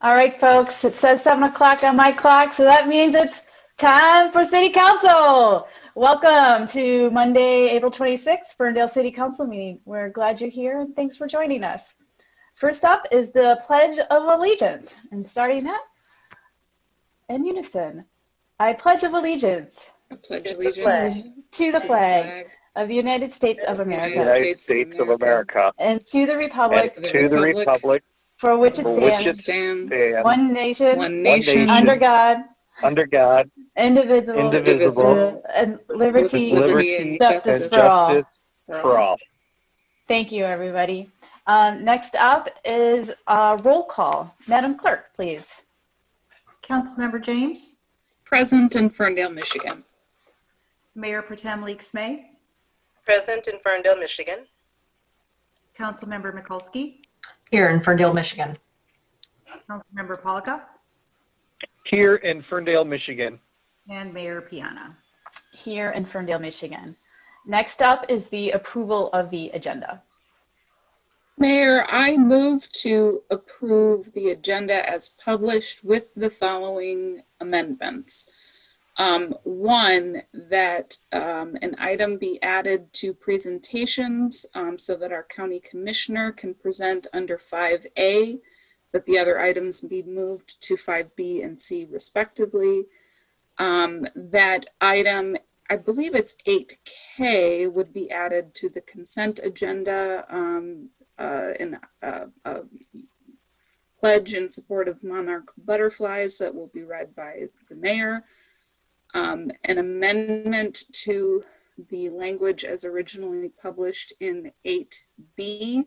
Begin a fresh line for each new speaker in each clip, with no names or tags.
All right, folks, it says 7 o'clock on my clock, so that means it's time for City Council. Welcome to Monday, April 26th, Ferndale City Council meeting. We're glad you're here and thanks for joining us. First up is the Pledge of Allegiance, and starting that in unison. I pledge of allegiance.
I pledge allegiance
to the flag of the United States of America.
United States of America.
And to the republic. For which it stands. One nation. Under God. Indivisible. And liberty and justice for all. Thank you, everybody. Next up is roll call. Madam Clerk, please.
Councilmember James.
Present in Ferndale, Michigan.
Mayor Pro Tem Leaks May.
Present in Ferndale, Michigan.
Councilmember Mikulski.
Here in Ferndale, Michigan.
Councilmember Polika.
Here in Ferndale, Michigan.
And Mayor Piana.
Here in Ferndale, Michigan. Next up is the approval of the agenda.
Mayor, I move to approve the agenda as published with the following amendments. One, that an item be added to presentations so that our county commissioner can present under 5A, that the other items be moved to 5B and C respectively. That item, I believe it's 8K, would be added to the consent agenda in a pledge in support of monarch butterflies that will be read by the mayor. An amendment to the language as originally published in 8B,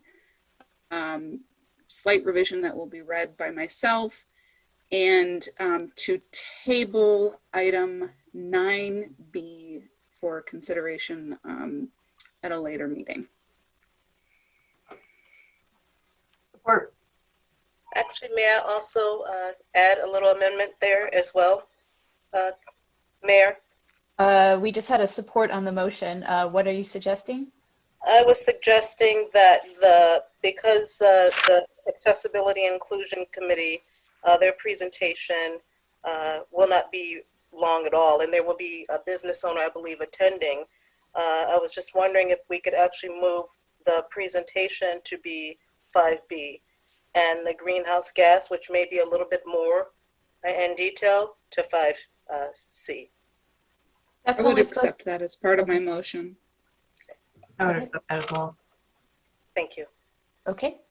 slight revision that will be read by myself, and to table item 9B for consideration at a later meeting.
Support.
Actually, may I also add a little amendment there as well, Mayor?
We just had a support on the motion. What are you suggesting?
I was suggesting that because the Accessibility and Inclusion Committee, their presentation will not be long at all, and there will be a business owner, I believe, attending. I was just wondering if we could actually move the presentation to be 5B and the greenhouse gas, which may be a little bit more in detail, to 5C.
I would accept that as part of my motion.
I would accept that as well.
Thank you.
Okay.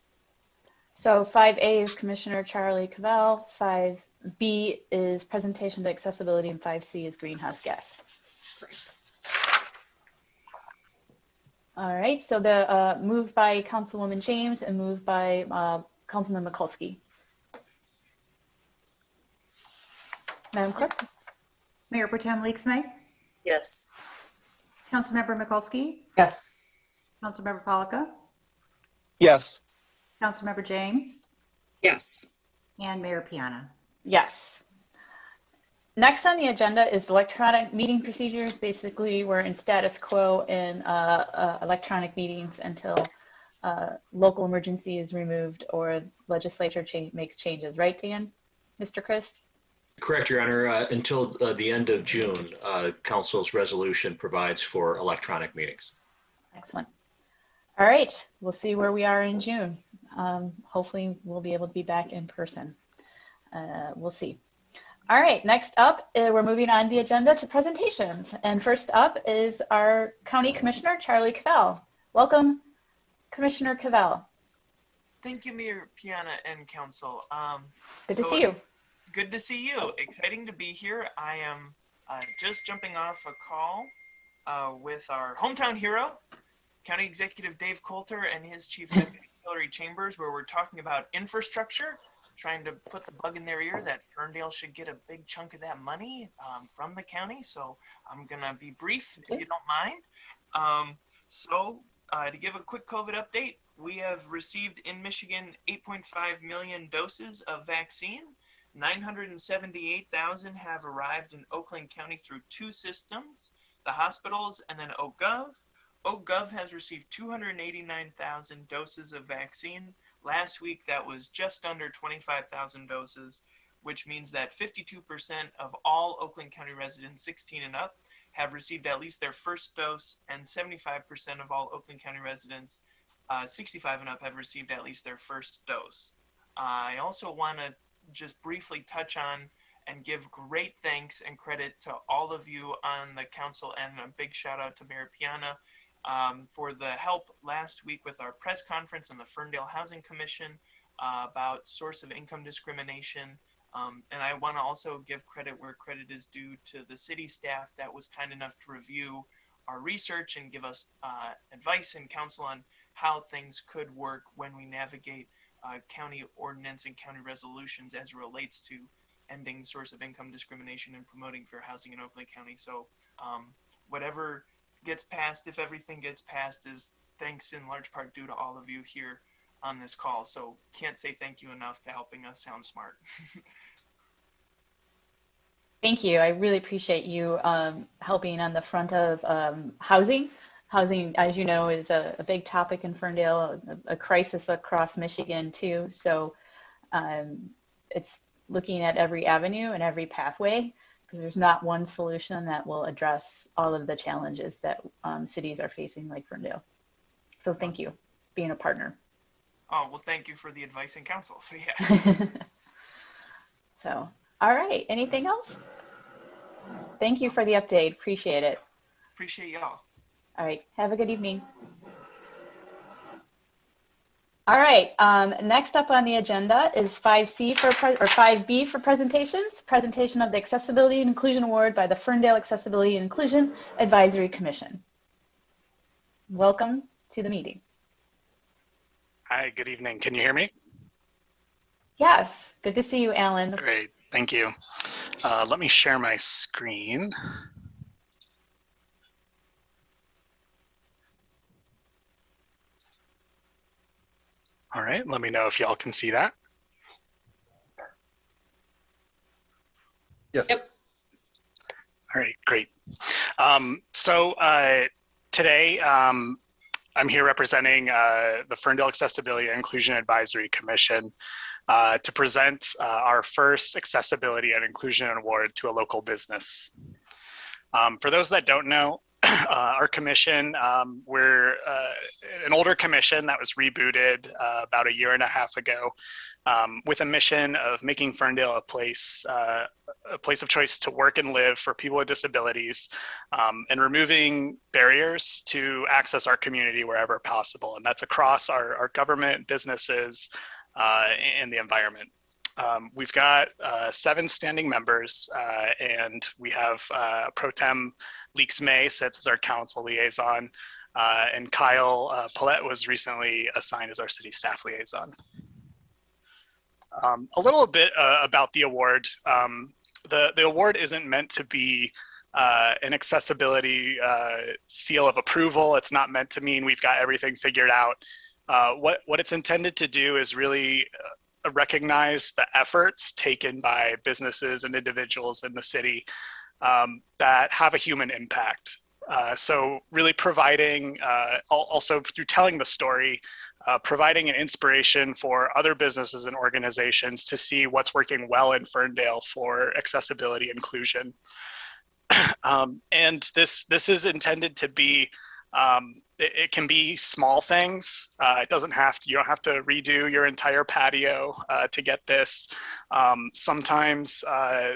So 5A is Commissioner Charlie Cavell, 5B is presentation to accessibility, and 5C is greenhouse gas.
Correct.
All right, so the moved by Councilwoman James and moved by Councilman Mikulski. Madam Clerk?
Mayor Pro Tem Leaks May.
Yes.
Councilmember Mikulski.
Yes.
Councilmember Polika.
Yes.
Councilmember James.
Yes.
And Mayor Piana.
Yes. Next on the agenda is electronic meeting procedures. Basically, we're in status quo in electronic meetings until local emergency is removed or legislature makes changes. Right, Dan? Mr. Christ?
Correct, Your Honor. Until the end of June, Council's resolution provides for electronic meetings.
Excellent. All right, we'll see where we are in June. Hopefully, we'll be able to be back in person. We'll see. All right, next up, we're moving on the agenda to presentations. And first up is our County Commissioner, Charlie Cavell. Welcome, Commissioner Cavell.
Thank you, Mayor Piana and Council.
Good to see you.
Good to see you. Exciting to be here. I am just jumping off a call with our hometown hero, County Executive Dave Coulter and his Chief Deputy Hillary Chambers, where we're talking about infrastructure, trying to put the bug in their ear that Ferndale should get a big chunk of that money from the county. So I'm going to be brief if you don't mind. To give a quick COVID update, we have received in Michigan 8.5 million doses of vaccine. 978,000 have arrived in Oakland County through two systems, the hospitals and then OGov. OGov has received 289,000 doses of vaccine. last week that was just under 25,000 doses, which means that 52% of all Oakland County residents 16 and up have received at least their first dose, and 75% of all Oakland County residents 65 and up have received at least their first dose. I also want to just briefly touch on and give great thanks and credit to all of you on the council, and a big shout out to Mayor Piana for the help last week with our press conference on the Ferndale Housing Commission about source of income discrimination. And I want to also give credit where credit is due to the city staff that was kind enough to review our research and give us advice and counsel on how things could work when we navigate county ordinance and county resolutions as it relates to ending source of income discrimination and promoting fair housing in Oakland County. So whatever gets passed, if everything gets passed, is thanks in large part due to all of you here on this call. So can't say thank you enough to helping us sound smart.
Thank you. I really appreciate you helping on the front of housing. Housing, as you know, is a big topic in Ferndale, a crisis across Michigan too. So it's looking at every avenue and every pathway, because there's not one solution that will address all of the challenges that cities are facing like Ferndale. So thank you for being a partner.
Oh, well, thank you for the advice and counsel. So yeah.
So, all right. Anything else? Thank you for the update. Appreciate it.
Appreciate y'all.
All right. Have a good evening. All right. Next up on the agenda is 5C or 5B for presentations. Presentation of the Accessibility and Inclusion Award by the Ferndale Accessibility and Inclusion Advisory Commission. Welcome to the meeting.
Hi, good evening. Can you hear me?
Yes. Good to see you, Alan.
Great. Thank you. Let me share my screen. All right, let me know if y'all can see that.
Yes.
Yep.
All right, great. Today, I'm here representing the Ferndale Accessibility and Inclusion Advisory Commission to present our first Accessibility and Inclusion Award to a local business. For those that don't know, our commission, we're an older commission that was rebooted about 1.5 years ago with a mission of making Ferndale a place of choice to work and live for people with disabilities, and removing barriers to access our community wherever possible. And that's across our government, businesses, and the environment. We've got 7 standing members, and we have Pro Tem Leeks May sits as our council liaison, and Kyle Paulette was recently assigned as our city staff liaison. A little bit about the award. The award isn't meant to be an accessibility seal of approval. It's not meant to mean we've got everything figured out. What it's intended to do is really recognize the efforts taken by businesses and individuals in the city that have a human impact. So really providing, also through telling the story, providing an inspiration for other businesses and organizations to see what's working well in Ferndale for accessibility inclusion. And this is intended to be, it can be small things. It doesn't have to, you don't have to redo your entire patio to get this. Sometimes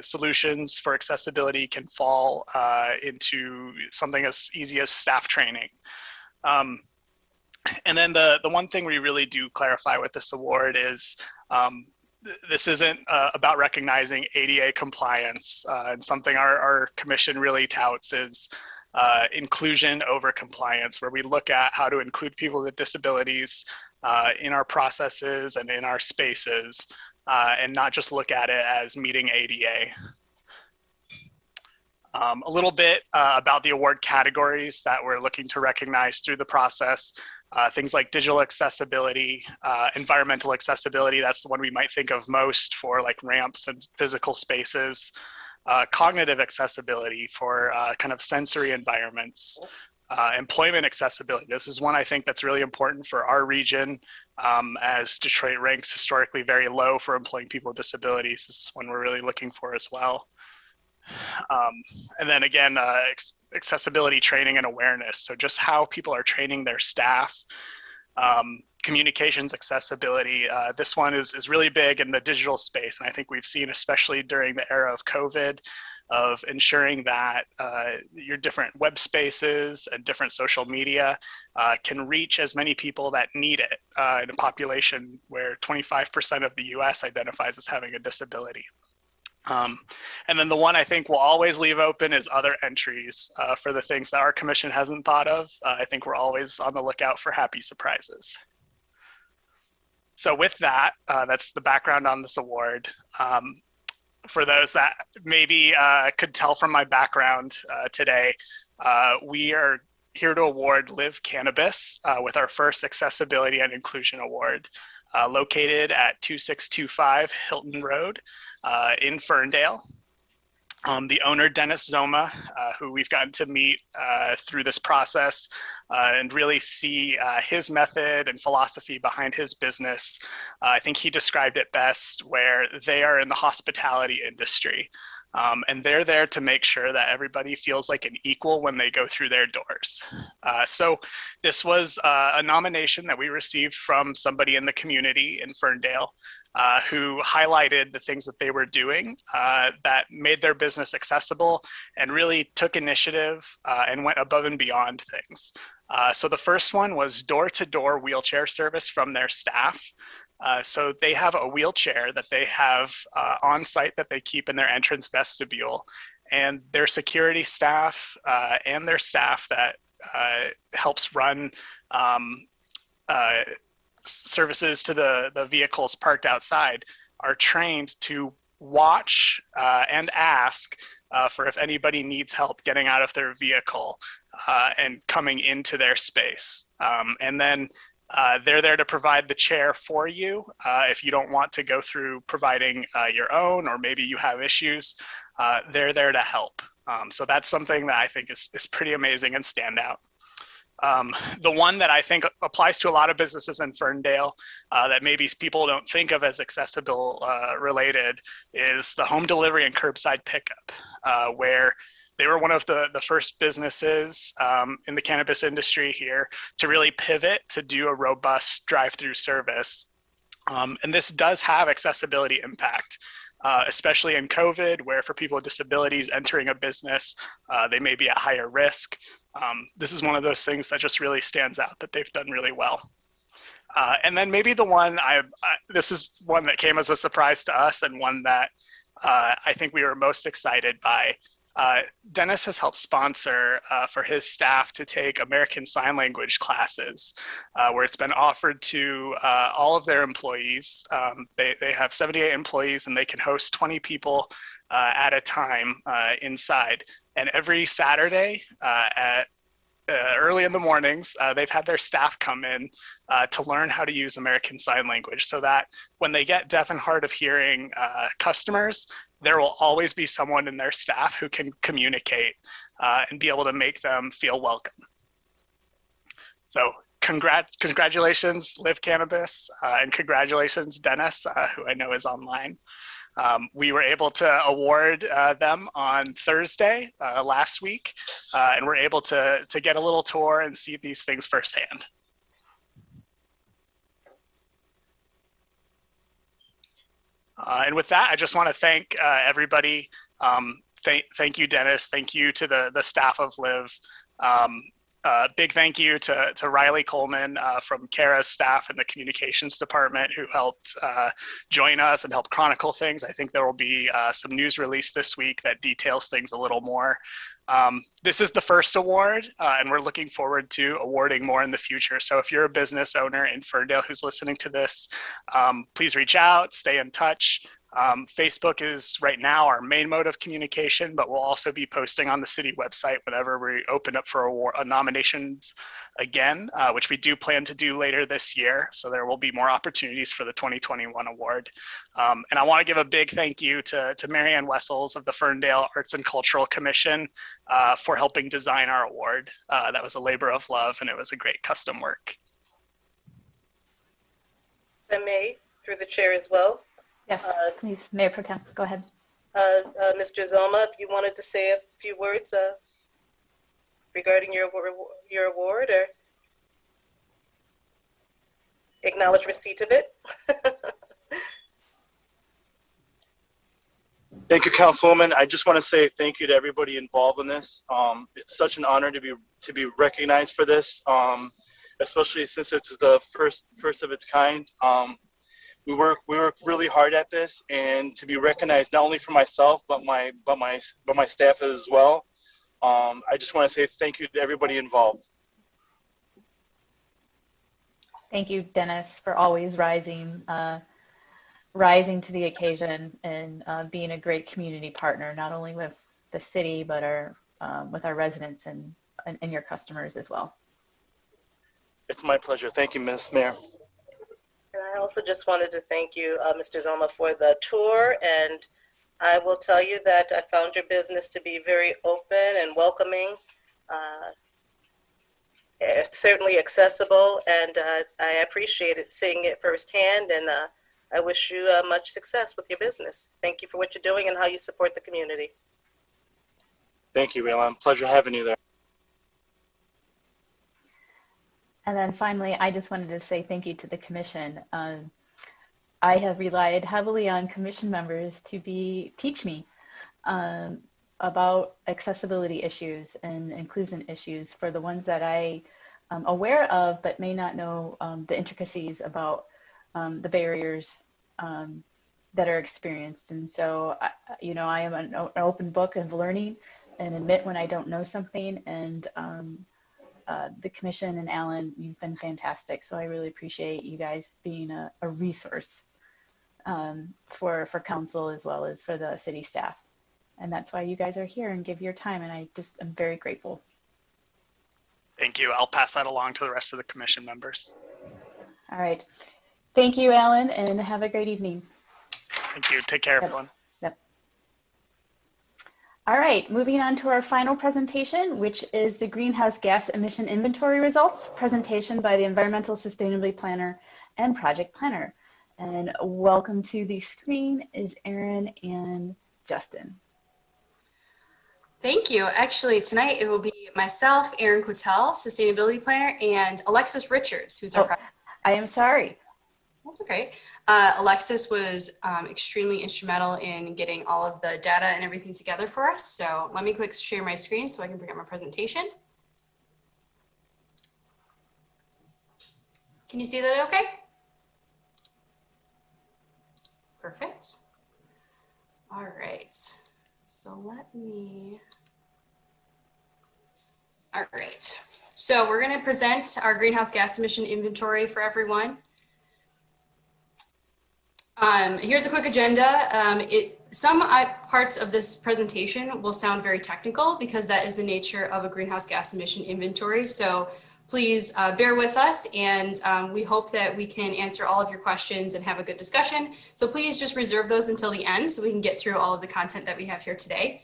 solutions for accessibility can fall into something as easy as staff training. And then the one thing we really do clarify with this award is this isn't about recognizing ADA compliance, and something our commission really touts is inclusion over compliance, where we look at how to include people with disabilities in our processes and in our spaces, and not just look at it as meeting ADA. A little bit about the award categories that we're looking to recognize through the process. Things like digital accessibility, environmental accessibility, that's the one we might think of most for like ramps and physical spaces. Cognitive accessibility for kind of sensory environments, employment accessibility. This is one I think that's really important for our region, as Detroit ranks historically very low for employing people with disabilities. This is one we're really looking for as well. And then again, accessibility training and awareness. So just how people are training their staff. Communications accessibility. This one is really big in the digital space. And I think we've seen, especially during the era of COVID, of ensuring that your different web spaces and different social media can reach as many people that need it in a population where 25% of the US identifies as having a disability. And then the one I think we'll always leave open is other entries for the things that our commission hasn't thought of. I think we're always on the lookout for happy surprises. So with that, that's the background on this award. For those that maybe could tell from my background today, we are here to award Live Cannabis with our first Accessibility and Inclusion Award, located at 2625 Hilton Road in Ferndale. The owner, Dennis Zoma, who we've gotten to meet through this process and really see his method and philosophy behind his business. I think he described it best, where they are in the hospitality industry. And they're there to make sure that everybody feels like an equal when they go through their doors. So this was a nomination that we received from somebody in the community in Ferndale who highlighted the things that they were doing that made their business accessible and really took initiative and went above and beyond things. So the first one was door-to-door wheelchair service from their staff. So they have a wheelchair that they have on site that they keep in their entrance vestibule, and their security staff and their staff that helps run services to the vehicles parked outside are trained to watch and ask for if anybody needs help getting out of their vehicle and coming into their space. And then they're there to provide the chair for you if you don't want to go through providing your own, or maybe you have issues, they're there to help. So that's something that I think is pretty amazing and stand out. The one that I think applies to a lot of businesses in Ferndale that maybe people don't think of as accessible related is the home delivery and curbside pickup, where they were one of the first businesses in the cannabis industry here to really pivot to do a robust drive-through service. And this does have accessibility impact, especially in COVID, where for people with disabilities entering a business, they may be at higher risk. This is one of those things that just really stands out that they've done really well. And then maybe the one, this is one that came as a surprise to us, and one that I think we were most excited by. Dennis has helped sponsor for his staff to take American Sign Language classes, where it's been offered to all of their employees. They have 78 employees, and they can host 20 people at a time inside. And every Saturday at early in the mornings, they've had their staff come in to learn how to use American Sign Language, so that when they get deaf and hard of hearing customers, there will always be someone in their staff who can communicate and be able to make them feel welcome. So congratulations, Live Cannabis, and congratulations, Dennis, who I know is online. We were able to award them on Thursday last week, and we're able to get a little tour and see these things firsthand. And with that, I just want to thank everybody. Thank you, Dennis. Thank you to the staff of Live. Big thank you to Riley Coleman from Kara's staff in the communications department, who helped join us and help chronicle things. I think there will be some news release this week that details things a little more. This is the first award, and we're looking forward to awarding more in the future. So if you're a business owner in Ferndale who's listening to this, please reach out, stay in touch. Facebook is right now our main mode of communication, but we'll also be posting on the city website whenever we open up for nominations again, which we do plan to do later this year. So there will be more opportunities for the 2021 award. And I want to give a big thank you to Marianne Wessels of the Ferndale Arts and Cultural Commission for helping design our award. That was a labor of love, and it was a great custom work.
If I may, through the chair as well.
Yes, please, Mayor Pro Tem, go ahead.
Mr. Zoma, if you wanted to say a few words regarding your award or acknowledge receipt of it.
Thank you, Councilwoman. I just want to say thank you to everybody involved in this. It's such an honor to be recognized for this, especially since it's the first of its kind. We work really hard at this, and to be recognized not only for myself but my staff as well. I just want to say thank you to everybody involved.
Thank you, Dennis, for always rising to the occasion and being a great community partner, not only with the city but with our residents and your customers as well.
It's my pleasure. Thank you, Ms. Mayor.
And I also just wanted to thank you, Mr. Zoma, for the tour. And I will tell you that I found your business to be very open and welcoming. It's certainly accessible, and I appreciated seeing it firsthand. And I wish you much success with your business. Thank you for what you're doing and how you support the community.
Thank you, Raylan. Pleasure having you there.
And then finally, I just wanted to say thank you to the commission. I have relied heavily on commission members to teach me about accessibility issues and inclusion issues for the ones that I am aware of, but may not know the intricacies about the barriers that are experienced. And so, I am an open book of learning and admit when I don't know something. And the commission and Alan, you've been fantastic. So I really appreciate you guys being a resource for council as well as for the city staff. And that's why you guys are here and give your time. And I'm very grateful.
Thank you. I'll pass that along to the rest of the commission members.
All right. Thank you, Alan, and have a great evening.
Thank you. Take care, everyone.
Yep. All right, moving on to our final presentation, which is the greenhouse gas emission inventory results presentation by the environmental sustainability planner and project planner. And welcome to the screen is Erin and Justin.
Thank you. Actually, tonight it will be myself, Erin Quattel, sustainability planner, and Alexis Richards, who's our
I am sorry.
That's okay. Alexis was extremely instrumental in getting all of the data and everything together for us. So let me quick share my screen so I can bring up my presentation. Can you see that okay? Perfect. All right. So all right. So we're going to present our greenhouse gas emission inventory for everyone. Here's a quick agenda. Some parts of this presentation will sound very technical because that is the nature of a greenhouse gas emission inventory. So please bear with us, and we hope that we can answer all of your questions and have a good discussion. So please just reserve those until the end so we can get through all of the content that we have here today.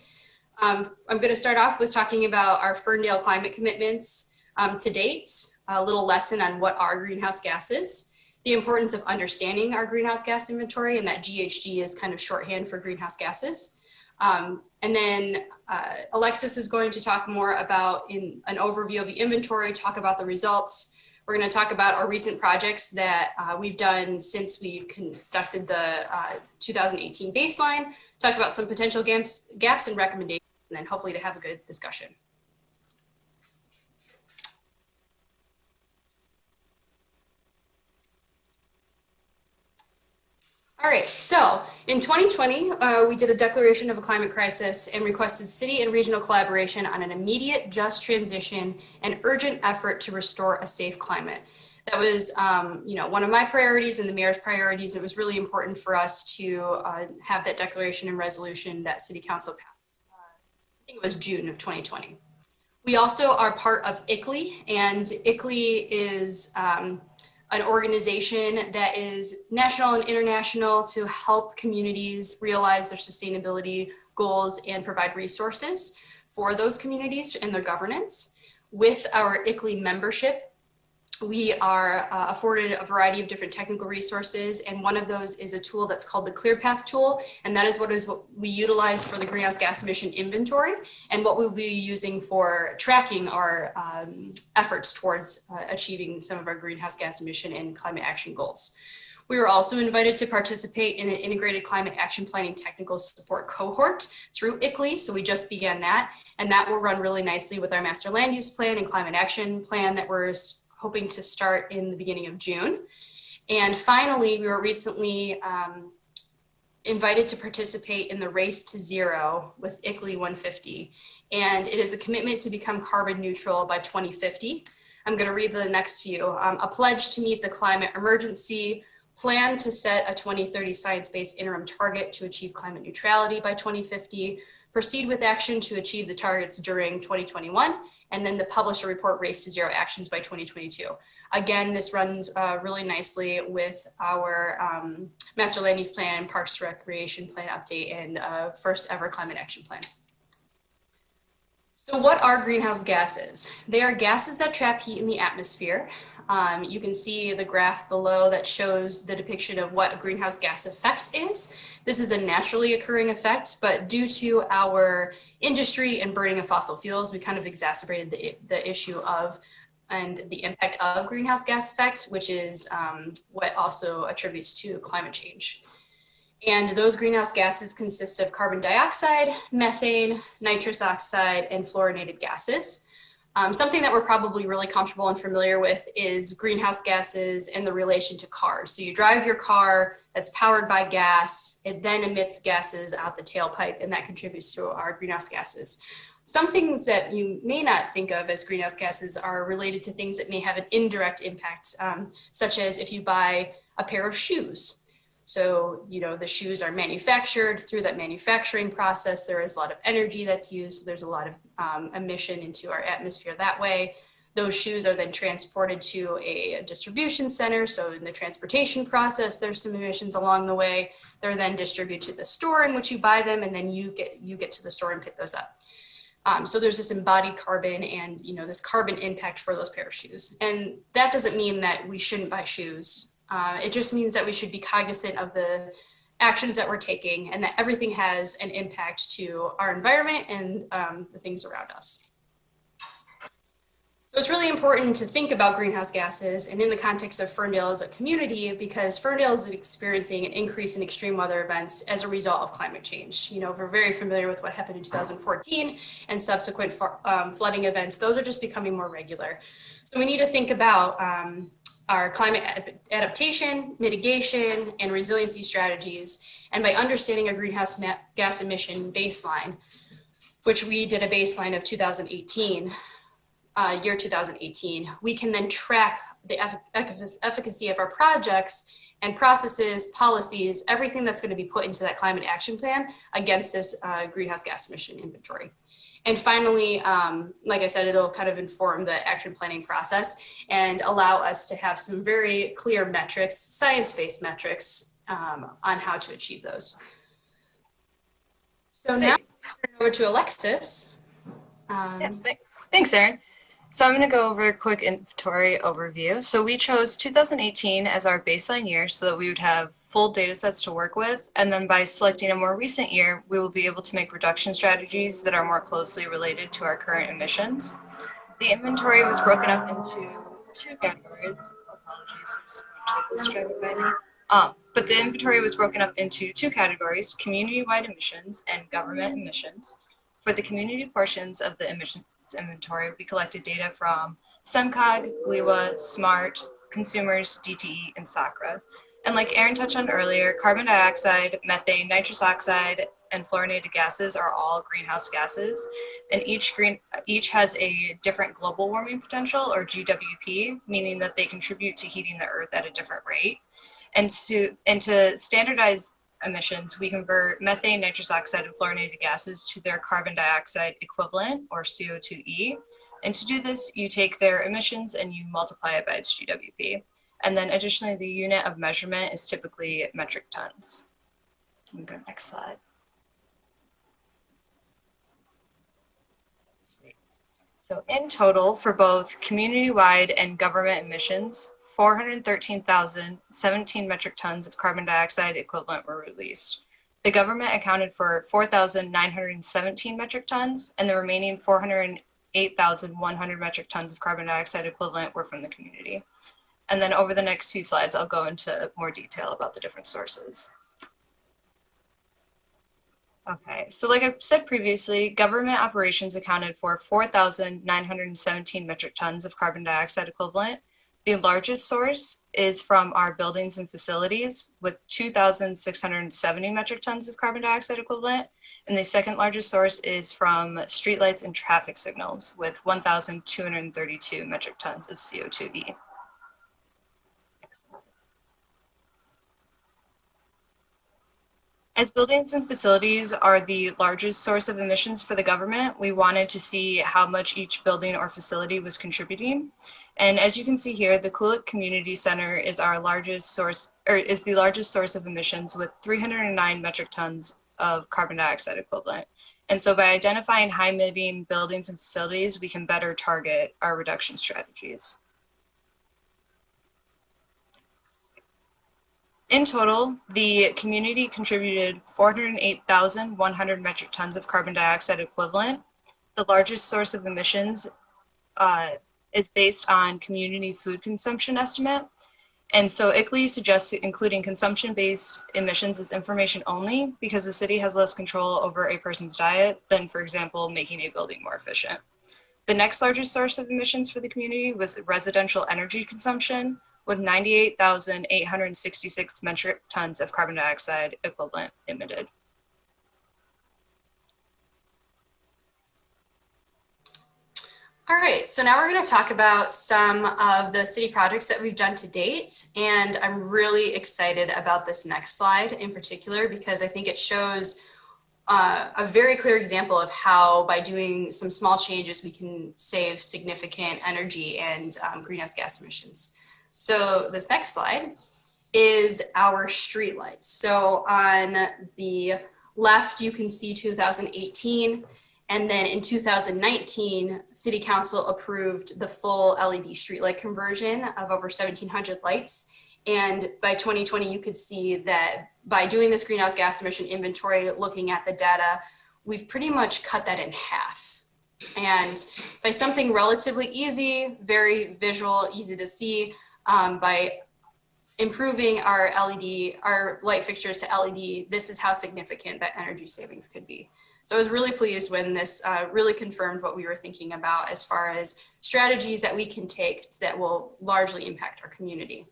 I'm going to start off with talking about our Ferndale climate commitments to date, a little lesson on what are greenhouse gases, the importance of understanding our greenhouse gas inventory, and that GHG is kind of shorthand for greenhouse gases. And then Alexis is going to talk more about in an overview of the inventory, talk about the results. We're going to talk about our recent projects that we've done since we've conducted the 2018 baseline, talk about some potential gaps and recommendations, and then hopefully to have a good discussion. All right, so in 2020, we did a declaration of a climate crisis and requested city and regional collaboration on an immediate, just transition and urgent effort to restore a safe climate. That was, one of my priorities and the mayor's priorities. It was really important for us to have that declaration and resolution that City Council passed. I think it was June of 2020. We also are part of ICLEI, and ICLEI is an organization that is national and international to help communities realize their sustainability goals and provide resources for those communities and their governance. With our ICLEI membership, we are afforded a variety of different technical resources, and one of those is a tool that's called the ClearPath tool, and that is what we utilize for the greenhouse gas emission inventory and what we'll be using for tracking our efforts towards achieving some of our greenhouse gas emission and climate action goals. We were also invited to participate in an integrated climate action planning technical support cohort through ICLEI, so we just began that, and that will run really nicely with our master land use plan and climate action plan that we're hoping to start in the beginning of June. And finally, we were recently invited to participate in the Race to Zero with ICLEI 150. And it is a commitment to become carbon neutral by 2050. I'm gonna read the next few. A pledge to meet the climate emergency, plan to set a 2030 science-based interim target to achieve climate neutrality by 2050, proceed with action to achieve the targets during 2021, and then to publish a report, Race to Zero actions by 2022. Again, this runs really nicely with our master land use plan, parks recreation plan update, and first ever climate action plan. So what are greenhouse gases? They are gases that trap heat in the atmosphere. You can see the graph below that shows the depiction of what a greenhouse gas effect is. This is a naturally occurring effect, but due to our industry and burning of fossil fuels, we kind of exacerbated the issue of and the impact of greenhouse gas effects, which is what also attributes to climate change. And those greenhouse gases consist of carbon dioxide, methane, nitrous oxide, and fluorinated gases. Something that we're probably really comfortable and familiar with is greenhouse gases and the relation to cars. So you drive your car that's powered by gas, it then emits gases out the tailpipe, and that contributes to our greenhouse gases. Some things that you may not think of as greenhouse gases are related to things that may have an indirect impact, such as if you buy a pair of shoes. So, the shoes are manufactured. Through that manufacturing process, there is a lot of energy that's used. So there's a lot of emission into our atmosphere that way. Those shoes are then transported to a distribution center. So in the transportation process, there's some emissions along the way. They're then distributed to the store in which you buy them, and then you get to the store and pick those up. So there's this embodied carbon and this carbon impact for those pair of shoes. And that doesn't mean that we shouldn't buy shoes. It just means that we should be cognizant of the actions that we're taking and that everything has an impact to our environment and the things around us. So it's really important to think about greenhouse gases and in the context of Ferndale as a community, because Ferndale is experiencing an increase in extreme weather events as a result of climate change. We're very familiar with what happened in 2014 and subsequent flooding events. Those are just becoming more regular. So we need to think about our climate adaptation, mitigation, and resiliency strategies. And by understanding a greenhouse gas emission baseline, which we did a baseline of 2018, year 2018, we can then track the efficacy of our projects and processes, policies, everything that's going to be put into that climate action plan against this greenhouse gas emission inventory. And finally, like I said, it'll kind of inform the action planning process and allow us to have some very clear metrics, science-based metrics on how to achieve those. So now, turn over to Alexis.
Yes, thanks, Erin. So I'm going to go over a quick inventory overview. So we chose 2018 as our baseline year so that we would have full data sets to work with. And then by selecting a more recent year, we will be able to make reduction strategies that are more closely related to our current emissions. The inventory was broken up into two categories. Apologies, I'm distracted by me. But the inventory was broken up into two categories: community-wide emissions and government emissions. For the community portions of the emissions inventory, we collected data from SEMCOG, GLEWA, SMART, Consumers, DTE, and SACRA. And like Erin touched on earlier, carbon dioxide, methane, nitrous oxide, and fluorinated gases are all greenhouse gases, and each has a different global warming potential, or GWP, meaning that they contribute to heating the earth at a different rate. And to standardize emissions, we convert methane, nitrous oxide, and fluorinated gases to their carbon dioxide equivalent, or CO2e. And to do this, you take their emissions and you multiply it by its GWP. And then additionally, the unit of measurement is typically metric tons. We go next slide. So in total, for both community-wide and government emissions, 413,017 metric tons of carbon dioxide equivalent were released. The government accounted for 4,917 metric tons, and the remaining 408,100 metric tons of carbon dioxide equivalent were from the community. And then over the next few slides, I'll go into more detail about the different sources. Okay, so like I said previously, government operations accounted for 4,917 metric tons of carbon dioxide equivalent. The largest source is from our buildings and facilities with 2,670 metric tons of carbon dioxide equivalent. And the second largest source is from streetlights and traffic signals with 1,232 metric tons of CO2e. As buildings and facilities are the largest source of emissions for the government, we wanted to see how much each building or facility was contributing. And as you can see here, the Kulik Community Center is our largest source, or is the largest source of emissions with 309 metric tons of carbon dioxide equivalent. And so by identifying high emitting buildings and facilities, we can better target our reduction strategies. In total, the community contributed 408,100 metric tons of carbon dioxide equivalent. The largest source of emissions is based on community food consumption estimate. And so ICLEI suggests including consumption-based emissions as information only because the city has less control over a person's diet than, for example, making a building more efficient. The next largest source of emissions for the community was residential energy consumption, with 98,866 metric tons of carbon dioxide equivalent emitted.
All right, so now we're going to talk about some of the city projects that we've done to date. And I'm really excited about this next slide in particular, because I think it shows a very clear example of how by doing some small changes, we can save significant energy and greenhouse gas emissions. So this next slide is our streetlights. So on the left, you can see 2018. And then in 2019, City Council approved the full LED streetlight conversion of over 1,700 lights. And by 2020, you could see that by doing this greenhouse gas emission inventory, looking at the data, we've pretty much cut that in half. And by something relatively easy, very visual, easy to see, by improving our light fixtures to LED, this is how significant that energy savings could be. So I was really pleased when this really confirmed what we were thinking about as far as strategies that we can take that will largely impact our community.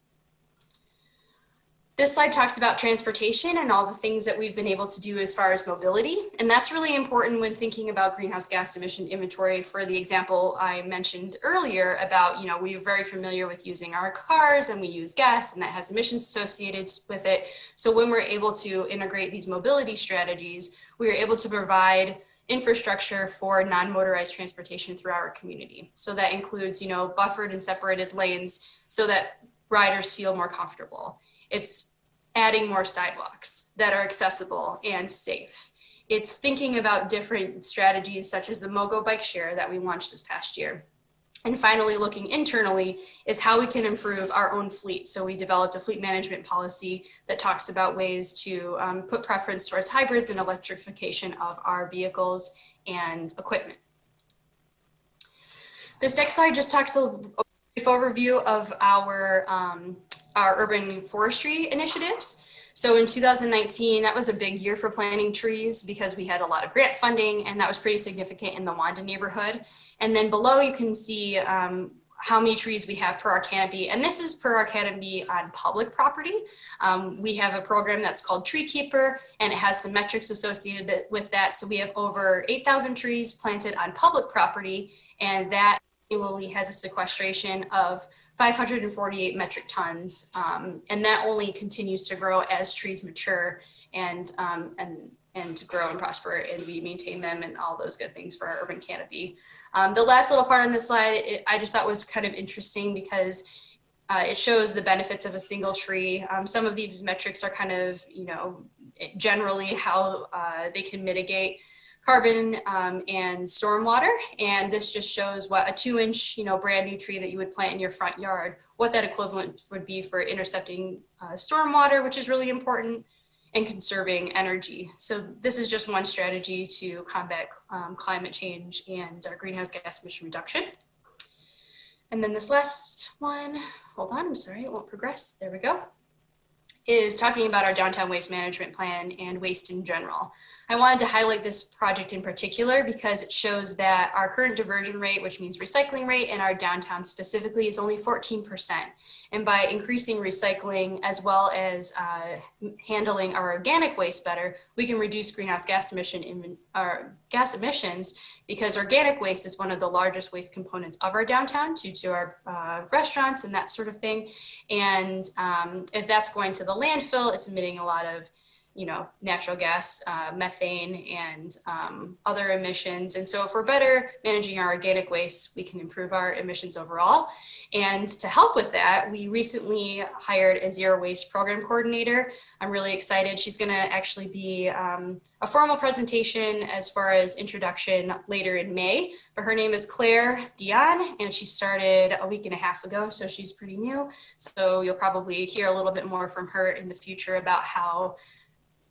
This slide talks about transportation and all the things that we've been able to do as far as mobility. And that's really important when thinking about greenhouse gas emission inventory. For the example I mentioned earlier about, we're very familiar with using our cars and we use gas and that has emissions associated with it. So when we're able to integrate these mobility strategies, we are able to provide infrastructure for non-motorized transportation throughout our community. So that includes, buffered and separated lanes so that riders feel more comfortable. It's adding more sidewalks that are accessible and safe. It's thinking about different strategies such as the MoGo bike share that we launched this past year. And finally, looking internally is how we can improve our own fleet. So we developed a fleet management policy that talks about ways to put preference towards hybrids and electrification of our vehicles and equipment. This next slide just talks a brief overview of our urban forestry initiatives. So in 2019, that was a big year for planting trees because we had a lot of grant funding and that was pretty significant in the Wanda neighborhood. And then below you can see how many trees we have per our canopy. And this is per our canopy on public property. We have a program that's called Tree Keeper, and it has some metrics associated with that. So we have over 8,000 trees planted on public property, and that annually has a sequestration of 548 metric tons. And that only continues to grow as trees mature and to grow and prosper, and we maintain them and all those good things for our urban canopy. The last little part on this slide, I just thought was kind of interesting because it shows the benefits of a single tree. Some of these metrics are kind of, generally how they can mitigate carbon and stormwater. And this just shows what a 2-inch, brand new tree that you would plant in your front yard, what that equivalent would be for intercepting stormwater, which is really important, and conserving energy. So this is just one strategy to combat climate change and greenhouse gas emission reduction. And then this last one, hold on, I'm sorry, it won't progress. There we go. Is talking about our downtown waste management plan and waste in general. I wanted to highlight this project in particular because it shows that our current diversion rate, which means recycling rate in our downtown specifically, is only 14%. And by increasing recycling as well as handling our organic waste better, we can reduce greenhouse gas emissions because organic waste is one of the largest waste components of our downtown due to our restaurants and that sort of thing. And if that's going to the landfill, it's emitting a lot of natural gas, methane, and other emissions. And so if we're better managing our organic waste, we can improve our emissions overall. And to help with that, we recently hired a zero waste program coordinator. I'm really excited. She's gonna actually be a formal presentation as far as introduction later in May, but her name is Claire Dion, and she started a week and a half ago, so she's pretty new. So you'll probably hear a little bit more from her in the future about how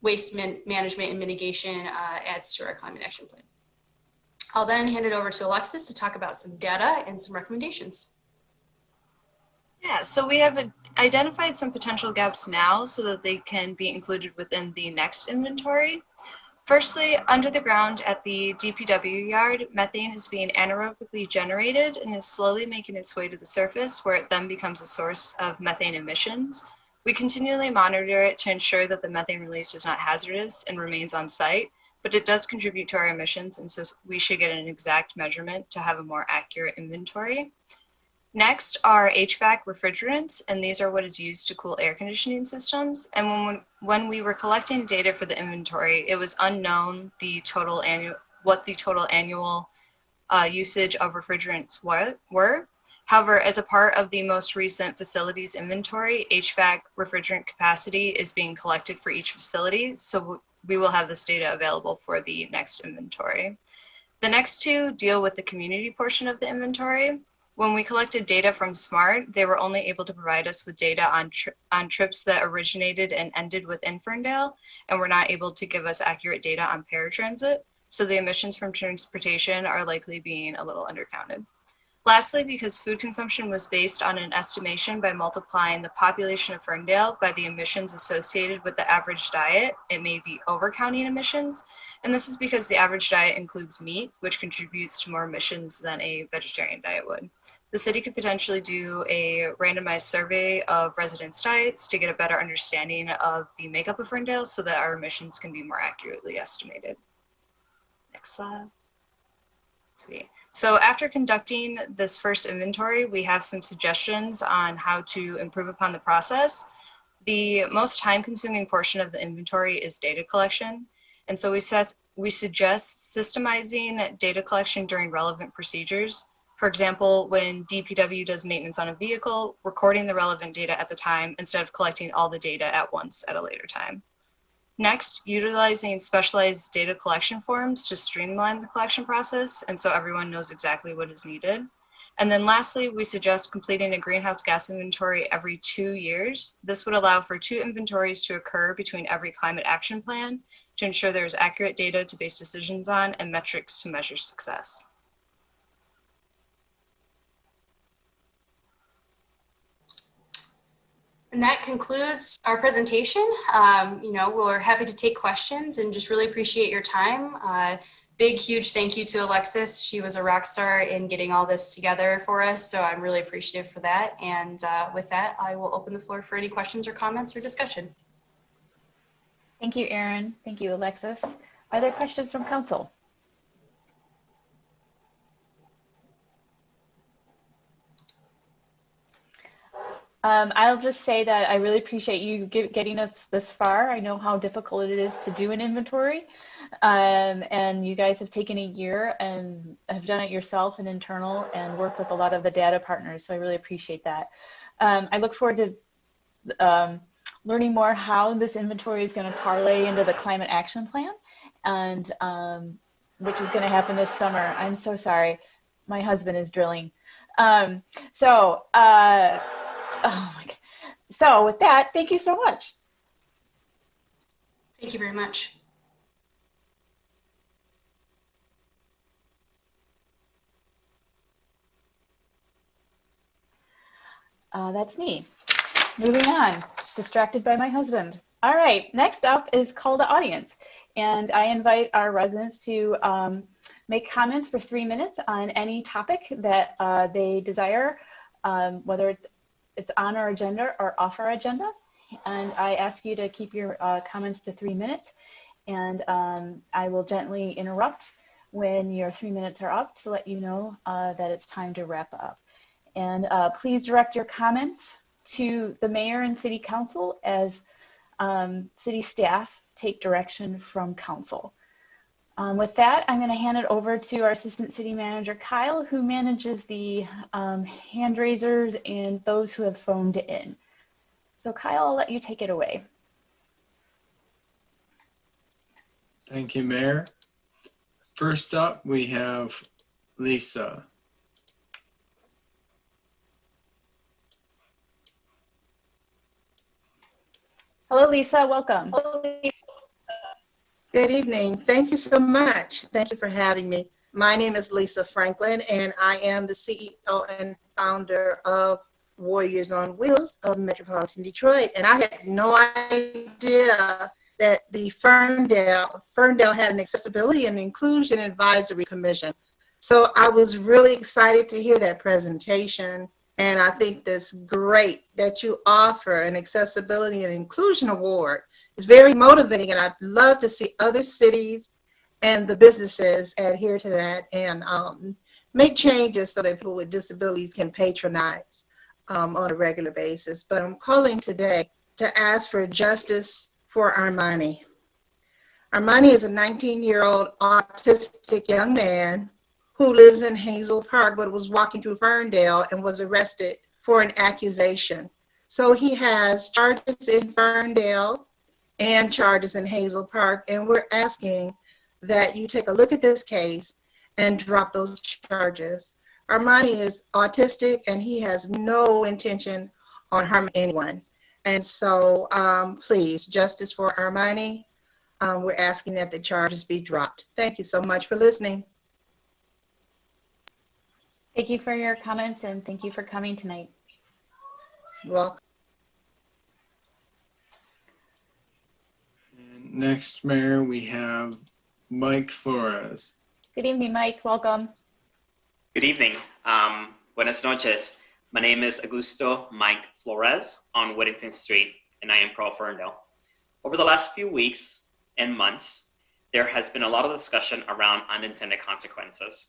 waste management and mitigation adds to our climate action plan. I'll then hand it over to Alexis to talk about some data and some recommendations.
Yeah, so we have identified some potential gaps now so that they can be included within the next inventory. Firstly, under the ground at the DPW yard, methane is being anaerobically generated and is slowly making its way to the surface, where it then becomes a source of methane emissions. We continually monitor it to ensure that the methane released is not hazardous and remains on site, but it does contribute to our emissions, and so we should get an exact measurement to have a more accurate inventory. Next are HVAC refrigerants, and these are what is used to cool air conditioning systems. And when we were collecting data for the inventory, it was unknown what the total annual usage of refrigerants were. However, as a part of the most recent facilities inventory, HVAC refrigerant capacity is being collected for each facility, so we will have this data available for the next inventory. The next two deal with the community portion of the inventory. When we collected data from SMART, they were only able to provide us with data on trips that originated and ended within Ferndale, and were not able to give us accurate data on paratransit, so the emissions from transportation are likely being a little undercounted. Lastly, because food consumption was based on an estimation by multiplying the population of Ferndale by the emissions associated with the average diet, it may be overcounting emissions. And this is because the average diet includes meat, which contributes to more emissions than a vegetarian diet would. The city could potentially do a randomized survey of residents' diets to get a better understanding of the makeup of Ferndale so that our emissions can be more accurately estimated. Next slide. Sweet. So after conducting this first inventory, we have some suggestions on how to improve upon the process. The most time-consuming portion of the inventory is data collection. And so we suggest systemizing data collection during relevant procedures. For example, when DPW does maintenance on a vehicle, recording the relevant data at the time instead of collecting all the data at once at a later time. Next, utilizing specialized data collection forms to streamline the collection process, and so everyone knows exactly what is needed. And then lastly, we suggest completing a greenhouse gas inventory every 2 years. This would allow for 2 inventories to occur between every climate action plan to ensure there's accurate data to base decisions on and metrics to measure success.
And that concludes our presentation. We're happy to take questions and just really appreciate your time. big, huge thank you to Alexis. She was a rock star in getting all this together for us, so I'm really appreciative for that. And with that, I will open the floor for any questions or comments or discussion.
Thank you, Erin. Thank you, Alexis. Are there questions from council? I'll just say that I really appreciate you getting us this far. I know how difficult it is to do an inventory, and you guys have taken a year and have done it yourself and internal and worked with a lot of the data partners, so I really appreciate that. I look forward to learning more how this inventory is going to parlay into the climate action plan, and which is going to happen this summer. I'm so sorry. My husband is drilling. Oh my God. So with that, thank you so much.
Thank you very much.
That's me. Moving on, distracted by my husband. All right, next up is call to audience. And I invite our residents to make comments for 3 minutes on any topic that they desire, whether it's on our agenda or off our agenda. And I ask you to keep your comments to 3 minutes. And I will gently interrupt when your 3 minutes are up to let you know that it's time to wrap up. And please direct your comments to the mayor and city council as city staff take direction from council. With that, I'm going to hand it over to our Assistant City Manager, Kyle, who manages the hand raisers and those who have phoned in. So Kyle, I'll let you take it away.
Thank you, Mayor. First up, we have Lisa.
Hello, Lisa. Welcome.
Good evening. Thank you so much. Thank you for having me. My name is Lisa Franklin, and I am the CEO and founder of Warriors on Wheels of Metropolitan Detroit. And I had no idea that the Ferndale had an Accessibility and Inclusion Advisory Commission. So I was really excited to hear that presentation. And I think that's great that you offer an Accessibility and Inclusion Award. It's very motivating, and I'd love to see other cities and the businesses adhere to that and make changes so that people with disabilities can patronize on a regular basis. But I'm calling today to ask for justice for Armani. Armani is a 19-year-old autistic young man who lives in Hazel Park but was walking through Ferndale and was arrested for an accusation. So he has charges in Ferndale and charges in Hazel Park, and we're asking that you take a look at this case and drop those charges. Armani is autistic and he has no intention on harming anyone. And so please, justice for Armani. We're asking that the charges be dropped. Thank you so much for listening.
Thank you for your comments and thank you for coming tonight.
You're welcome.
Next, Mayor, we have Mike Flores.
Good evening, Mike. Welcome.
Good evening. Buenas noches. My name is Augusto Mike Flores on Whittington Street, and I am pro Ferndale. Over the last few weeks and months, there has been a lot of discussion around unintended consequences.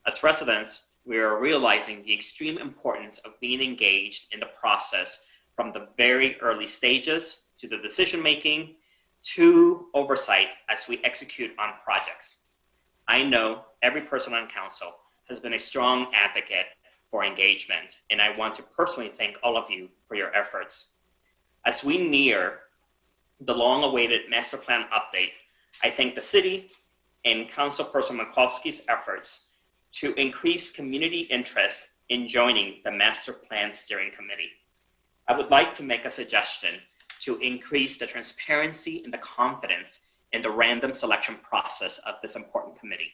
As residents, we are realizing the extreme importance of being engaged in the process from the very early stages to the decision-making to oversight as we execute on projects. I know every person on council has been a strong advocate for engagement, and I want to personally thank all of you for your efforts. As we near the long-awaited master plan update, I thank the city and Councilperson Mikulski's efforts to increase community interest in joining the master plan steering committee. I would like to make a suggestion to increase the transparency and the confidence in the random selection process of this important committee.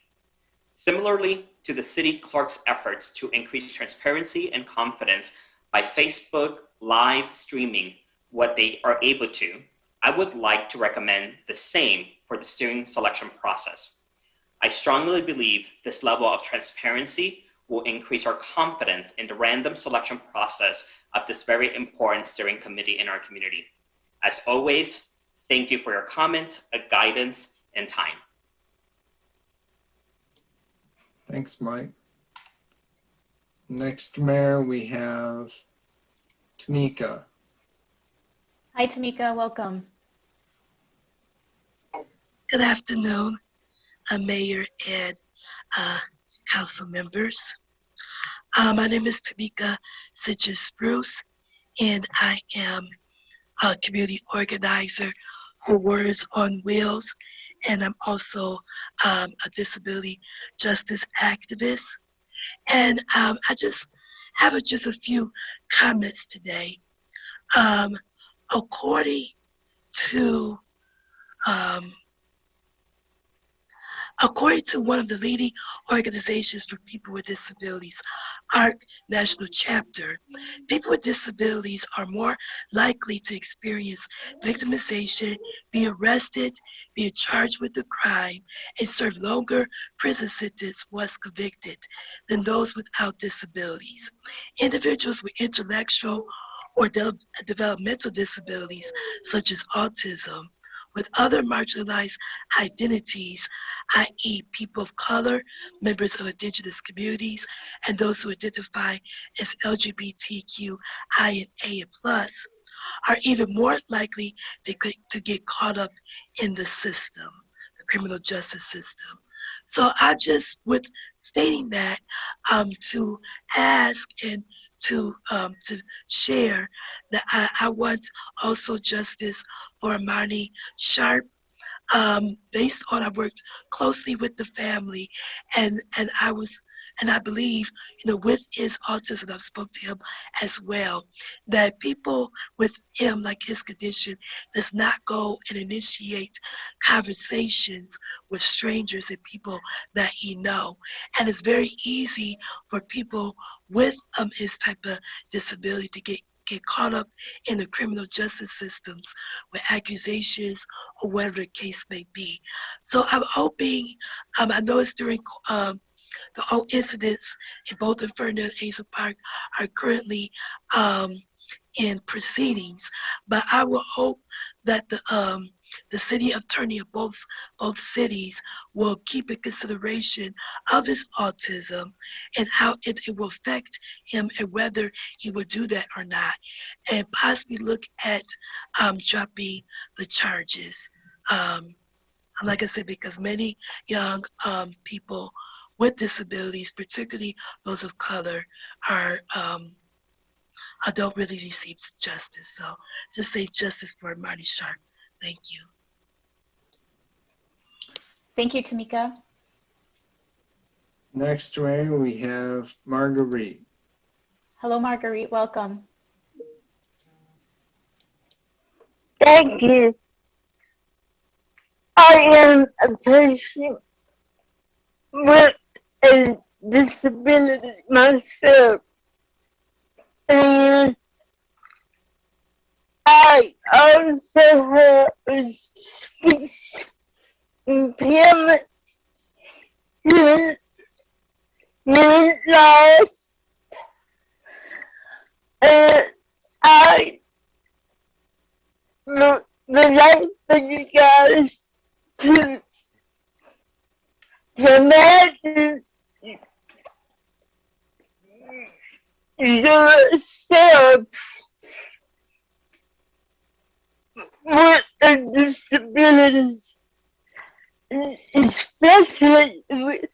Similarly to the city clerk's efforts to increase transparency and confidence by Facebook live streaming what they are able to, I would like to recommend the same for the steering selection process. I strongly believe this level of transparency will increase our confidence in the random selection process of this very important steering committee in our community. As always, thank you for your comments, guidance, and time.
Thanks, Mike. Next, Mayor, we have Tamika.
Hi, Tamika. Welcome.
Good afternoon, Mayor and council members. My name is Tamika Citrus-Spruce, and I am a community organizer for Warriors on Wheels, and I'm also a disability justice activist. And I just have just a few comments today. According to one of the leading organizations for people with disabilities, Hvac National Chapter, people with disabilities are more likely to experience victimization, be arrested, be charged with a crime, and serve longer prison sentence once convicted than those without disabilities. Individuals with intellectual or developmental disabilities, such as autism, with other marginalized identities, i.e. people of color, members of indigenous communities, and those who identify as LGBTQIA+, are even more likely to get caught up in the system, the criminal justice system. So I just, with stating that, to ask and to share that I want also justice for Amani Sharp, based on I worked closely with the family, and I believe, with his autism, I've spoke to him as well, that people with him, like his condition, does not go and initiate conversations with strangers and people that he know. And it's very easy for people with his type of disability to get caught up in the criminal justice systems with accusations or whatever the case may be. So I'm hoping, I know it's during the whole incidents in both in Ferndale and Hazel Park are currently in proceedings, but I will hope that the city attorney of both cities will keep in consideration of his autism and how it will affect him and whether he would do that or not, and possibly look at dropping the charges. Like I said, because many young people with disabilities, particularly those of color, don't really receive justice. So just say justice for Marty Sharp. Thank you.
Thank you, Tamika.
Next, Mayor, we have Marguerite.
Hello, Marguerite. Welcome.
Thank you. I am a patient with a disability myself, and I also have a speech impairment in life, and I would like for you guys to imagine yourself with a disability, especially with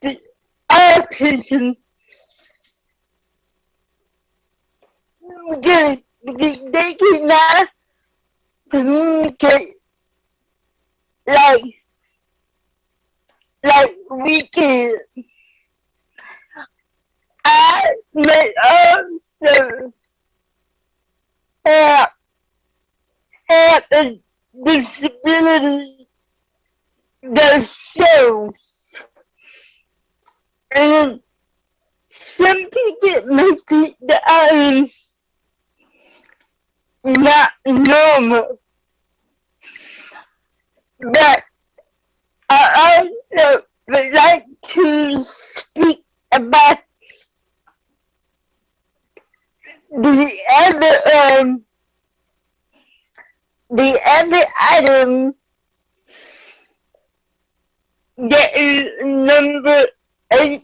the autism. They cannot communicate like we can. I may also have a disability that shows, and some people may think that I am not normal, but I also would like to speak about the other item that is number 8.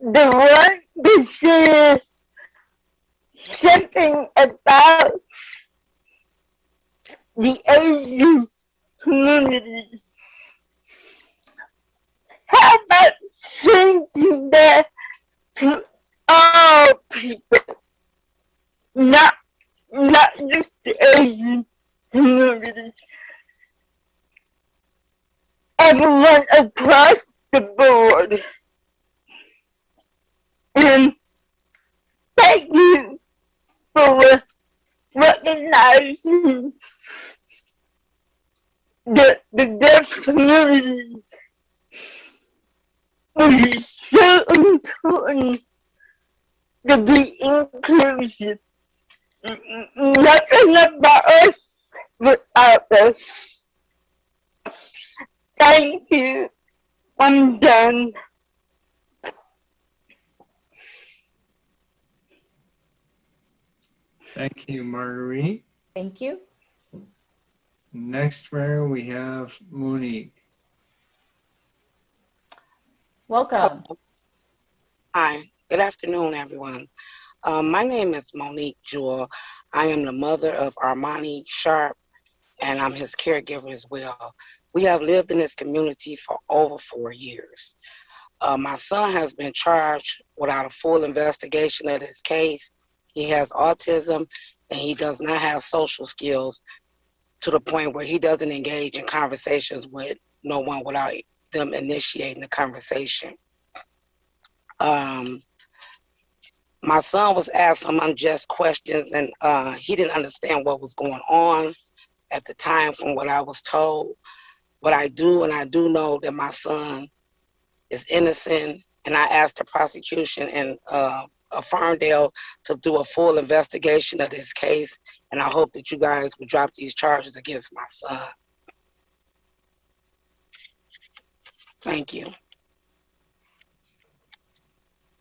The one that says something about the Asian community. How about changing that to all people, not just the Asian community, everyone across the board? And thank you for recognizing the deaf community, which is so important to be inclusive. Nothing about us without us. Thank you. I'm done.
Thank you, Marguerite.
Thank you.
Next, Mayor, we have Monique.
Welcome.
Hi, good afternoon, everyone. My name is Monique Jewell. I am the mother of Armani Sharp, and I'm his caregiver as well. We have lived in this community for over 4 years. My son has been charged without a full investigation of his case. He has autism, and he does not have social skills to the point where he doesn't engage in conversations with no one without them initiating the conversation. My son was asked some unjust questions, and he didn't understand what was going on at the time from what I was told. But I do know that my son is innocent, and I asked the prosecution and Ferndale to do a full investigation of this case, and I hope that you guys will drop these charges against my son. Thank you.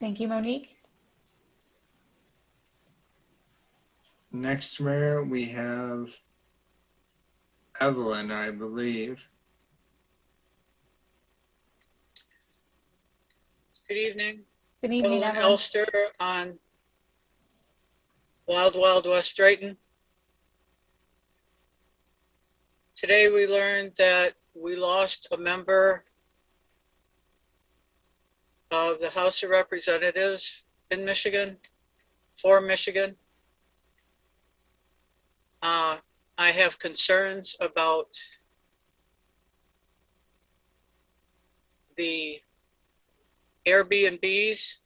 Thank you, Monique.
Next, Mayor, we have Evelyn, I believe.
Good evening.
Good evening,
Evelyn
Evelyn.
Elster on Wild Wild West Drayton. Today we learned that we lost a member of the House of Representatives in Michigan, for Michigan. I have concerns about the Airbnbs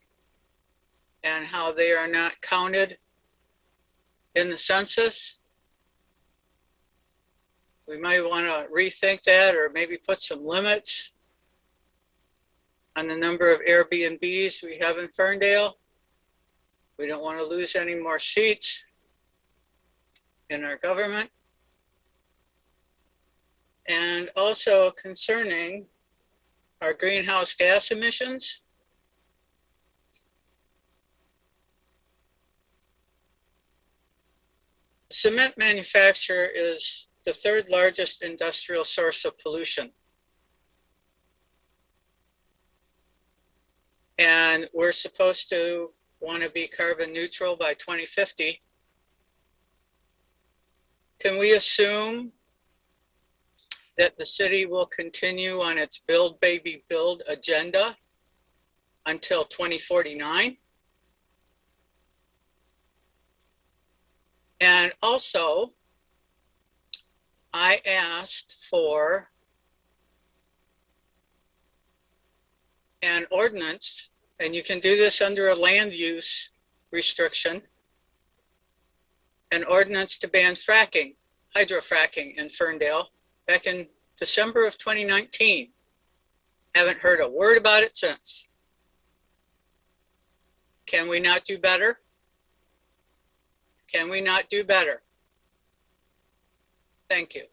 and how they are not counted in the census. We might want to rethink that, or maybe put some limits on the number of Airbnbs we have in Ferndale. We don't want to lose any more seats in our government. And also concerning our greenhouse gas emissions. Cement manufacture is the third largest industrial source of pollution. And we're supposed to want to be carbon neutral by 2050. Can we assume that the city will continue on its build, baby, build agenda until 2049? And also, I asked for an ordinance, and you can do this under a land use restriction, an ordinance to ban fracking, hydrofracking in Ferndale back in December of 2019. Haven't heard a word about it since. Can we not do better? Can we not do better? Thank you.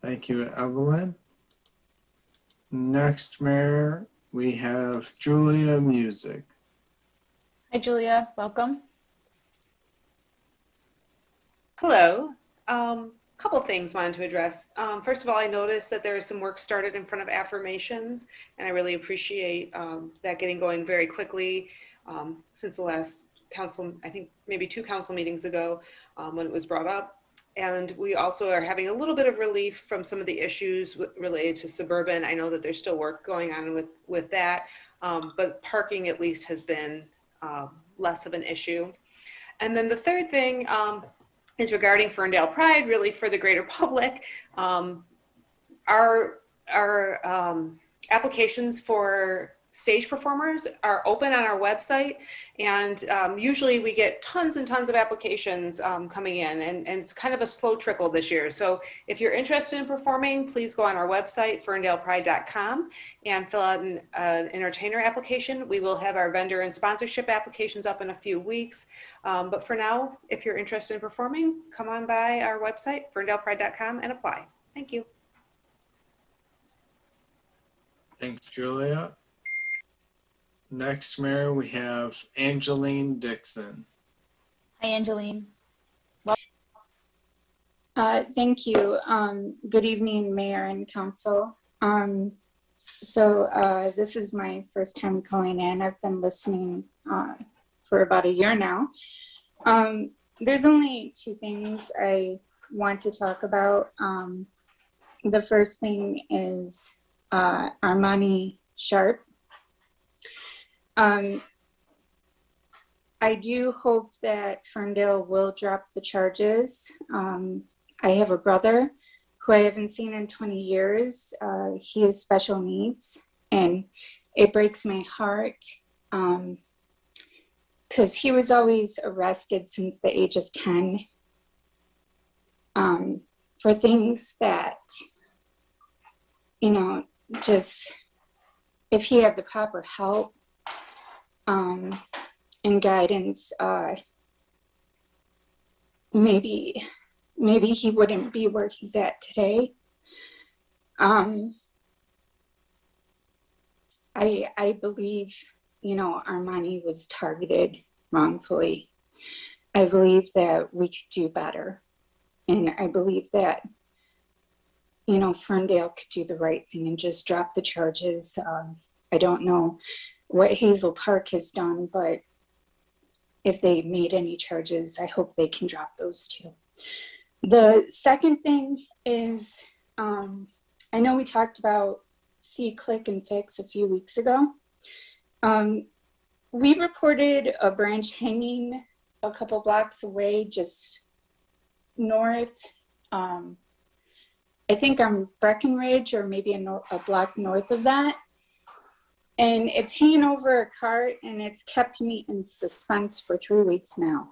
Thank you, Evelyn. Next, Mayor, we have Julia Music.
Hi, Julia. Welcome.
Hello. Couple things wanted to address. First of all, I noticed that there is some work started in front of affirmations, and I really appreciate that getting going very quickly since the last council, I think maybe 2 council meetings ago when it was brought up. And we also are having a little bit of relief from some of the issues related to suburban. I know that there's still work going on with that, but parking at least has been less of an issue. And then the third thing is regarding Ferndale Pride, really for the greater public. Our applications for stage performers are open on our website, and usually we get tons and tons of applications coming in, and it's kind of a slow trickle this year. So if you're interested in performing, please go on our website, ferndalepride.com, and fill out an entertainer application. We will have our vendor and sponsorship applications up in a few weeks. But for now, if you're interested in performing, come on by our website, ferndalepride.com, and apply. Thank you.
Thanks, Julia. Next, Mayor, we have Angeline Dixon.
Hi, Angeline.
Thank you. Good evening, Mayor and Council. This is my first time calling in. I've been listening for about a year now. There's only 2 things I want to talk about. The first thing is Armani Sharp. I do hope that Ferndale will drop the charges. I have a brother who I haven't seen in 20 years. He has special needs, and it breaks my heart because he was always arrested since the age of 10 for things that, you know, just if he had the proper help and guidance, maybe he wouldn't be where he's at today. I believe, you know, Armani was targeted wrongfully. I believe that we could do better. And I believe that, you know, Ferndale could do the right thing and just drop the charges. I don't know what Hazel Park has done, but if they made any charges, I hope they can drop those too. The second thing is, I know we talked about See, Click, and Fix a few weeks ago. We reported a branch hanging a couple blocks away, just north, I think on Breckenridge, or maybe a block north of that. And it's hanging over a cart, and it's kept me in suspense for 3 weeks now.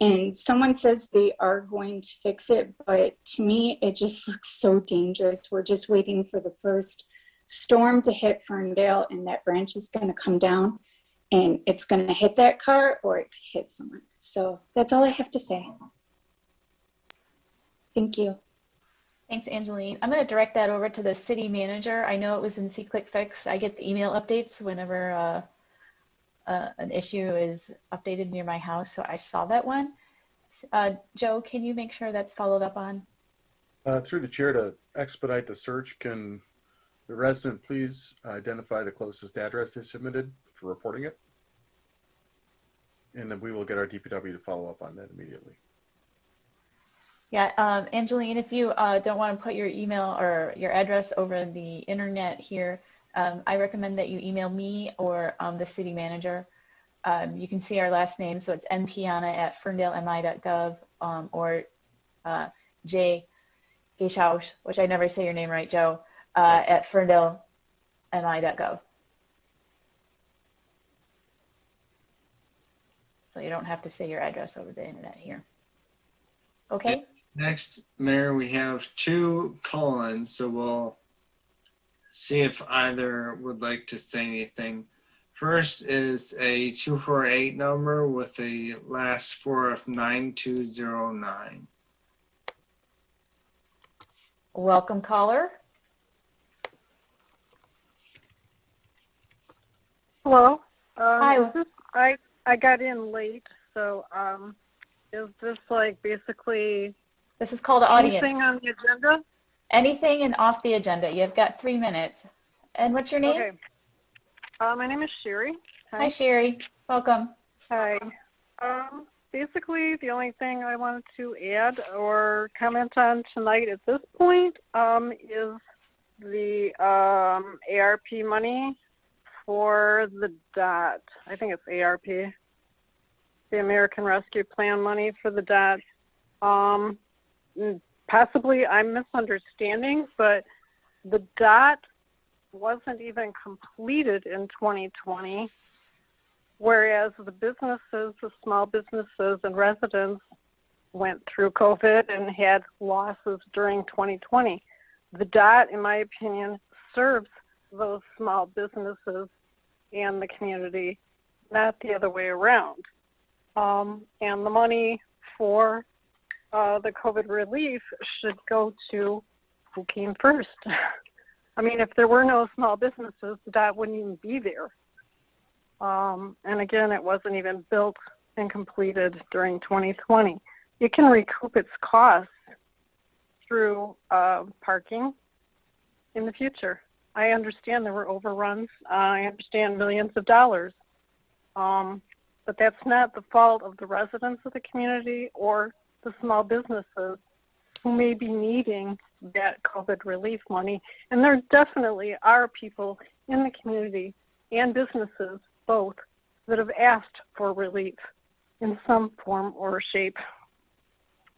And someone says they are going to fix it, but to me, it just looks so dangerous. We're just waiting for the first storm to hit Ferndale, and that branch is going to come down, and it's going to hit that car, or it could hit someone. So that's all I have to say. Thank you.
Thanks, Angeline. I'm going to direct that over to the city manager. I know it was in See, Click, Fix. I get the email updates whenever an issue is updated near my house, so I saw that one. Joe, can you make sure that's followed up on?
Through the chair, to expedite the search, can the resident please identify the closest address they submitted for reporting it? And then we will get our DPW to follow up on that immediately.
Yeah, Angeline, if you don't want to put your email or your address over the internet here, I recommend that you email me or the city manager. You can see our last name, so it's npiana@ferndalemi.gov, or J. Geschaus, which I never say your name right, Joe, at ferndalemi.gov. So you don't have to say your address over the internet here. Okay.
Next, Mayor, we have 2 call-ins, so we'll see if either would like to say anything. First is a 248 number with the last four of 9209.
Welcome, caller.
Hello.
Hi.
Is this, I got in late, so is this like basically?
This is called audience.
Anything on the agenda?
Anything and off the agenda. You've got 3 minutes. And what's your name?
Okay. My name is Sherry.
Hi, Sherry. Welcome.
Hi. Basically, the only thing I wanted to add or comment on tonight at this point is the ARP money for the DOT. I think it's ARP, the American Rescue Plan money for the DOT. Possibly I'm misunderstanding, but the DOT wasn't even completed in 2020, whereas the businesses, the small businesses and residents went through COVID and had losses during 2020. The DOT, in my opinion, serves those small businesses and the community, not the other way around. And the money for the COVID relief should go to who came first. I mean, if there were no small businesses, the DOT wouldn't even be there. And again, it wasn't even built and completed during 2020. It can recoup its costs through parking in the future. I understand there were overruns. I understand millions of dollars. But that's not the fault of the residents of the community or the small businesses who may be needing that COVID relief money. And there definitely are people in the community and businesses, both, that have asked for relief in some form or shape.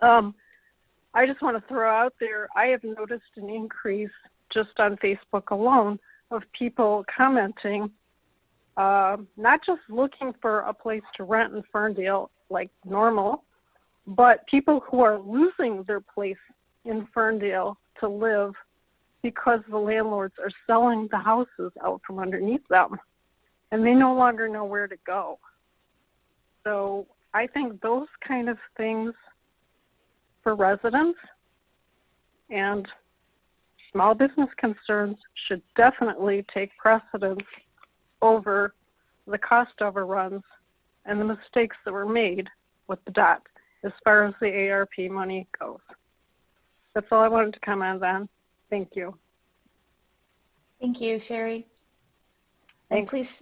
I just want to throw out there, I have noticed an increase just on Facebook alone of people commenting, not just looking for a place to rent in Ferndale like normal, but people who are losing their place in Ferndale to live because the landlords are selling the houses out from underneath them and they no longer know where to go. So I think those kind of things for residents and small business concerns should definitely take precedence over the cost overruns and the mistakes that were made with the DOT as far as the ARP money goes. That's all I wanted to comment on. Thank you.
Thank you, Sherry. And please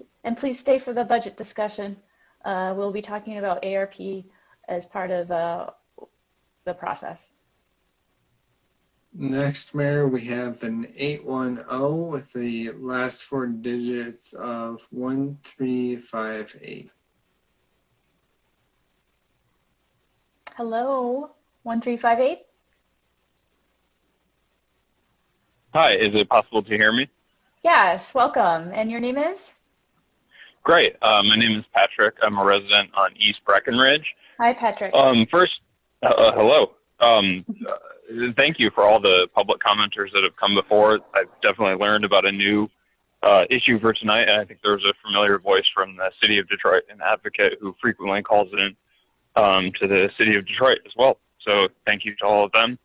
stay for the budget discussion. We'll be talking about ARP as part of the process.
Next, Mayor, we have an 810 with the last four digits of 1358.
Hello, 1358.
Hi, is it possible to hear me?
Yes, welcome. And your name is?
Great. My name is Patrick. I'm a resident on East Breckenridge.
Hi, Patrick.
First, hello. Thank you for all the public commenters that have come before. I've definitely learned about a new issue for tonight, and I think there's a familiar voice from the city of Detroit, an advocate who frequently calls in to the city of Detroit as well. So thank you to all of them.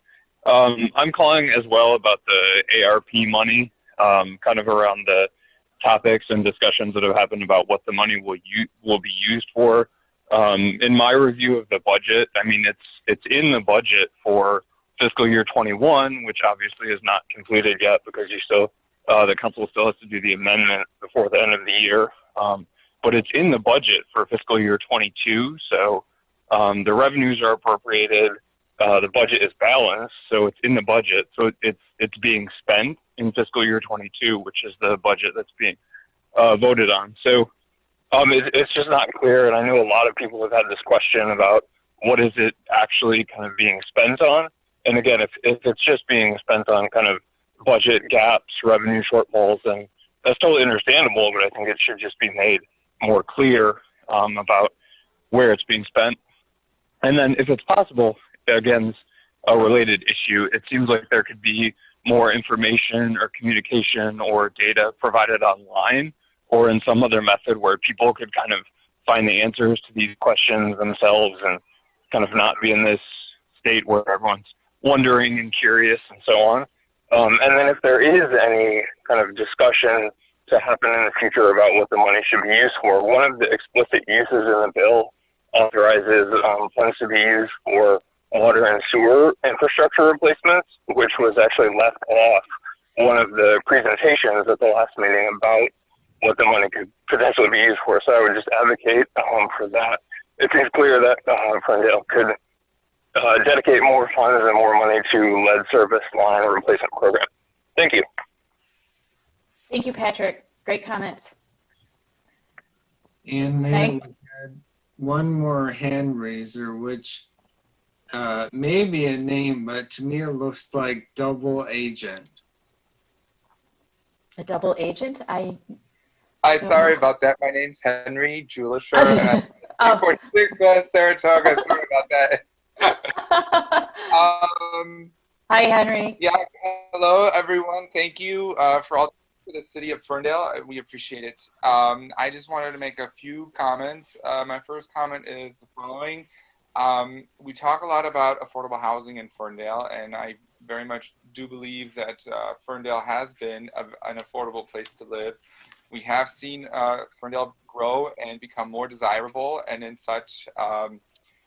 I'm calling as well about the ARP money, kind of around the topics and discussions that have happened about what the money will be used for. In my review of the budget, I mean, it's in the budget for fiscal year 21, which obviously is not completed yet because the council still has to do the amendment before the end of the year. But it's in the budget for fiscal year 22, so the revenues are appropriated. The budget is balanced, so it's in the budget. So it's being spent in fiscal year 22, which is the budget that's being voted on. So it's just not clear, and I know a lot of people have had this question about what is it actually kind of being spent on. And again, if it's just being spent on kind of budget gaps, revenue shortfalls, then that's totally understandable, but I think it should just be made more clear about where it's being spent. And then if it's possible, again, a related issue, it seems like there could be more information or communication or data provided online or in some other method where people could kind of find the answers to these questions themselves and kind of not be in this state where everyone's wondering and curious and so on. And then if there is any kind of discussion to happen in the future about what the money should be used for, one of the explicit uses in the bill authorizes funds to be used for water and sewer infrastructure replacements, which was actually left off one of the presentations at the last meeting about what the money could potentially be used for. So I would just advocate for that. It seems clear that Ferndale could dedicate more funds and more money to lead service line replacement program. Thank you.
Thank you, Patrick. Great comments.
And then we had one more hand raiser, which may be a name, but to me it looks like double agent.
A double agent?
Hi, sorry about that. My name's Henry Julisher, and I'm 46 West Saratoga. Sorry about that.
Hi, Henry.
Yeah, hello, everyone. Thank you for all for the city of Ferndale. We appreciate it. I just wanted to make a few comments. My first comment is the following. We talk a lot about affordable housing in Ferndale, and I very much do believe that Ferndale has been an affordable place to live. We have seen Ferndale grow and become more desirable, and in such,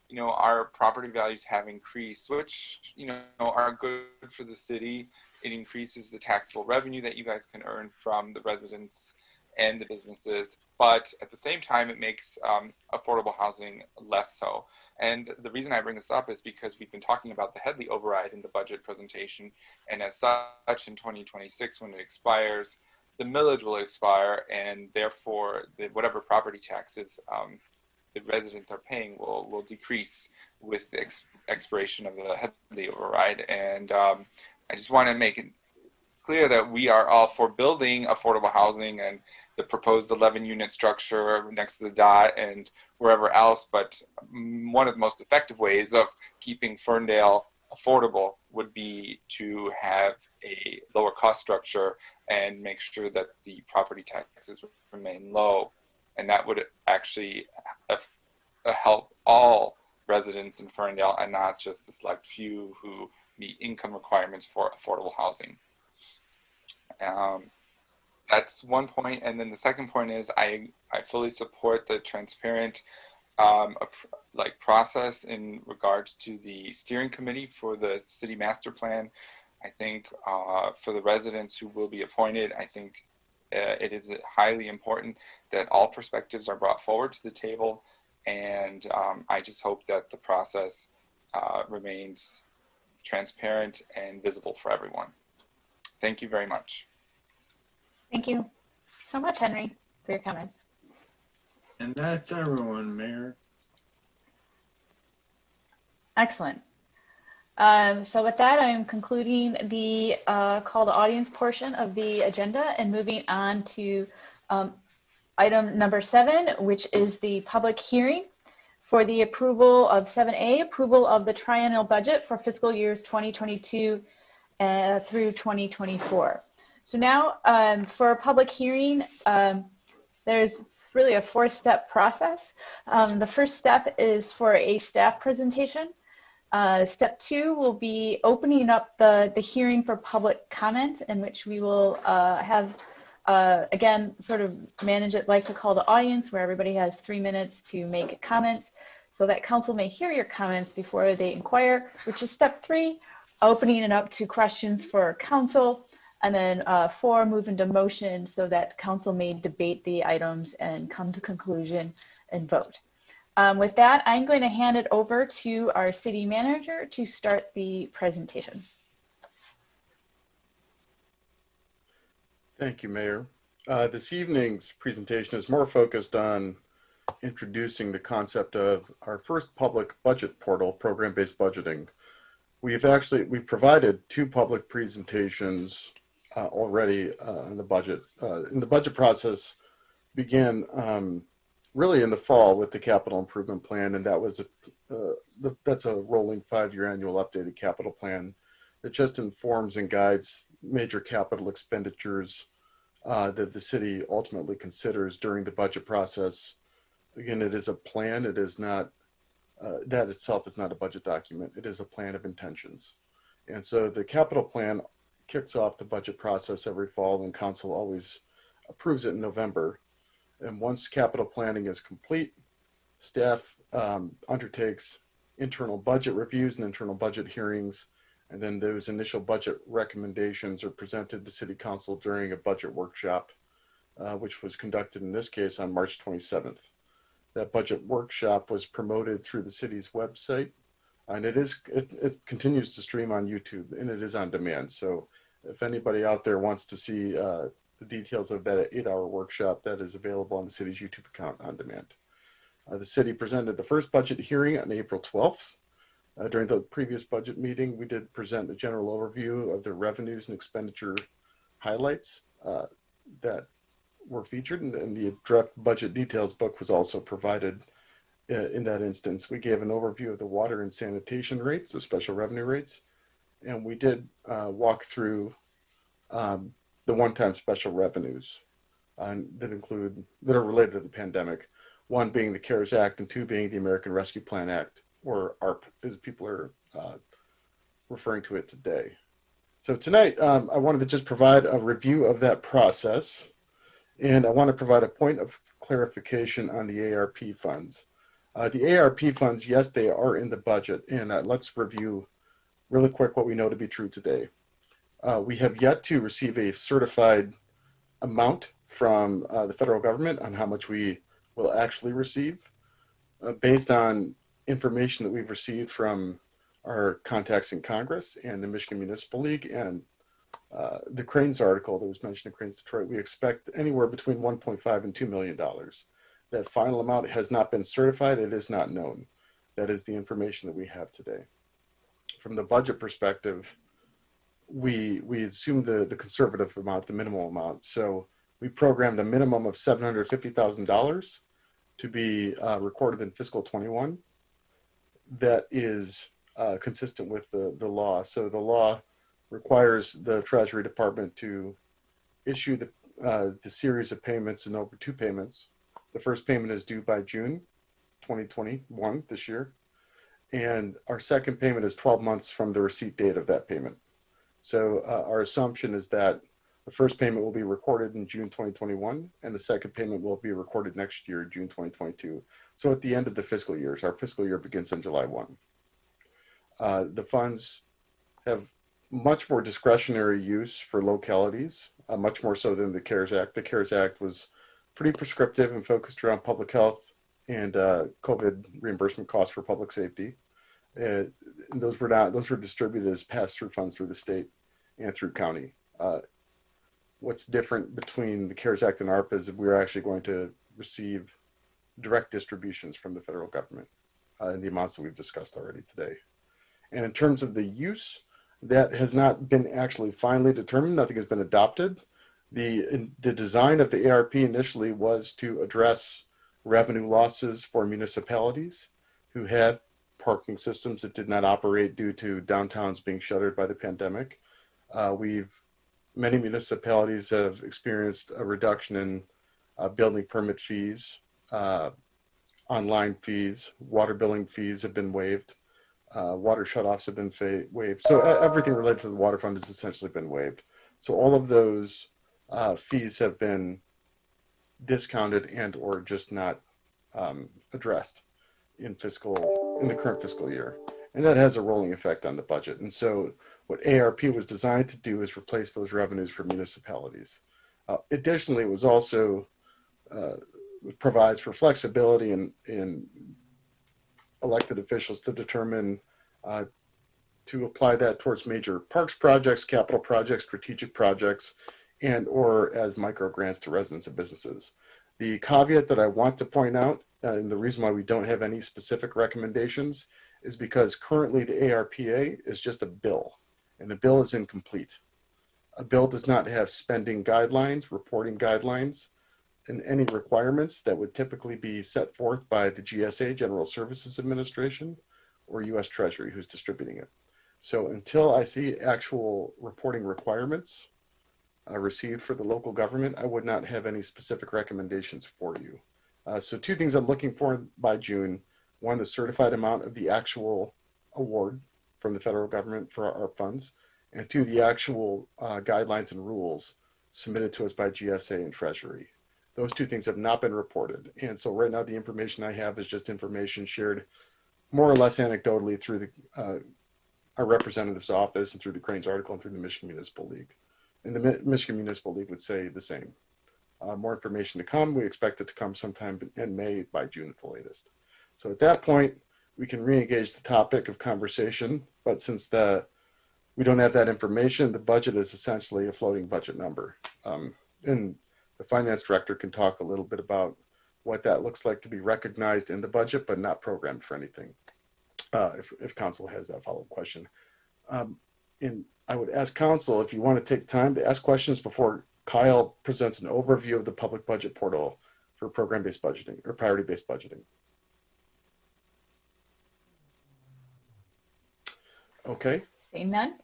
you know, our property values have increased, which, you know, are good for the city. It increases the taxable revenue that you guys can earn from the residents and the businesses, but at the same time, it makes affordable housing less so. And the reason I bring this up is because we've been talking about the Headley override in the budget presentation, and as such, in 2026, when it expires, the millage will expire, and therefore, whatever property taxes the residents are paying will decrease with the expiration of the Headley override. And I just want to make it clear that we are all for building affordable housing and the proposed 11-unit structure next to the dot and wherever else, but one of the most effective ways of keeping Ferndale affordable would be to have a lower cost structure and make sure that the property taxes remain low. And that would actually help all residents in Ferndale and not just the select few who meet income requirements for affordable housing. That's one point. And then the second point is I fully support the transparent process in regards to the steering committee for the city master plan. I think for the residents who will be appointed, I think it is highly important that all perspectives are brought forward to the table. And I just hope that the process remains transparent and visible for everyone. Thank you very much.
Thank you so much, Henry, for your comments.
And that's everyone, Mayor.
Excellent. So with that, I am concluding the call to audience portion of the agenda and moving on to item number 7, which is the public hearing for the approval of 7A, approval of the triennial budget for fiscal years 2022 through 2024. So now for a public hearing, there's really a 4-step process. The first step is for a staff presentation. Step 2 will be opening up the hearing for public comment, in which we will have, again, sort of manage it like the call to audience, where everybody has 3 minutes to make comments so that council may hear your comments before they inquire, which is step 3, opening it up to questions for council. And then 4, move into motion so that council may debate the items and come to conclusion and vote. With that, I'm going to hand it over to our city manager to start the presentation.
Thank you, Mayor. This evening's presentation is more focused on introducing the concept of our first public budget portal, program-based budgeting. We've provided 2 public presentations already in the budget. And the budget process began really in the fall with the capital improvement plan, and that was that's a rolling 5-year annual updated capital plan that just informs and guides major capital expenditures that the city ultimately considers during the budget process. Again, it is a plan. It is not, that itself is not a budget document. It is a plan of intentions. And so the capital plan kicks off the budget process every fall, and council always approves it in November. And once capital planning is complete, staff undertakes internal budget reviews and internal budget hearings, and then those initial budget recommendations are presented to City Council during a budget workshop, which was conducted in this case on March 27th. That budget workshop was promoted through the city's website, and it continues to stream on YouTube, and it is on demand. So if anybody out there wants to see the details of that 8-hour workshop, that is available on the city's YouTube account on demand. The city presented the first budget hearing on April 12th. During the previous budget meeting, we did present a general overview of the revenues and expenditure highlights that were featured, and the draft budget details book was also provided in that instance. We gave an overview of the water and sanitation rates, the special revenue rates, and we did walk through the one-time special revenues that are related to the pandemic. One being the CARES Act, and two being the American Rescue Plan Act, or ARP, as people are referring to it today. So tonight, I wanted to just provide a review of that process, and I want to provide a point of clarification on the ARP funds. The ARP funds, yes, they are in the budget, and let's review really quick what we know to be true today. We have yet to receive a certified amount from the federal government on how much we will actually receive. Based on information that we've received from our contacts in Congress and the Michigan Municipal League and the Cranes article that was mentioned in Cranes Detroit, we expect anywhere between $1.5 and $2 million. That final amount has not been certified. It is not known. That is the information that we have today. From the budget perspective, we assume the conservative amount, the minimal amount. So we programmed a minimum of $750,000 to be recorded in fiscal 21. That is consistent with the law. So the law requires the Treasury Department to issue the series of payments in over 2 payments. The first payment is due by June 2021, this year. And our second payment is 12 months from the receipt date of that payment. So our assumption is that the first payment will be recorded in June 2021, and the second payment will be recorded next year, June 2022. So at the end of the fiscal years, our fiscal year begins on July 1. The funds have much more discretionary use for localities, much more so than the CARES Act. The CARES Act was pretty prescriptive and focused around public health and COVID reimbursement costs for public safety. Those were distributed as pass-through funds through the state and through county. What's different between the CARES Act and ARP is that we're actually going to receive direct distributions from the federal government in the amounts that we've discussed already today. And in terms of the use, that has not been actually finally determined. Nothing has been adopted. The design of the ARP initially was to address revenue losses for municipalities who had parking systems that did not operate due to downtowns being shuttered by the pandemic. Many municipalities have experienced a reduction in building permit fees, online fees, water billing fees have been waived, water shutoffs have been waived. So everything related to the water fund has essentially been waived. So all of those fees have been discounted and or just not addressed in the current fiscal year. And that has a rolling effect on the budget. And so what ARP was designed to do is replace those revenues for municipalities. Additionally, it was also provides for flexibility in elected officials to determine to apply that towards major parks projects, capital projects, strategic projects, and or as micro grants to residents and businesses. The caveat that I want to point out, and the reason why we don't have any specific recommendations, is because currently the ARPA is just a bill, and the bill is incomplete. A bill does not have spending guidelines, reporting guidelines, and any requirements that would typically be set forth by the GSA, General Services Administration, or US Treasury, who's distributing it. So until I see actual reporting requirements received for the local government, I would not have any specific recommendations for you. So two things I'm looking for by June. One, the certified amount of the actual award from the federal government for our funds, and two, the actual guidelines and rules submitted to us by GSA and Treasury. Those two things have not been reported. And so right now the information I have is just information shared more or less anecdotally through the, our representative's office and through the Cranes article and through the Michigan Municipal League. And the Michigan Municipal League would say the same. More information to come. We expect it to come sometime in May, by June at the latest. So at that point, we can re-engage the topic of conversation. But since we don't have that information, the budget is essentially a floating budget number. And the finance director can talk a little bit about what that looks like to be recognized in the budget, but not programmed for anything, if council has that follow-up question. And I would ask council if you want to take time to ask questions before Kyle presents an overview of the public budget portal for program-based budgeting or priority-based budgeting. Okay.
Seeing none.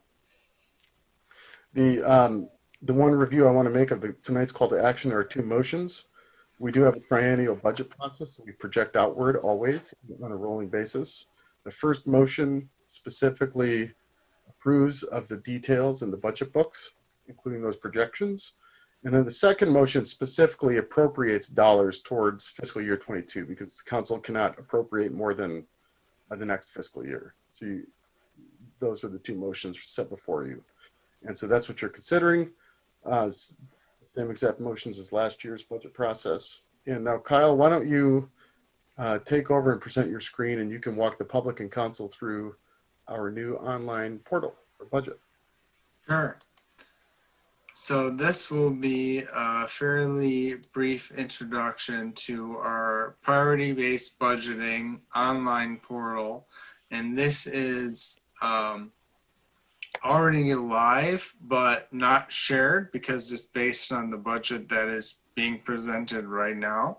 The one review I want to make of tonight's call to action, there are two motions. We do have a triennial budget process, so we project outward always on a rolling basis. The first motion specifically approves of the details in the budget books, including those projections. And then the second motion specifically appropriates dollars towards fiscal year 22 because the council cannot appropriate more than the next fiscal year. So those are the two motions set before you. And so that's what you're considering. Same exact motions as last year's budget process. And now, Kyle, why don't you take over and present your screen, and you can walk the public and council through our new online portal for budget.
Sure. So this will be a fairly brief introduction to our priority-based budgeting online portal. And this is already live, but not shared because it's based on the budget that is being presented right now.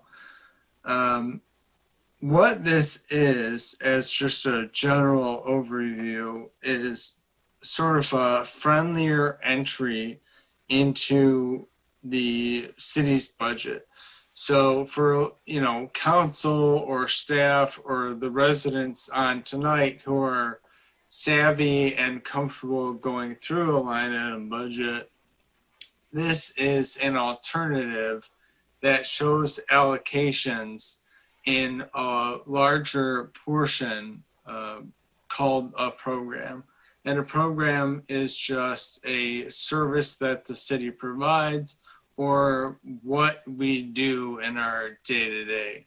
What this is, as just a general overview, is sort of a friendlier entry into the city's budget. So for, council or staff or the residents on tonight who are savvy and comfortable going through a line item budget, this is an alternative that shows allocations in a larger portion called a program. And a program is just a service that the city provides or what we do in our day-to-day.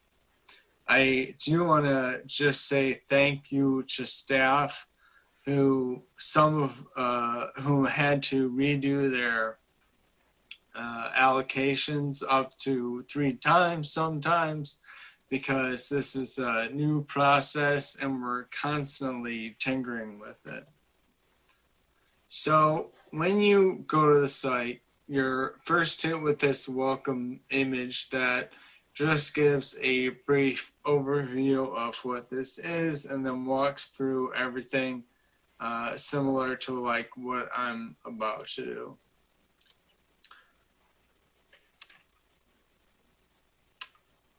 I do want to just say thank you to staff who whom had to redo their allocations up to 3 times sometimes, because this is a new process and we're constantly tinkering with it. So when you go to the site, you're first hit with this welcome image that just gives a brief overview of what this is and then walks through everything similar to like what I'm about to do.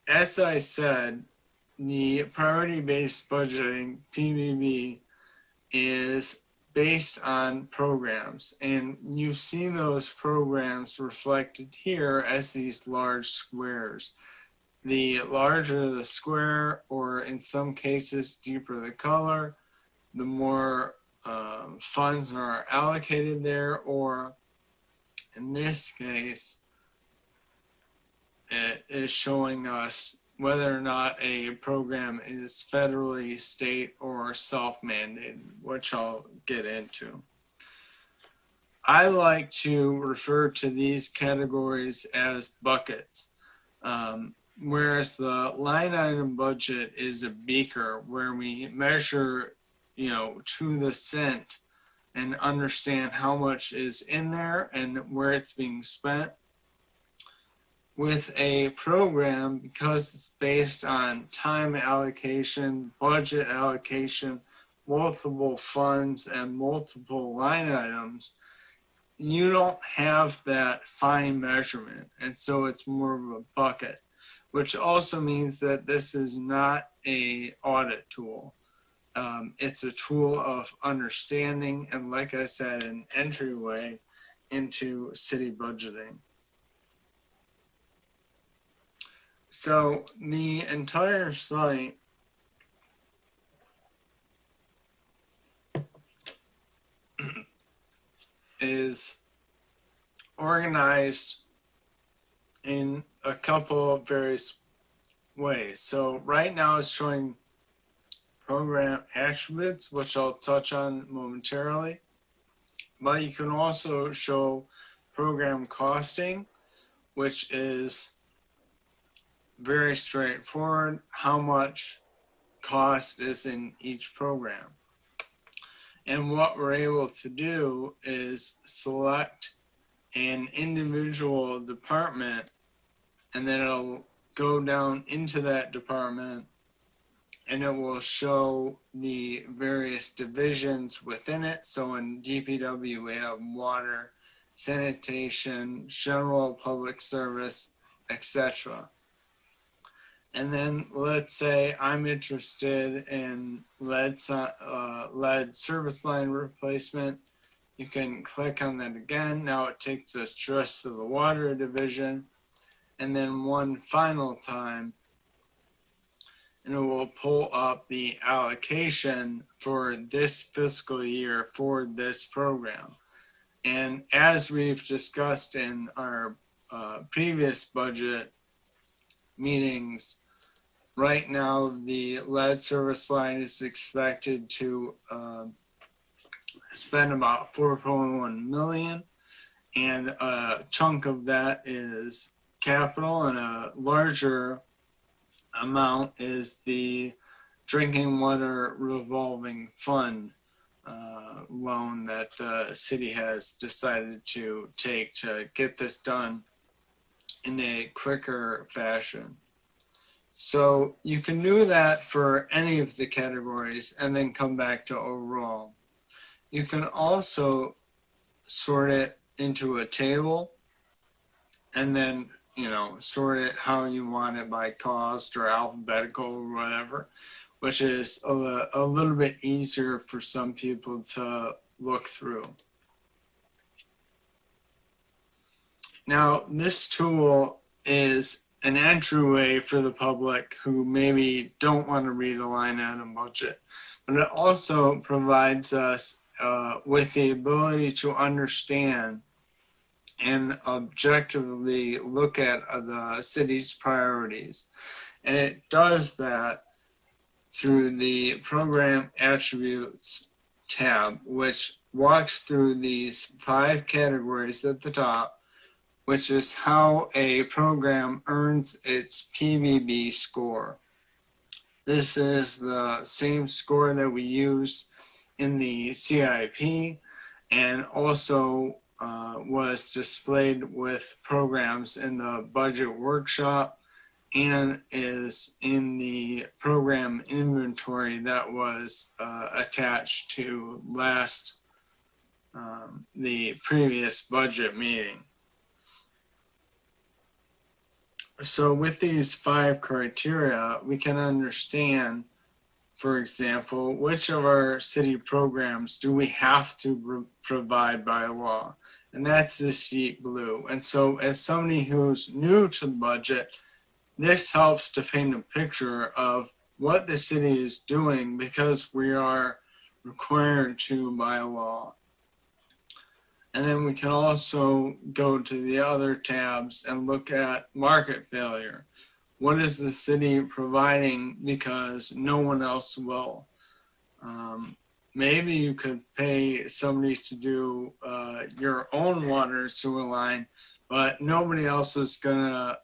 As I said, the priority-based budgeting, PBB, is based on programs, and you see those programs reflected here as these large squares. The larger the square, or in some cases deeper the color, the more funds are allocated there, or in this case, it is showing us whether or not a program is federally, state, or self-mandated, which I'll get into. I like to refer to these categories as buckets, whereas the line item budget is a beaker where we measure, to the cent and understand how much is in there and where it's being spent. With a program, because it's based on time allocation, budget allocation, multiple funds, and multiple line items, you don't have that fine measurement, and so it's more of a bucket, which also means that this is not a audit tool. It's a tool of understanding and, like I said, an entryway into city budgeting. So the entire site is organized in a couple of various ways. So right now it's showing program attributes, which I'll touch on momentarily. But you can also show program costing, which is very straightforward, how much cost is in each program. And what we're able to do is select an individual department, and then it'll go down into that department and it will show the various divisions within it. So in DPW, we have water, sanitation, general public service, etc. And then let's say I'm interested in lead service line replacement. You can click on that again. Now it takes us just to the water division. And then one final time, and it will pull up the allocation for this fiscal year for this program. And as we've discussed in our previous budget meetings, right now the lead service line is expected to spend about 4.1 million, and a chunk of that is capital, and a larger amount is the drinking water revolving fund loan that the city has decided to take to get this done in a quicker fashion. So you can do that for any of the categories and then come back to overall. You can also sort it into a table and then, you know, sort it how you want it by cost or alphabetical or whatever, which is a little bit easier for some people to look through. Now, this tool is an entryway for the public who maybe don't want to read a line item budget, but it also provides us with the ability to understand and objectively look at the city's priorities. And it does that through the Program Attributes tab, which walks through these 5 categories at the top, which is how a program earns its PVB score. This is the same score that we used in the CIP and also was displayed with programs in the budget workshop and is in the program inventory that was attached to the previous budget meeting. So with these 5 criteria, we can understand, for example, which of our city programs do we have to provide by law? And that's the sheet blue. And so as somebody who's new to the budget, this helps to paint a picture of what the city is doing because we are required to by law. And then we can also go to the other tabs and look at market failure. What is the city providing because no one else will? Maybe you could pay somebody to do your own water sewer line, but nobody else is gonna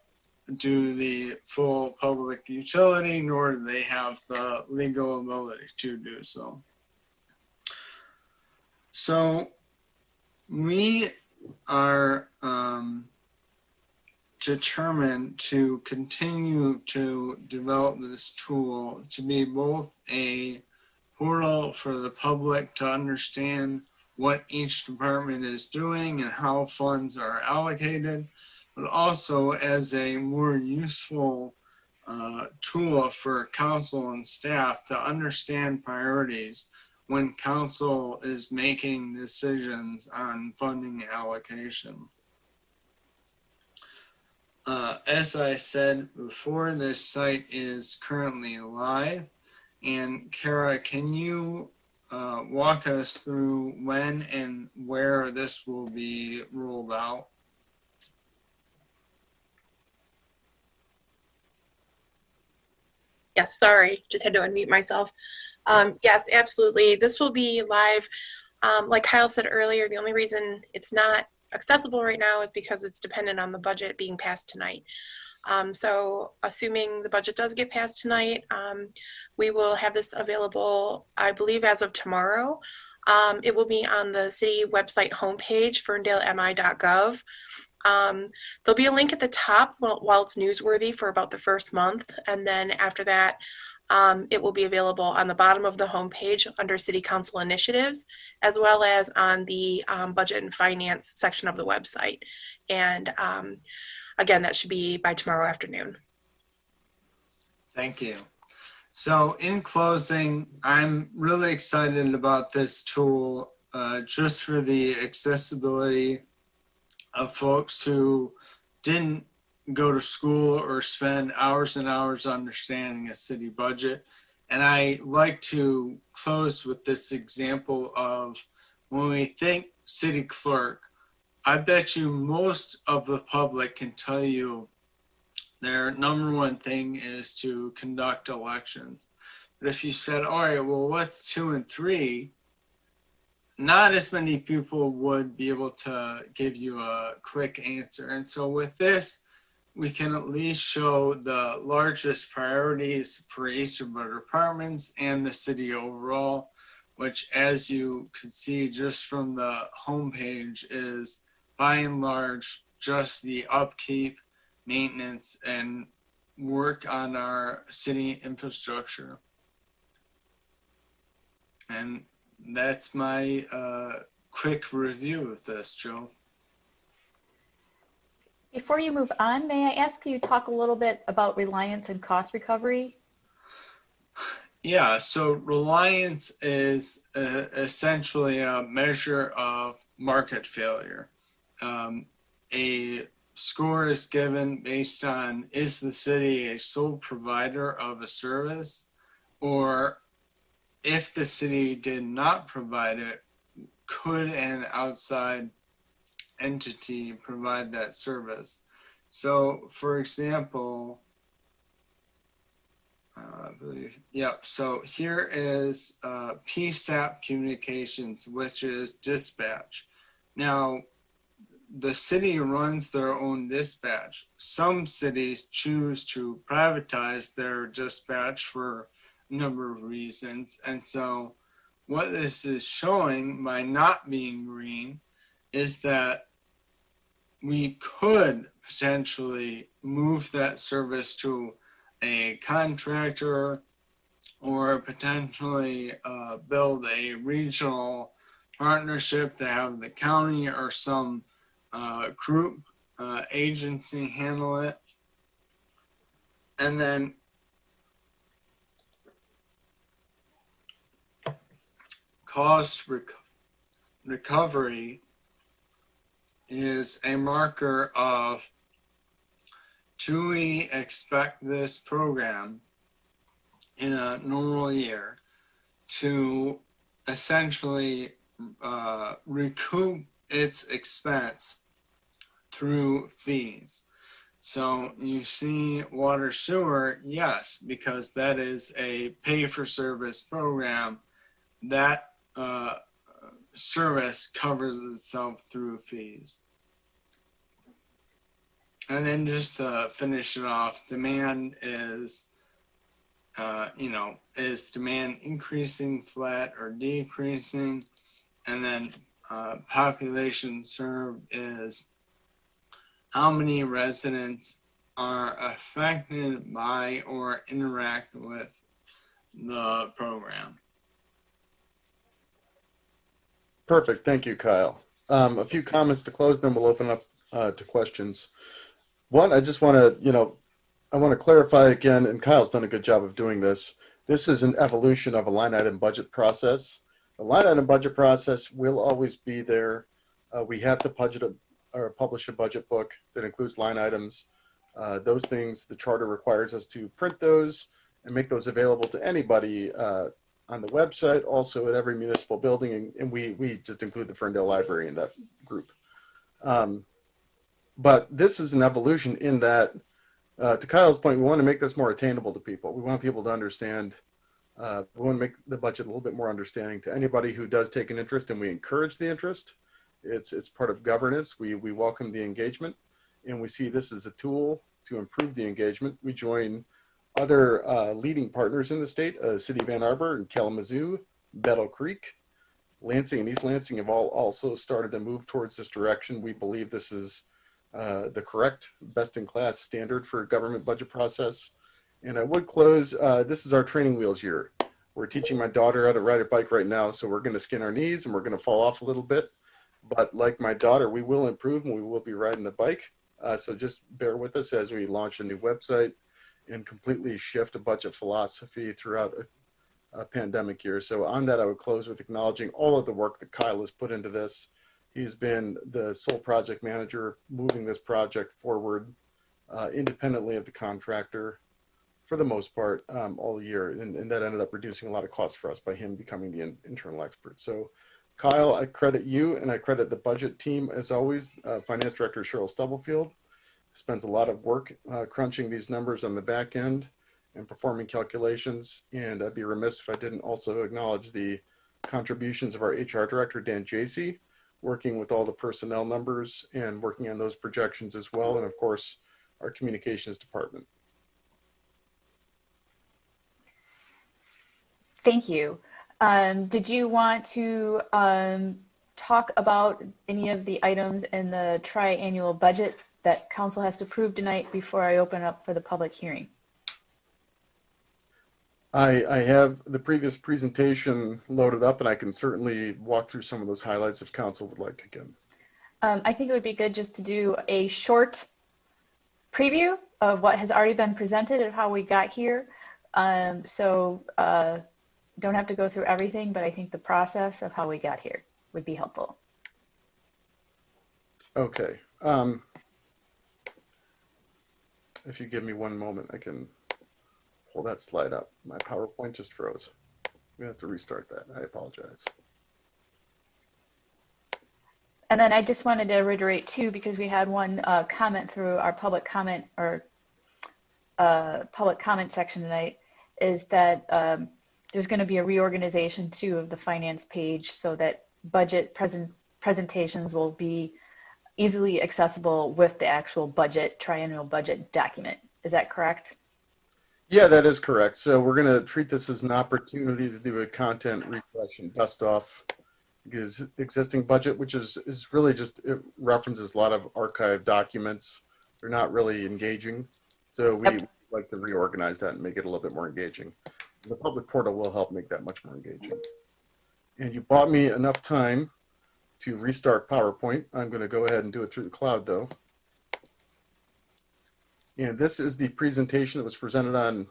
do the full public utility, nor do they have the legal ability to do so. So we are determined to continue to develop this tool to be both a portal for the public to understand what each department is doing and how funds are allocated, but also as a more useful tool for council and staff to understand priorities when council is making decisions on funding allocation. As I said before, this site is currently live. And Kara, can you walk us through when and where this will be rolled out?
Yes, sorry, just had to unmute myself. Yes, absolutely. This will be live. Like Kyle said earlier, the only reason it's not accessible right now is because it's dependent on the budget being passed tonight. So assuming the budget does get passed tonight, we will have this available, I believe, as of tomorrow. It will be on the city website homepage, ferndalemI.gov. There'll be a link at the top while it's newsworthy for about the first month. And then after that, it will be available on the bottom of the homepage under City Council initiatives, as well as on the budget and finance section of the website. And again, that should be by tomorrow afternoon.
Thank you. So in closing, I'm really excited about this tool just for the accessibility of folks who didn't go to school or spend hours and hours understanding a city budget. And I like to close with this example of when we think city clerk, I bet you most of the public can tell you their number one thing is to conduct elections. But if you said, all right, well, what's 2 and 3? Not as many people would be able to give you a quick answer. And so with this, we can at least show the largest priorities for each of our departments and the city overall, which, as you can see just from the homepage, is by and large just the upkeep, maintenance, and work on our city infrastructure. And that's my quick review of this, Joe.
Before you move on, may I ask you to talk a little bit about reliance and cost recovery?
Yeah, so reliance is essentially a measure of market failure. A score is given based on, is the city a sole provider of a service, or if the city did not provide it, could an outside entity provide that service? So for example, I believe, yep, so here is Psap Communications, which is dispatch. Now, the city runs their own dispatch. Some cities choose to privatize their dispatch for a number of reasons. And so what this is showing by not being green is that we could potentially move that service to a contractor or potentially build a regional partnership to have the county or some group agency handle it. And then cost recovery is a marker of, do we expect this program in a normal year to essentially recoup its expense through fees? So you see water sewer, yes, because that is a pay-for-service program. That service covers itself through fees. And then just to finish it off, demand is, is demand increasing, flat, or decreasing? And then population served is how many residents are affected by or interact with the program.
Perfect. Thank you, Kyle. A few comments to close, then we'll open up to questions. One, I just want to, I want to clarify again, and Kyle's done a good job of doing this. This is an evolution of a line item budget process. A line item budget process will always be there. We have to publish a budget book that includes line items. Those things, the charter requires us to print those and make those available to anybody on the website, also at every municipal building, and we just include the Ferndale Library in that group. But this is an evolution in that, to Kyle's point, we want to make this more attainable to people. We want people to understand, we want to make the budget a little bit more understanding to anybody who does take an interest, and we encourage the interest. It's part of governance. We welcome the engagement, and we see this as a tool to improve the engagement. We join other leading partners in the state, City of Ann Arbor and Kalamazoo, Battle Creek, Lansing and East Lansing have all also started to move towards this direction. We believe this is the correct best-in-class standard for government budget process. And I would close, this is our training wheels year. We're teaching my daughter how to ride a bike right now, so we're gonna skin our knees and we're gonna fall off a little bit. But like my daughter, we will improve and we will be riding the bike. So just bear with us as we launch a new website and completely shift a budget philosophy throughout a pandemic year. So on that, I would close with acknowledging all of the work that Kyle has put into this. He's been the sole project manager moving this project forward independently of the contractor for the most part all year. And that ended up reducing a lot of costs for us by him becoming the internal expert. So Kyle, I credit you and I credit the budget team as always. Finance Director Cheryl Stubblefield spends a lot of work crunching these numbers on the back end and performing calculations. And I'd be remiss if I didn't also acknowledge the contributions of our HR Director, Dan Jacey, working with all the personnel numbers and working on those projections as well. And of course, our communications department.
Thank you. Did you want to talk about any of the items in the tri-annual budget that council has to approve tonight before I open up for the public hearing?
I have the previous presentation loaded up and I can certainly walk through some of those highlights if council would like again.
I think it would be good just to do a short preview of what has already been presented and how we got here. Don't have to go through everything, but I think the process of how we got here would be helpful.
Okay. If you give me one moment, I can pull that slide up. My PowerPoint just froze. We have to restart that. I apologize.
And then I just wanted to reiterate too, because we had one comment through our public comment or public comment section tonight, is that there's going to be a reorganization too of the finance page so that budget presentations will be easily accessible with the actual budget, triennial budget document. Is that correct?
Yeah, that is correct. So we're going to treat this as an opportunity to do a content refresh and dust off because existing budget, which is really just, it references a lot of archived documents. They're not really engaging. So we like to reorganize that and make it a little bit more engaging. The public portal will help make that much more engaging. And you bought me enough time to restart PowerPoint. I'm going to go ahead and do it through the cloud though. And this is the presentation that was presented on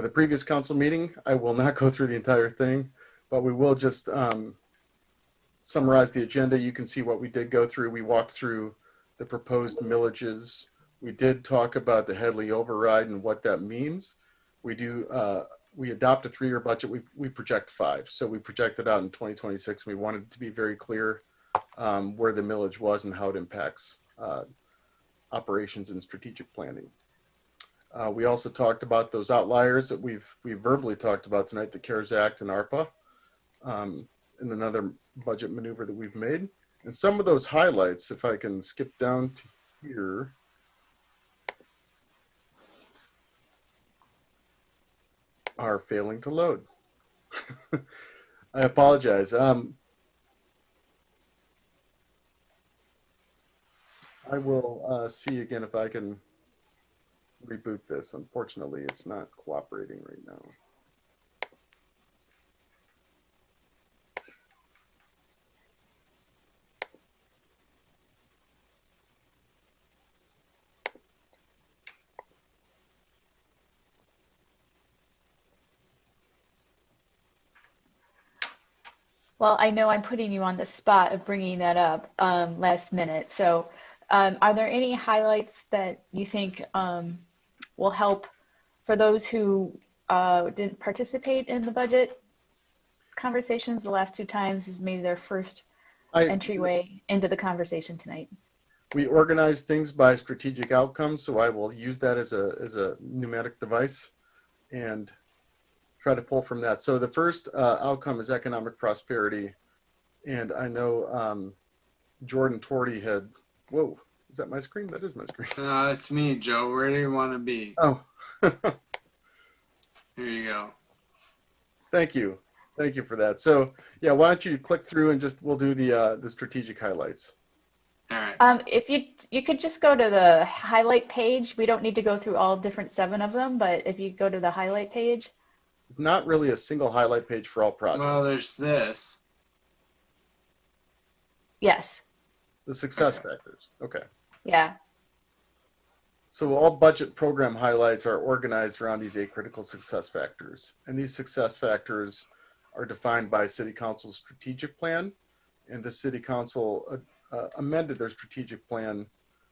the previous council meeting. I will not go through the entire thing, but we will just summarize the agenda. You can see what we did go through. We walked through the proposed millages. We did talk about the Headley override and what that means. We adopt a 3-year budget. We project 5. So we projected out in 2026. We wanted it to be very clear where the millage was and how it impacts operations and strategic planning. We also talked about those outliers that we've verbally talked about tonight, the CARES Act and ARPA, and another budget maneuver that we've made. And some of those highlights, if I can skip down to here, are failing to load. I apologize. I will see again if I can reboot this. Unfortunately, it's not cooperating right now.
Well, I know I'm putting you on the spot of bringing that up last minute. So are there any highlights that you think will help for those who didn't participate in the budget conversations the last two times, is maybe their first entryway into the conversation tonight?
We organize things by strategic outcomes, so I will use that as a pneumatic device and try to pull from that. So the first outcome is economic prosperity, and I know Jordan Torty had, whoa, is that my screen? That is my screen.
It's me, Joe. Where do you want to be?
Oh.
Here you go.
Thank you. Thank you for that. So yeah, why don't you click through and we'll do the strategic highlights.
All right.
If you could just go to the highlight page. We don't need to go through all different 7 of them, but if you go to the highlight page.
It's not really a single highlight page for all projects.
Well, there's this.
Yes.
The success factors. Okay.
Yeah.
So all budget program highlights are organized around these 8 critical success factors. And these success factors are defined by City Council's strategic plan. And the City Council amended their strategic plan,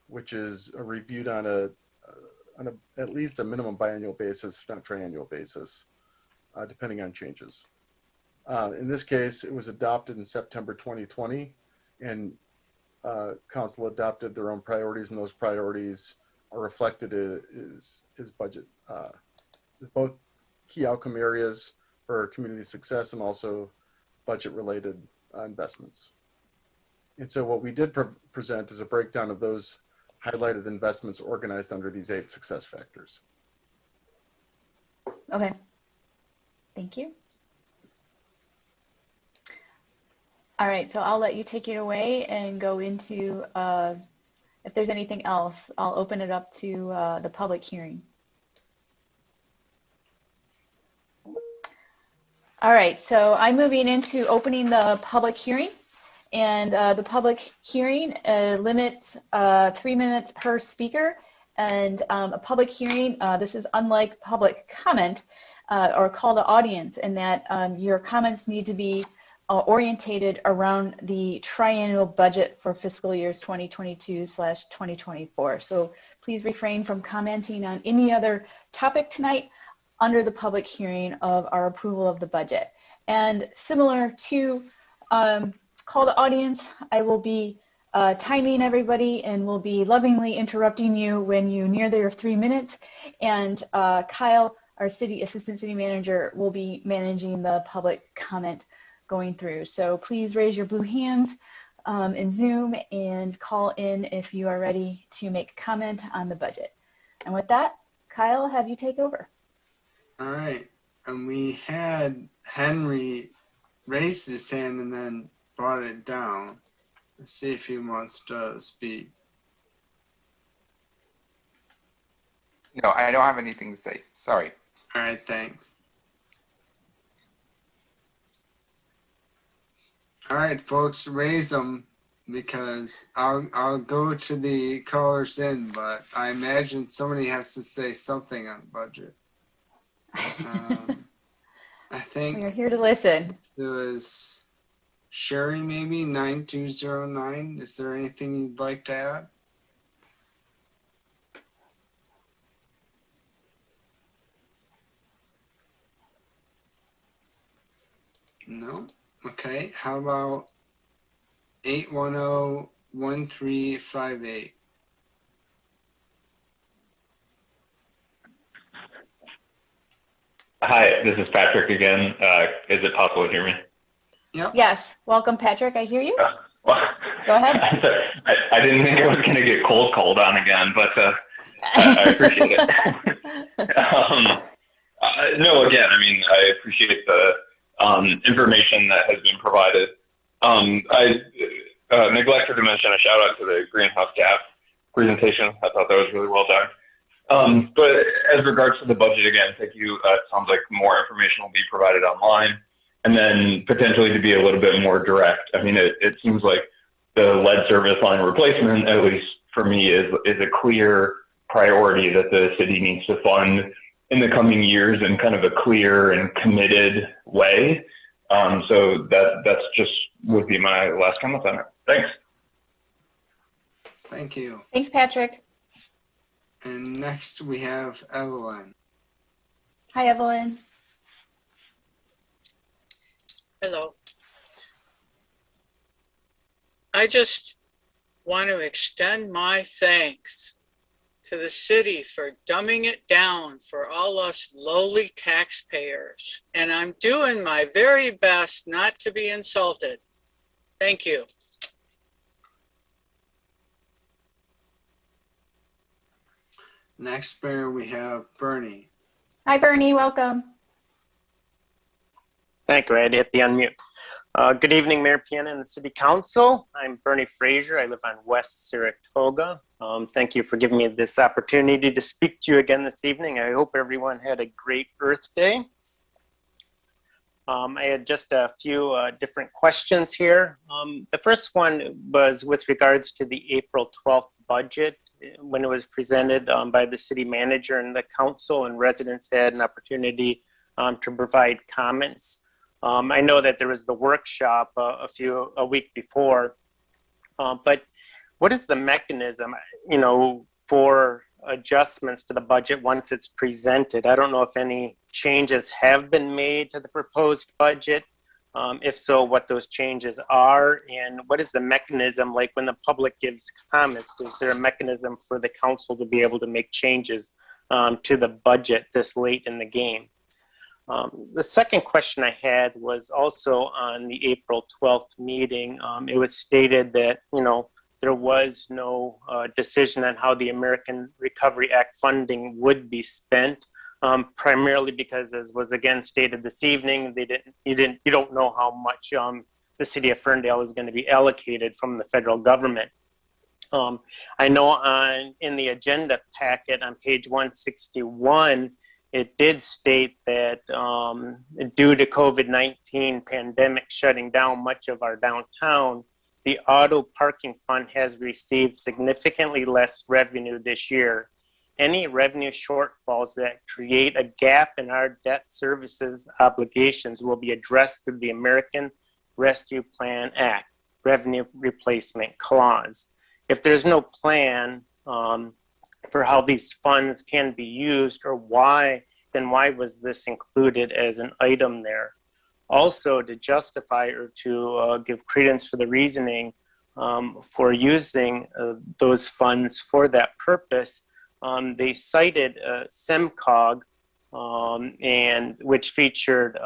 which is reviewed on at least a minimum biannual basis, if not triannual basis, depending on changes. In this case, it was adopted in September 2020, and Council adopted their own priorities, and those priorities are reflected as budget, both key outcome areas for community success and also budget-related investments. And so what we did present is a breakdown of those highlighted investments organized under these 8 success factors.
Okay. Thank you. All right, so I'll let you take it away and go into, if there's anything else, I'll open it up to the public hearing. All right, so I'm moving into opening the public hearing. And the public hearing limits 3 minutes per speaker. And a public hearing, this is unlike public comment or call to audience, in that your comments need to be orientated around the triennial budget for fiscal years 2022/2024. So please refrain from commenting on any other topic tonight under the public hearing of our approval of the budget. And similar to call to audience, I will be timing everybody and will be lovingly interrupting you when you near your 3 minutes. And Kyle, our assistant city manager, will be managing the public comment going through. So please raise your blue hands in Zoom and call in if you are ready to make a comment on the budget. And with that, Kyle, have you take over.
All right. And we had Henry raise his hand and then brought it down. Let's see if he wants to speak.
No, I don't have anything to say. Sorry.
All right, thanks. All right, folks, raise them, because I'll go to the callers in, but I imagine somebody has to say something on budget. I think
we're here to listen.
There was Sherry, maybe 9209. Is there anything you'd like to add? No? Okay. How about 810-1358?
Hi, this is Patrick again. Is it possible to hear me?
Yep.
Yes. Welcome, Patrick. I hear you.
Well,
go ahead.
I didn't think I was going to get cold called on again, but I appreciate it. No, again, I mean, I appreciate the information that has been provided. I neglected to mention a shout out to the greenhouse gas presentation. I thought that was really well done. But as regards to the budget, again, thank you. It sounds like more information will be provided online, and then potentially to be a little bit more direct. I mean, it seems like the lead service line replacement, at least for me, is a clear priority that the city needs to fund in the coming years in kind of a clear and committed way. So that's just would be my last comment on it. Thanks.
Thank you.
Thanks, Patrick.
And next we have Evelyn.
Hi, Evelyn.
Hello. I just want to extend my thanks to the city for dumbing it down for all us lowly taxpayers. And I'm doing my very best not to be insulted. Thank you.
Next Mayor, we have Bernie.
Hi, Bernie. Welcome.
Thank you. I had to hit the unmute. Good evening, Mayor Piana and the City Council. I'm Bernie Frazier. I live on West Saratoga. Thank you for giving me this opportunity to speak to you again this evening. I hope everyone had a great Earth Day. I had just a few different questions here. The first one was with regards to the April 12th budget when it was presented by the city manager and the council, and residents had an opportunity to provide comments. I know that there was the workshop a week before, but what is the mechanism, for adjustments to the budget once it's presented? I don't know if any changes have been made to the proposed budget. If so, what those changes are, and what is the mechanism, like when the public gives comments, is there a mechanism for the council to be able to make changes to the budget this late in the game? The second question I had was also on the April 12th meeting. It was stated that, there was no decision on how the American Recovery Act funding would be spent, primarily because, as was again stated this evening, you don't know how much the city of Ferndale is going to be allocated from the federal government. I know in the agenda packet on page 161, it did state that due to COVID-19 pandemic shutting down much of our downtown, the auto parking fund has received significantly less revenue this year. Any revenue shortfalls that create a gap in our debt services obligations will be addressed through the American Rescue Plan Act, Revenue Replacement Clause. If there's no plan for how these funds can be used or then why was this included as an item there? Also, to justify or to give credence for the reasoning for using those funds for that purpose, they cited SEMCOG, and which featured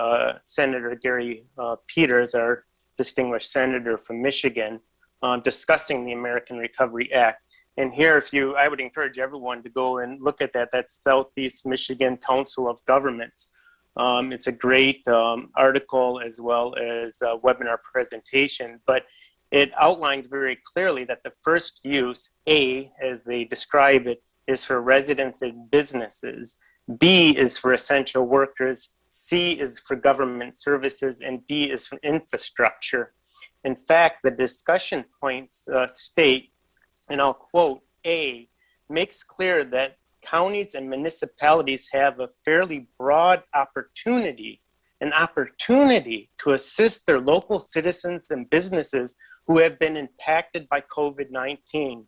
Senator Gary Peters, our distinguished senator from Michigan, discussing the American Recovery Act. And here, I would encourage everyone to go and look at that. That's Southeast Michigan Council of Governments. It's a great article as well as a webinar presentation, but it outlines very clearly that the first use, A, as they describe it, is for residents and businesses. B is for essential workers. C is for government services, and D is for infrastructure. In fact, the discussion points state, and I'll quote, A, makes clear that counties and municipalities have a fairly broad opportunity to assist their local citizens and businesses who have been impacted by COVID-19.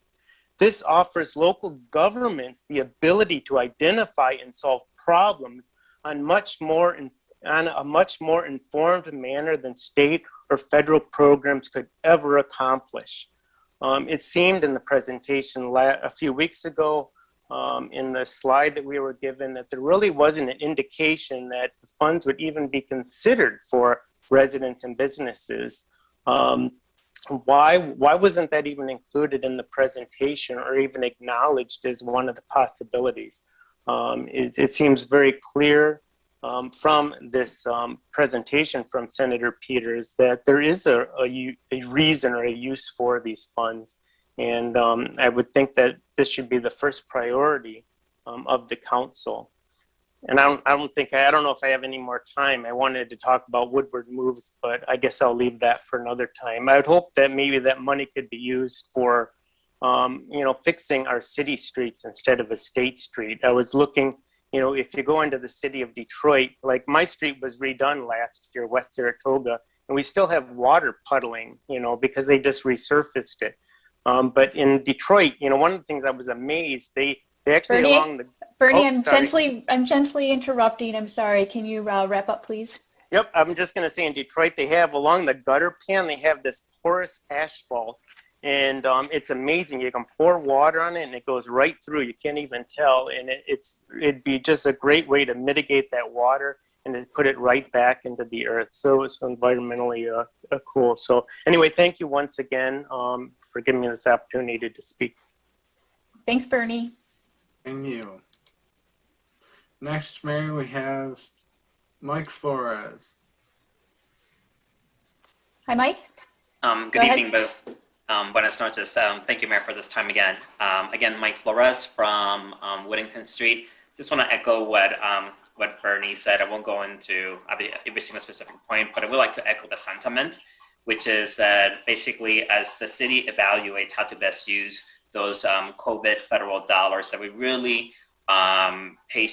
This offers local governments the ability to identify and solve problems on a much more informed manner than state or federal programs could ever accomplish. It seemed in the presentation a few weeks ago, in the slide that we were given, that there really wasn't an indication that the funds would even be considered for residents and businesses. Why wasn't that even included in the presentation or even acknowledged as one of the possibilities? It seems very clear from this presentation from Senator Peters that there is a reason or a use for these funds. And I would think that this should be the first priority of the council. And I don't know if I have any more time. I wanted to talk about Woodward moves, but I guess I'll leave that for another time. I would hope that maybe that money could be used for, fixing our city streets instead of a state street. I was looking if you go into the city of Detroit, like my street was redone last year, West Saratoga, and we still have water puddling, because they just resurfaced it. But in Detroit, one of the things I was amazed, they actually
Bernie,
along the...
Bernie,
Oh,
I'm gently interrupting. I'm sorry. Can you wrap up, please?
Yep, I'm just going to say in Detroit, they have along the gutter pan, they have this porous asphalt. And it's amazing. You can pour water on it and it goes right through. You can't even tell. And it'd be just a great way to mitigate that water and to put it right back into the earth. So it's environmentally cool. So anyway, thank you once again for giving me this opportunity to speak.
Thanks, Bernie.
Thank you. Next, Mayor, we have Mike Flores.
Hi, Mike.
Good evening, both. Buenas noches. Thank you, Mayor, for this time again. Again, Mike Flores from Whittington Street. Just want to echo what Bernie said. I won't go into every single specific point, but I would like to echo the sentiment, which is that basically as the city evaluates how to best use those COVID federal dollars, that we really pay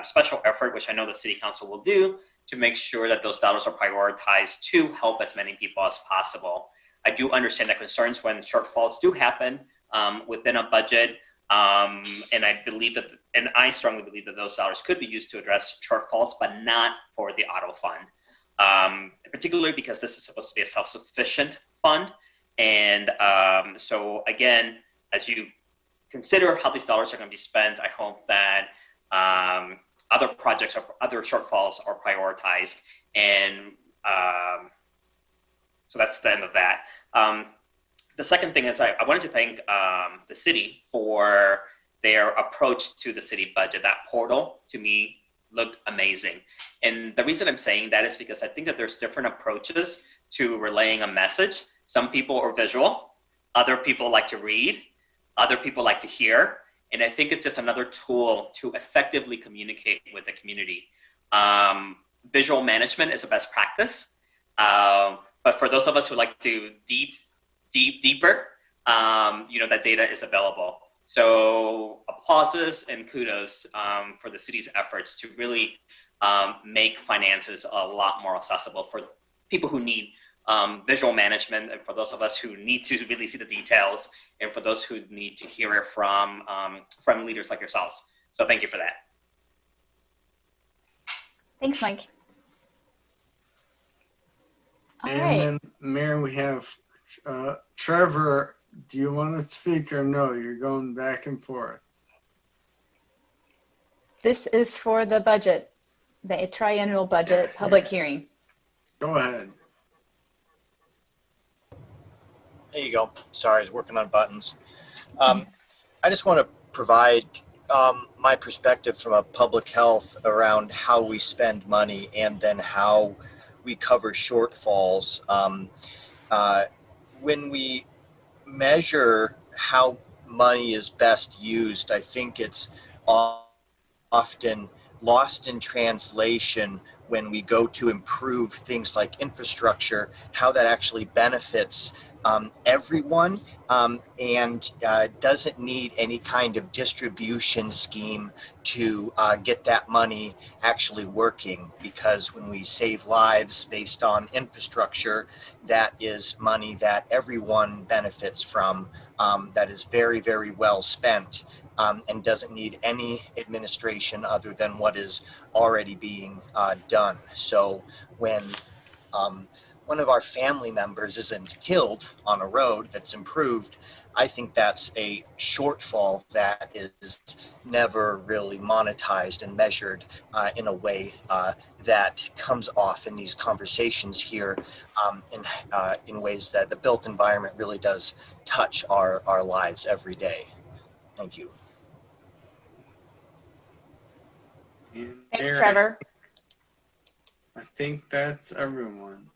special effort, which I know the City Council will do, to make sure that those dollars are prioritized to help as many people as possible. I do understand the concerns when shortfalls do happen within a budget, and I strongly believe that those dollars could be used to address shortfalls, but not for the auto fund, particularly because this is supposed to be a self-sufficient fund. And so again, as you consider how these dollars are going to be spent, I hope that other projects or other shortfalls are prioritized. And so that's the end of that. The second thing is I wanted to thank the city for their approach to the city budget. That portal, to me, looked amazing. And the reason I'm saying that is because I think that there's different approaches to relaying a message. Some people are visual, other people like to read, other people like to hear. And I think it's just another tool to effectively communicate with the community. Visual management is a best practice. But for those of us who like to deeper, that data is available. So applauses and kudos for the city's efforts to really make finances a lot more accessible for people who need visual management, and for those of us who need to really see the details, and for those who need to hear it from leaders like yourselves. So thank you for that.
Thanks, Mike. All
and
right.
then, Mayor, we have Trevor. Do you want to speak or no? You're going back and forth.
This is for the budget, the triennial budget public hearing.
Go ahead.
There you go. Sorry, I was working on buttons. I just want to provide my perspective from a public health around how we spend money and then how we cover shortfalls. When we measure how money is best used, I think it's often lost in translation when we go to improve things like infrastructure, how that actually benefits everyone and doesn't need any kind of distribution scheme to get that money actually working. Because when we save lives based on infrastructure, that is money that everyone benefits from, that is very, very well spent. And doesn't need any administration other than what is already being done. So when one of our family members isn't killed on a road that's improved, I think that's a shortfall that is never really monetized and measured in a way that comes off in these conversations here in ways that the built environment really does touch our lives every day. Thank you.
Thanks, Trevor.
I think that's everyone.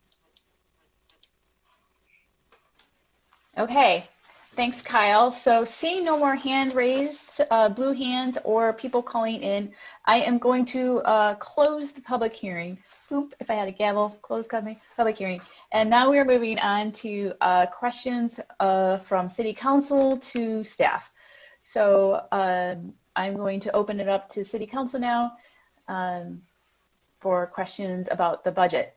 Okay, thanks, Kyle. So seeing no more hand raised, blue hands, or people calling in, I am going to close the public hearing. Oop, if I had a gavel, close public hearing. And now we are moving on to questions from City Council to staff. So I'm going to open it up to City Council now for questions about the budget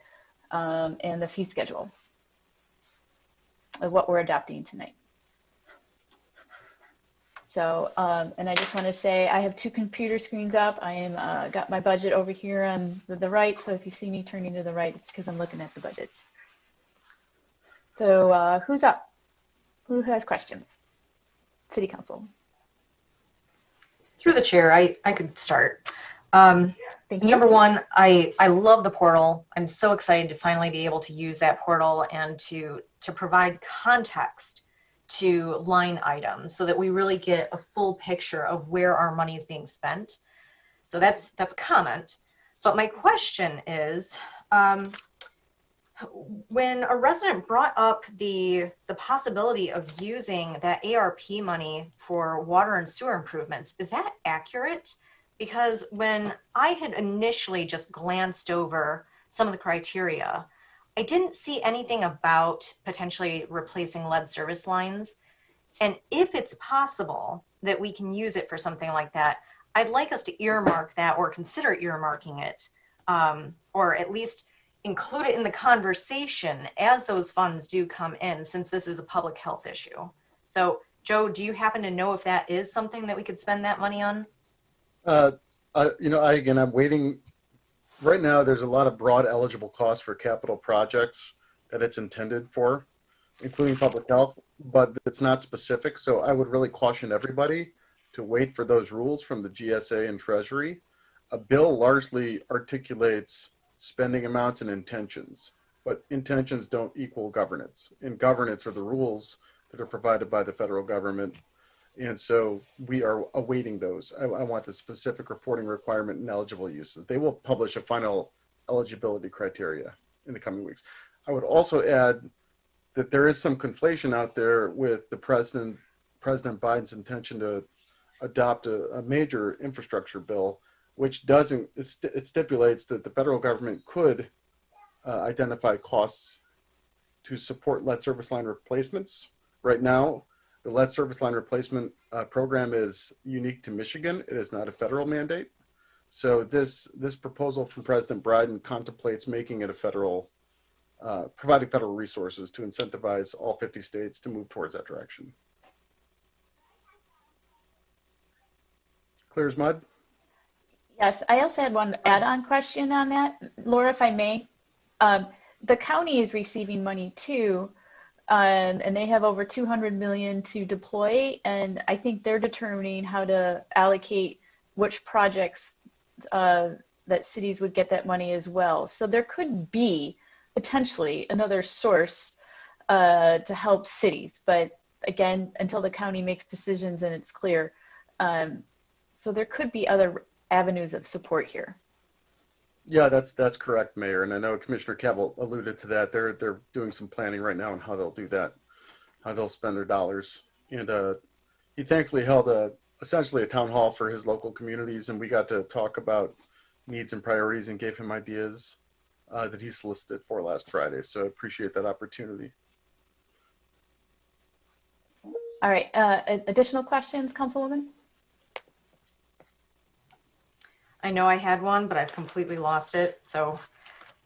and the fee schedule of what we're adopting tonight. So, and I just want to say I have two computer screens up. I am got my budget over here on the right. So if you see me turning to the right, it's because I'm looking at the budget. So who's up? Who has questions? City Council.
Through the chair, I could start. Number one, I love the portal. I'm so excited to finally be able to use that portal and to provide context to line items so that we really get a full picture of where our money is being spent. So that's a comment. But my question is, when a resident brought up the possibility of using that ARP money for water and sewer improvements, is that accurate? Because when I had initially just glanced over some of the criteria, I didn't see anything about potentially replacing lead service lines. And if it's possible that we can use it for something like that, I'd like us to earmark that or consider earmarking it, or at least include it in the conversation as those funds do come in, since this is a public health issue. So, Joe, do you happen to know if that is something that we could spend that money on?
I'm waiting. Right now, there's a lot of broad eligible costs for capital projects that it's intended for, including public health, but it's not specific. So I would really caution everybody to wait for those rules from the GSA and Treasury. A bill largely articulates spending amounts and intentions, but intentions don't equal governance. And governance are the rules that are provided by the federal government. And so we are awaiting those. I want the specific reporting requirement and eligible uses. They will publish a final eligibility criteria in the coming weeks. I would also add that there is some conflation out there with the President Biden's intention to adopt a major infrastructure bill, which it stipulates that the federal government could identify costs to support lead service line replacements. Right now, the lead service line replacement program is unique to Michigan. It is not a federal mandate. So this proposal from President Biden contemplates making it a federal, providing federal resources to incentivize all 50 states to move towards that direction. Clear as mud?
Yes, I also had one add-on question on that, Laura, if I may. The county is receiving money too, and they have over 200 million to deploy, and I think they're determining how to allocate which projects that cities would get that money as well. So there could be potentially another source to help cities, but again, until the county makes decisions and it's clear. So there could be other avenues of support here.
Yeah, that's correct, Mayor. And I know Commissioner Cavill alluded to that. They're doing some planning right now on how they'll do that, how they'll spend their dollars. And he thankfully held essentially a town hall for his local communities, and we got to talk about needs and priorities and gave him ideas that he solicited for last Friday. So I appreciate that opportunity.
All right, additional questions, Councilwoman?
I know I had one, but I've completely lost it. So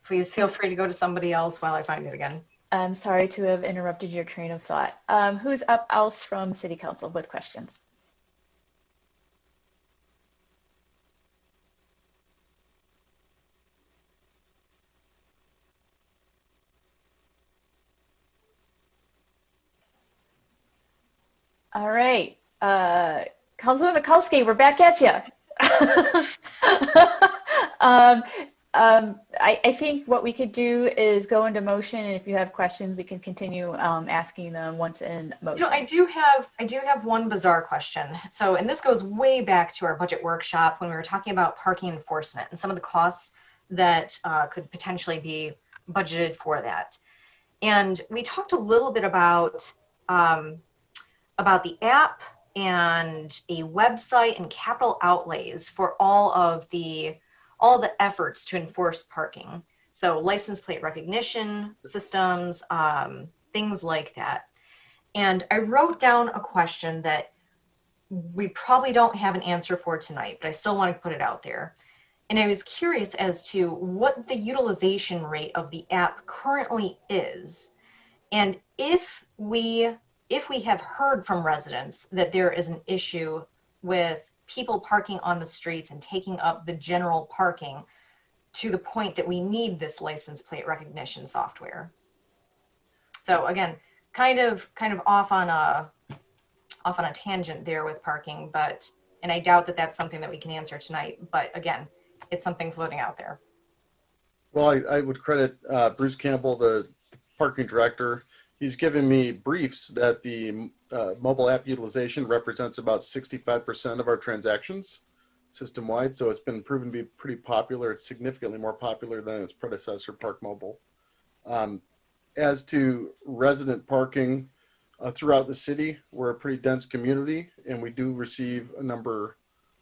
please feel free to go to somebody else while I find it again.
I'm sorry to have interrupted your train of thought. Who's up else from City Council with questions? All right, Councilwoman Mikulski, we're back at you. I think what we could do is go into motion, and if you have questions, we can continue asking them once in motion.
I do have one bizarre question. So, and this goes way back to our budget workshop when we were talking about parking enforcement and some of the costs that could potentially be budgeted for that. And we talked a little bit about the app and a website and capital outlays for all the efforts to enforce parking. So license plate recognition systems, things like that. And I wrote down a question that we probably don't have an answer for tonight, but I still want to put it out there. And I was curious as to what the utilization rate of the app currently is. And if we have heard from residents that there is an issue with people parking on the streets and taking up the general parking to the point that we need this license plate recognition software. So again, kind of off on a tangent there with parking, and I doubt that that's something that we can answer tonight, but again, it's something floating out there.
Well, I would credit Bruce Campbell, the parking director. He's given me briefs that the mobile app utilization represents about 65% of our transactions system-wide. So it's been proven to be pretty popular. It's significantly more popular than its predecessor, Park Mobile. As to resident parking throughout the city, we're a pretty dense community, and we do receive a number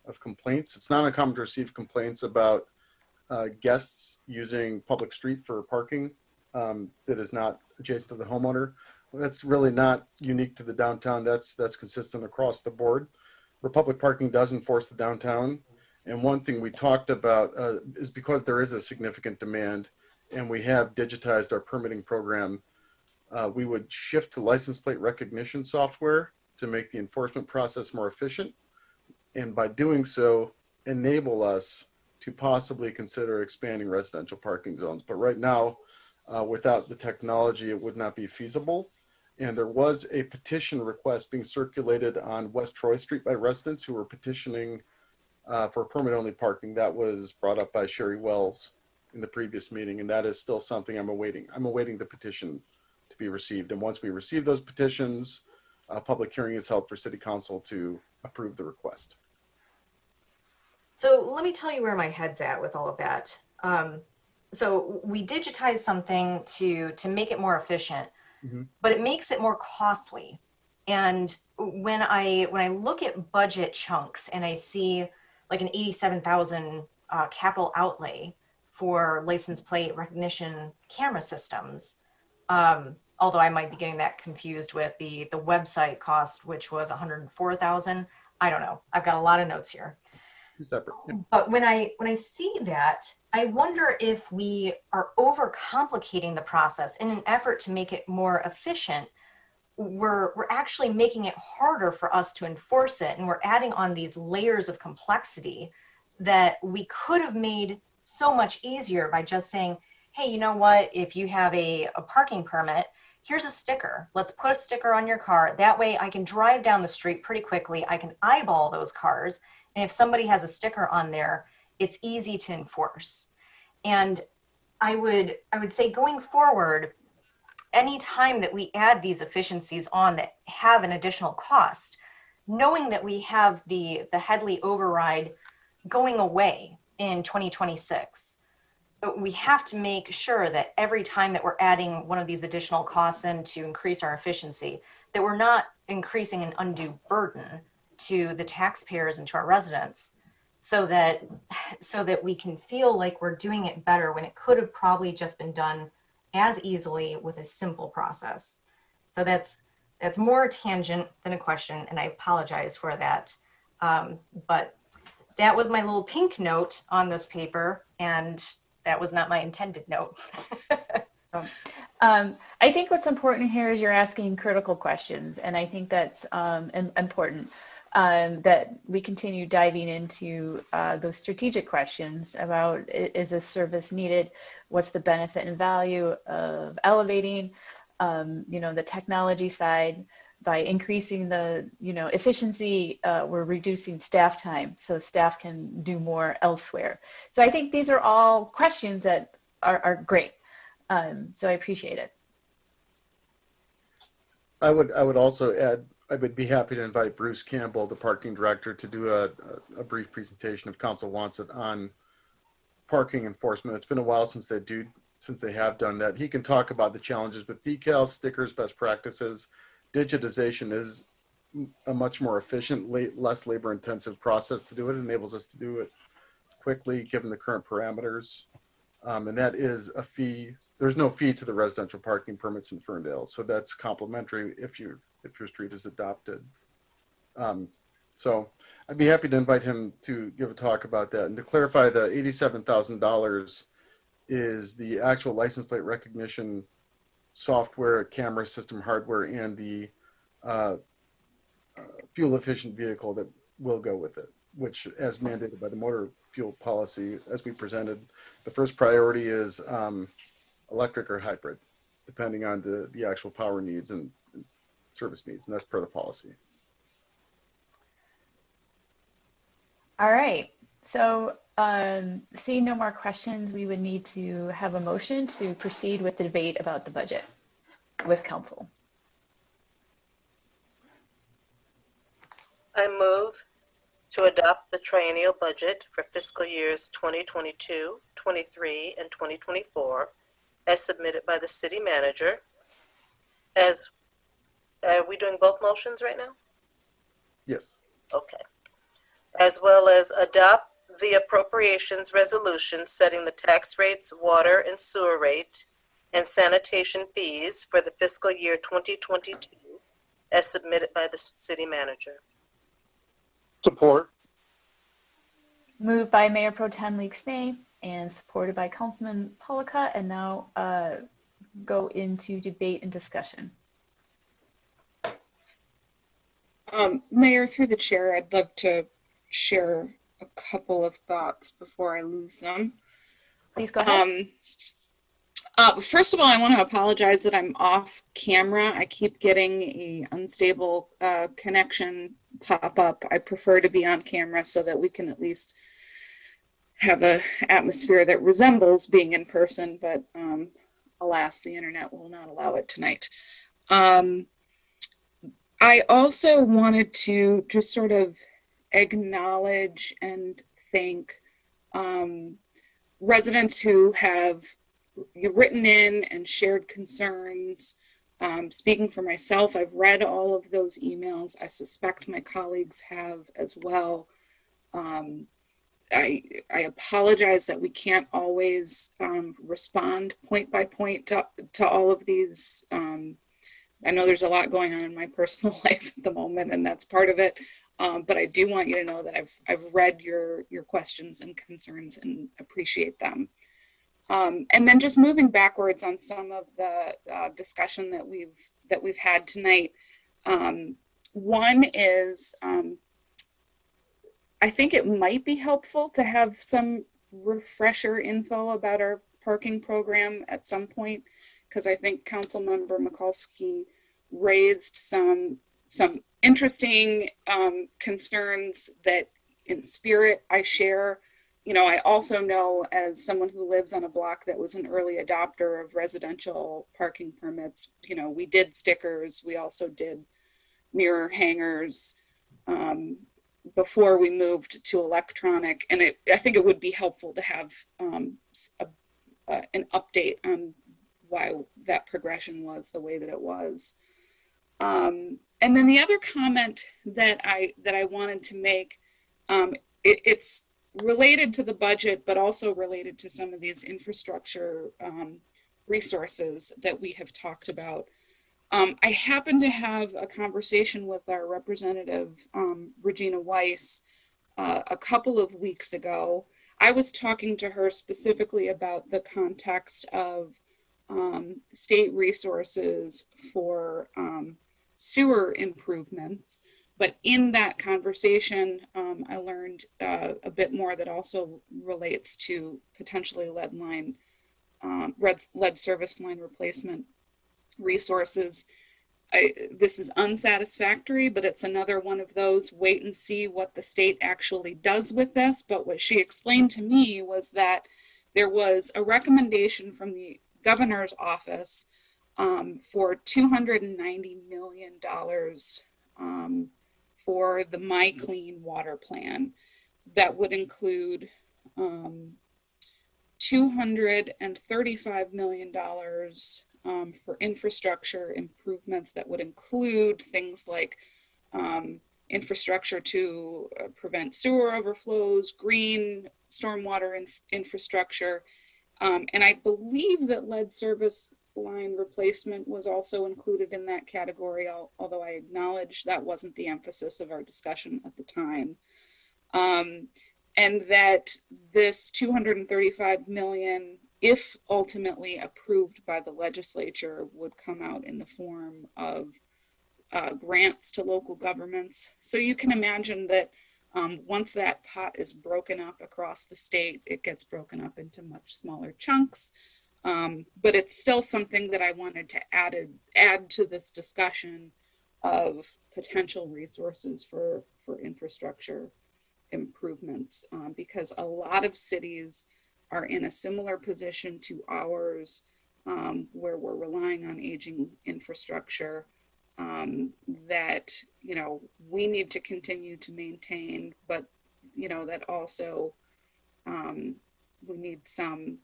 of complaints. It's not uncommon to receive complaints about guests using public street for parking that is not adjacent to the homeowner. That's really not unique to the downtown. That's consistent across the board. Where public parking does enforce the downtown. And one thing we talked about is because there is a significant demand and we have digitized our permitting program, we would shift to license plate recognition software to make the enforcement process more efficient. And by doing so, enable us to possibly consider expanding residential parking zones. But right now, without the technology, it would not be feasible. And there was a petition request being circulated on West Troy Street by residents who were petitioning for permit-only parking. That was brought up by Sherry Wells in the previous meeting, and that is still something I'm awaiting. I'm awaiting the petition to be received. And once we receive those petitions, a public hearing is held for City Council to approve the request.
So let me tell you where my head's at with all of that. So we digitize something to make it more efficient, but it makes it more costly. And when I look at budget chunks and I see like an 87,000 capital outlay for license plate recognition camera systems, although I might be getting that confused with the website cost, which was 104,000. I don't know. I've got a lot of notes here.
Separate. Yeah.
But when I see that, I wonder if we are overcomplicating the process in an effort to make it more efficient. We're actually making it harder for us to enforce it, and we're adding on these layers of complexity that we could have made so much easier by just saying, hey, you know what, if you have a parking permit, here's a sticker. Let's put a sticker on your car. That way I can drive down the street pretty quickly. I can eyeball those cars. And if somebody has a sticker on there, it's easy to enforce. And I would say going forward, any time that we add these efficiencies on that have an additional cost, knowing that we have the Headley override going away in 2026, we have to make sure that every time that we're adding one of these additional costs in to increase our efficiency, that we're not increasing an undue burden to the taxpayers and to our residents, so that we can feel like we're doing it better when it could have probably just been done as easily with a simple process. So that's more a tangent than a question, and I apologize for that. But that was my little pink note on this paper, and that was not my intended note.
I think what's important here is you're asking critical questions, and I think that's important. That we continue diving into those strategic questions about, is this service needed? What's the benefit and value of elevating, the technology side? By increasing the, efficiency, we're reducing staff time so staff can do more elsewhere. So I think these are all questions that are great. So I appreciate it.
I would also add, I would be happy to invite Bruce Campbell, the parking director, to do a brief presentation if council wants it on parking enforcement. It's been a while since they have done that. He can talk about the challenges with decals, stickers, best practices. Digitization is a much more efficient, less labor intensive process to do it. It enables us to do it quickly given the current parameters. And that is a fee. There's no fee to the residential parking permits in Ferndale. So that's complimentary if your street is adopted. So I'd be happy to invite him to give a talk about that. And to clarify, the $87,000 is the actual license plate recognition software, camera system hardware, and the fuel efficient vehicle that will go with it, which, as mandated by the motor fuel policy, as we presented, the first priority is electric or hybrid, depending on the actual power needs and service needs, and that's per the policy.
All right. So seeing no more questions, we would need to have a motion to proceed with the debate about the budget with council.
I move to adopt the triennial budget for fiscal years 2022, 23, and 2024 as submitted by the city manager. As are we doing both motions right now?
Yes.
Okay. As well as adopt the appropriations resolution setting the tax rates, water and sewer rate, and sanitation fees for the fiscal year 2022 as submitted by the city manager.
Support.
Moved by Mayor Pro Tem Leaks-May and supported by Councilman Pollica, and now go into debate and discussion.
Mayor, through the chair, I'd love to share a couple of thoughts before I lose them.
Please go ahead.
First of all, I want to apologize that I'm off camera. I keep getting an unstable connection pop up. I prefer to be on camera so that we can at least have an atmosphere that resembles being in person, but alas, the internet will not allow it tonight. I also wanted to just sort of acknowledge and thank residents who have written in and shared concerns. Speaking for myself, I've read all of those emails. I suspect my colleagues have as well. I apologize that we can't always respond point by point to all of these. I know there's a lot going on in my personal life at the moment, and that's part of it. But I do want you to know that I've read your questions and concerns and appreciate them. And then just moving backwards on some of the discussion that we've had tonight. One is I think it might be helpful to have some refresher info about our parking program at some point, because I think Councilmember Mikulski raised some interesting concerns that in spirit I share. You know, I also know, as someone who lives on a block that was an early adopter of residential parking permits, you know, we did stickers, we also did mirror hangers before we moved to electronic. And I think it would be helpful to have an update on why that progression was the way that it was. And then the other comment that I wanted to make, it's related to the budget, but also related to some of these infrastructure resources that we have talked about. I happened to have a conversation with our representative, Regina Weiss, a couple of weeks ago. I was talking to her specifically about the context of state resources for sewer improvements. But in that conversation, I learned a bit more that also relates to potentially lead service line replacement resources. This is unsatisfactory, but it's another one of those wait and see what the state actually does with this. But what she explained to me was that there was a recommendation from the governor's office for $290 million for the My Clean Water Plan that would include $235 million for infrastructure improvements that would include things like infrastructure to prevent sewer overflows, green stormwater infrastructure, and I believe that lead service line replacement was also included in that category, although I acknowledge that wasn't the emphasis of our discussion at the time. And that this $235 million, if ultimately approved by the legislature, would come out in the form of grants to local governments. So you can imagine that once that pot is broken up across the state, it gets broken up into much smaller chunks. But it's still something that I wanted to add to this discussion of potential resources for infrastructure improvements, because a lot of cities are in a similar position to ours, where we're relying on aging infrastructure that, you know, we need to continue to maintain, but, you know, that also we need some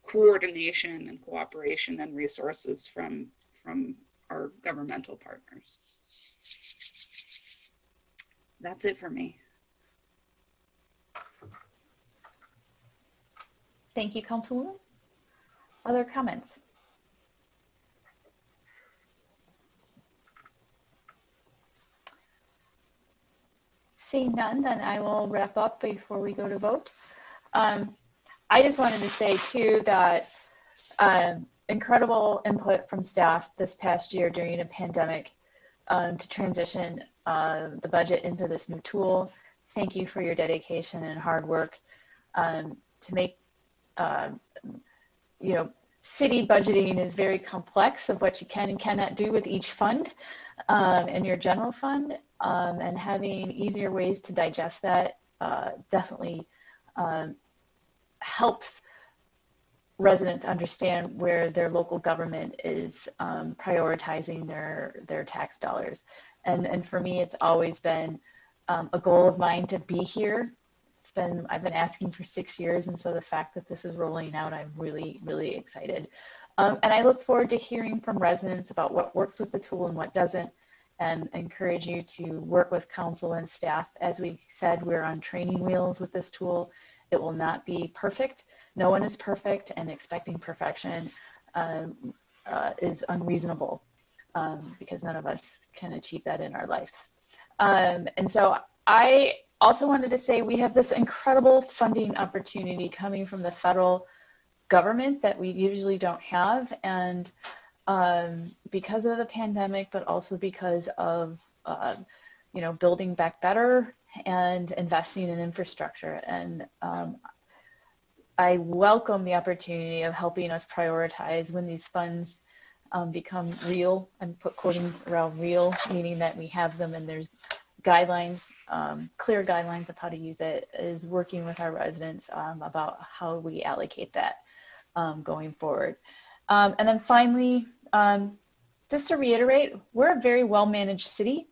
coordination and cooperation and resources from our governmental partners. That's it for me.
Thank you, Councilwoman. Other comments? Seeing none, then I will wrap up before we go to vote. I just wanted to say too that incredible input from staff this past year during a pandemic to transition the budget into this new tool. Thank you for your dedication and hard work to make, you know, city budgeting is very complex of what you can and cannot do with each fund in your general fund, and having easier ways to digest that definitely helps residents understand where their local government is prioritizing their tax dollars. And for me, it's always been a goal of mine to be here. I've been asking for 6 years, and so the fact that this is rolling out, I'm really, really excited. And I look forward to hearing from residents about what works with the tool and what doesn't, and encourage you to work with council and staff. As we said, we're on training wheels with this tool. It will not be perfect. No one is perfect, and expecting perfection is unreasonable because none of us can achieve that in our lives. And so I also wanted to say we have this incredible funding opportunity coming from the federal government that we usually don't have, and because of the pandemic, but also because of you know, building back better and investing in infrastructure. And I welcome the opportunity of helping us prioritize when these funds become real, and put quotings around real, meaning that we have them and there's guidelines, clear guidelines of how to use it, is working with our residents about how we allocate that going forward. And then finally, just to reiterate, we're a very well-managed city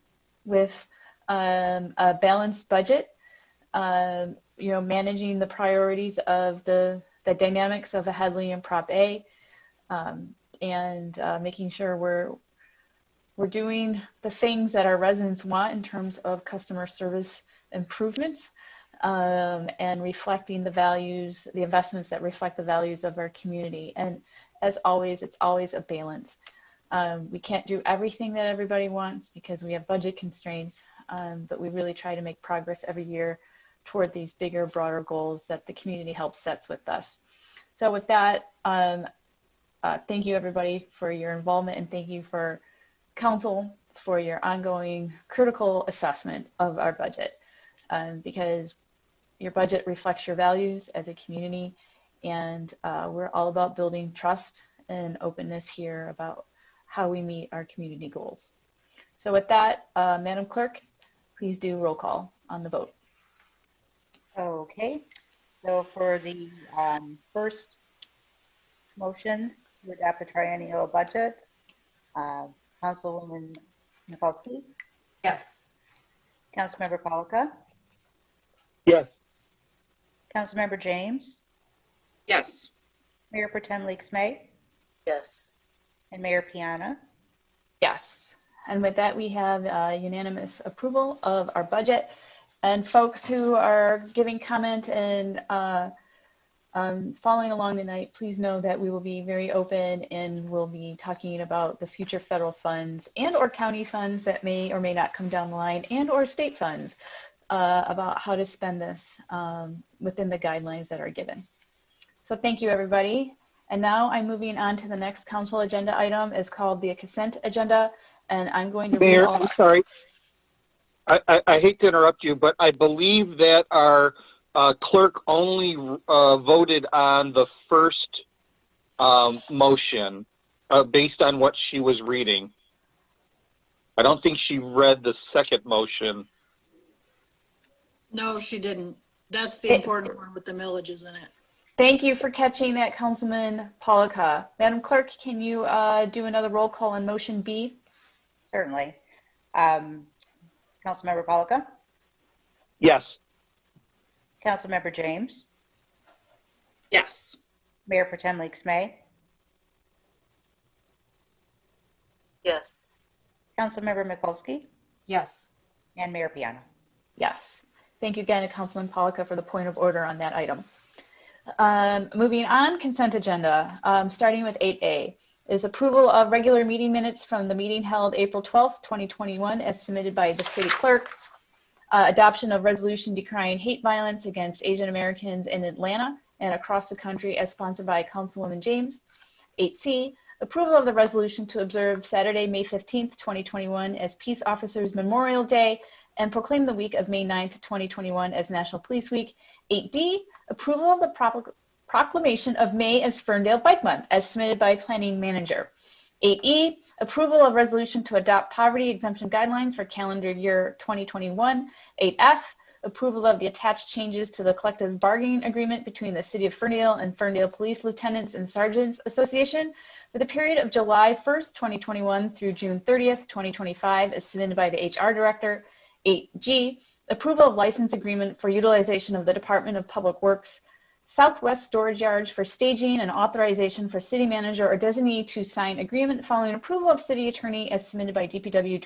with a balanced budget, you know, managing the priorities of the dynamics of a Headley and Prop A, and making sure we're doing the things that our residents want in terms of customer service improvements, and reflecting the values, the investments that reflect the values of our community. And as always, it's always a balance. We can't do everything that everybody wants because we have budget constraints, but we really try to make progress every year toward these bigger, broader goals that the community helps sets with us. So with that, thank you everybody for your involvement, and thank you for council for your ongoing critical assessment of our budget, because your budget reflects your values as a community, and we're all about building trust and openness here about how we meet our community goals. So with that, Madam Clerk, please do roll call on the vote.
Okay, so for the first motion to adopt the triennial budget, Councilwoman Mikulski?
Yes.
Councilmember Polika?
Yes.
Councilmember James?
Yes.
Mayor Pro Tem Leaks May?
Yes.
And Mayor Piana?
Yes. And with that, we have unanimous approval of our budget. And folks who are giving comment and Following along tonight, please know that we will be very open and we'll be talking about the future federal funds and or county funds that may or may not come down the line and or state funds about how to spend this within the guidelines that are given. So thank you, everybody. And now I'm moving on to the next council agenda item. It's called the consent agenda, and I'm going to read
Mayor,
all.
I'm sorry. I hate to interrupt you, but I believe that our clerk only voted on the first motion based on what she was reading. I don't think she read the second motion.
No, she didn't. That's the important one with the millages in it.
Thank you for catching that, Councilman Polika. Madam Clerk, can you do another roll call on motion B?
Certainly. Councilmember Polika?
Yes.
Councilmember James?
Yes.
Mayor Pro Tem Leaks May?
Yes.
Councilmember Mikulski?
Yes.
And Mayor Piano?
Yes. Thank you again to Councilman Polika for the point of order on that item. Moving on, consent agenda, starting with 8A, is approval of regular meeting minutes from the meeting held April 12th, 2021, as submitted by the city clerk. Adoption of resolution decrying hate violence against Asian Americans in Atlanta and across the country as sponsored by Councilwoman James. 8C, approval of the resolution to observe Saturday, May 15th, 2021 as Peace Officers Memorial Day and proclaim the week of May 9th, 2021 as National Police Week. 8D, approval of the proclamation of May as Ferndale Bike Month as submitted by Planning Manager. 8E, approval of resolution to adopt poverty exemption guidelines for calendar year 2021. 8F, approval of the attached changes to the collective bargaining agreement between the City of Ferndale and Ferndale Police Lieutenants and Sergeants Association for the period of July 1st, 2021 through June 30th, 2025 as submitted by the HR Director. 8G, approval of license agreement for utilization of the Department of Public Works Southwest Storage Yard for staging and authorization for city manager or designee to sign agreement following approval of city attorney as submitted by DPW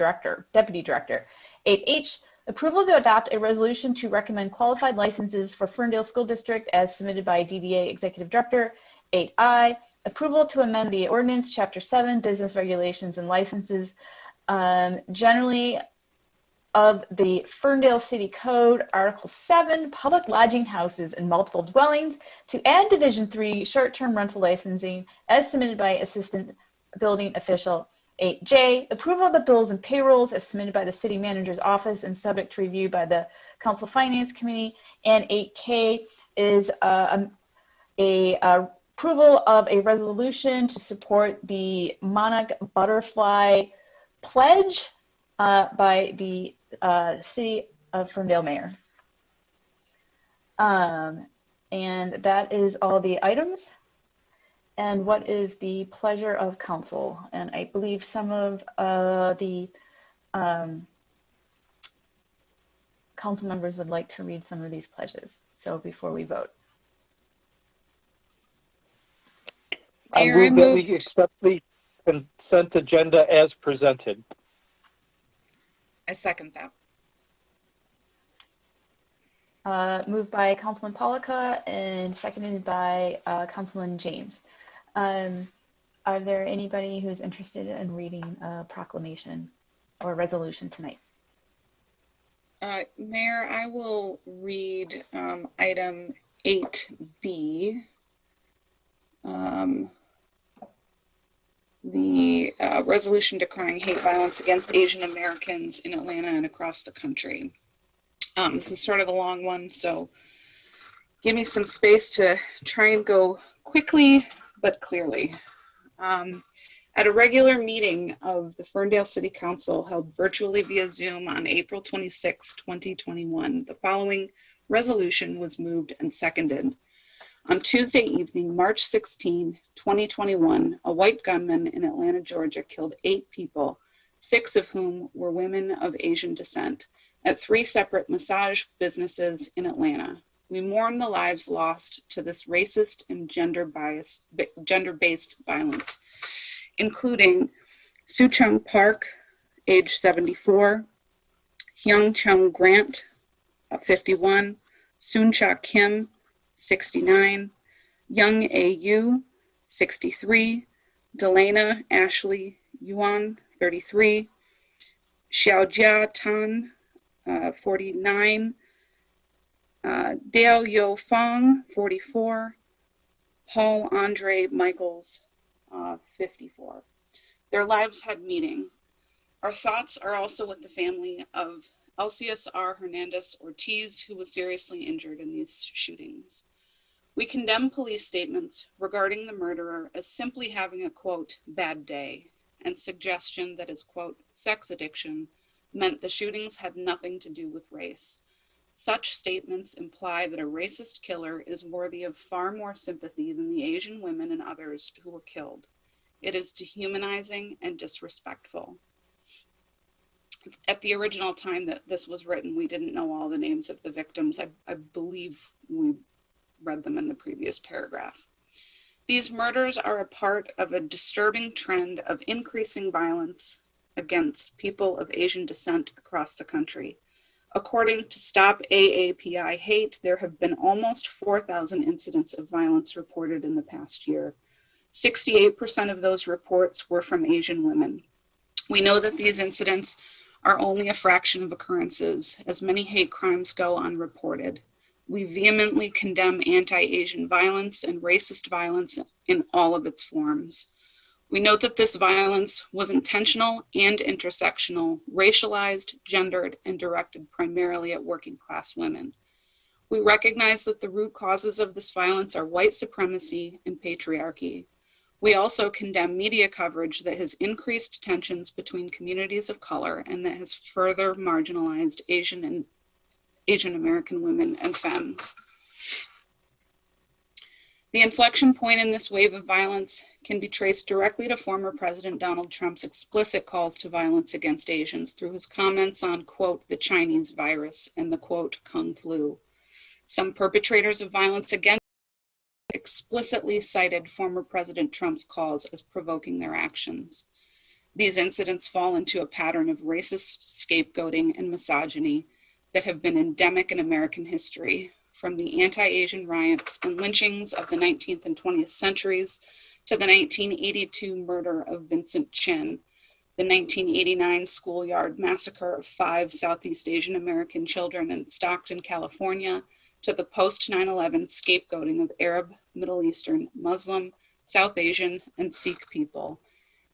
Deputy Director. 8H, approval to adopt a resolution to recommend qualified licenses for Ferndale School District as submitted by DDA Executive Director. 8I, approval to amend the ordinance Chapter 7 Business Regulations and Licenses generally of the Ferndale City Code, Article 7, Public Lodging Houses and Multiple Dwellings, to add Division 3, Short-Term Rental Licensing, as submitted by Assistant Building Official. 8J, approval of the bills and payrolls as submitted by the City Manager's Office and subject to review by the Council Finance Committee. And 8K is approval of a resolution to support the Monarch Butterfly Pledge by the City of Ferndale Mayor. And that is all the items. And what is the pleasure of council? And I believe some of the council members would like to read some of these pledges. So before we vote.
I move that we accept the consent agenda as presented.
I second that.
Moved by Councilman Polika and seconded by Councilman James. Are there anybody who's interested in reading a proclamation or resolution tonight?
Mayor, I will read item 8B. The resolution decrying hate violence against Asian Americans in Atlanta and across the country. This is sort of a long one, so give me some space to try and go quickly but clearly. At a regular meeting of the Ferndale City Council held virtually via Zoom on April 26, 2021, the following resolution was moved and seconded. On Tuesday evening, March 16, 2021, a white gunman in Atlanta, Georgia killed 8 people, 6 of whom were women of Asian descent, at 3 separate massage businesses in Atlanta. We mourn the lives lost to this racist and gender-based violence, including Soo Chung Park, age 74, Hyung Chung Grant, 51, Soon Cha Kim, 69, Young A.U., 63, Delana Ashley Yuan, 33, Xiaojia Tan, 49, Dale Yo Fong, 44, Paul Andre Michaels, 54. Their lives had meaning. Our thoughts are also with the family of Alcius R. Hernandez Ortiz, who was seriously injured in these shootings. We condemn police statements regarding the murderer as simply having a, quote, bad day, and suggestion that his, quote, sex addiction meant the shootings had nothing to do with race. Such statements imply that a racist killer is worthy of far more sympathy than the Asian women and others who were killed. It is dehumanizing and disrespectful. At the original time that this was written, we didn't know all the names of the victims. I believe we read them in the previous paragraph. These murders are a part of a disturbing trend of increasing violence against people of Asian descent across the country. According to Stop AAPI Hate, there have been almost 4,000 incidents of violence reported in the past year. 68% of those reports were from Asian women. We know that these incidents are only a fraction of occurrences, as many hate crimes go unreported. We vehemently condemn anti-Asian violence and racist violence in all of its forms. We note that this violence was intentional and intersectional, racialized, gendered, and directed primarily at working class women. We recognize that the root causes of this violence are white supremacy and patriarchy. We also condemn media coverage that has increased tensions between communities of color and that has further marginalized Asian American women and femmes. The inflection point in this wave of violence can be traced directly to former President Donald Trump's explicit calls to violence against Asians through his comments on, quote, the Chinese virus and the, quote, Kung flu. Some perpetrators of violence against explicitly cited former President Trump's calls as provoking their actions. These incidents fall into a pattern of racist scapegoating and misogyny that have been endemic in American history, from the anti-Asian riots and lynchings of the 19th and 20th centuries to the 1982 murder of Vincent Chin, the 1989 schoolyard massacre of 5 Southeast Asian American children in Stockton, California, to the post-9/11 scapegoating of Arab, Middle Eastern, Muslim, South Asian, and Sikh people,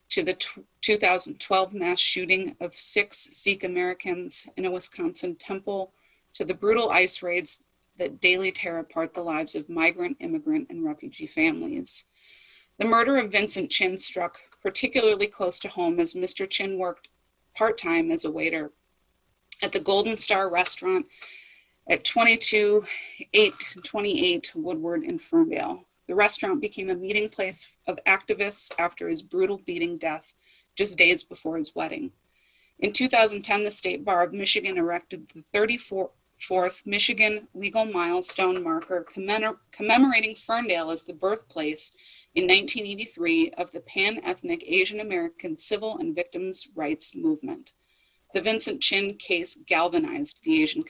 to the 2012 mass shooting of 6 Sikh Americans in a Wisconsin temple, to the brutal ICE raids that daily tear apart the lives of migrant, immigrant, and refugee families. The murder of Vincent Chin struck particularly close to home as Mr. Chin worked part-time as a waiter at the Golden Star restaurant at 22828 Woodward in Ferndale. The restaurant became a meeting place of activists after his brutal beating death just days before his wedding. In 2010, the State Bar of Michigan erected the 34th Michigan legal milestone marker commemorating Ferndale as the birthplace in 1983 of the pan-ethnic Asian American civil and victims' rights movement. The Vincent Chin case galvanized the Asian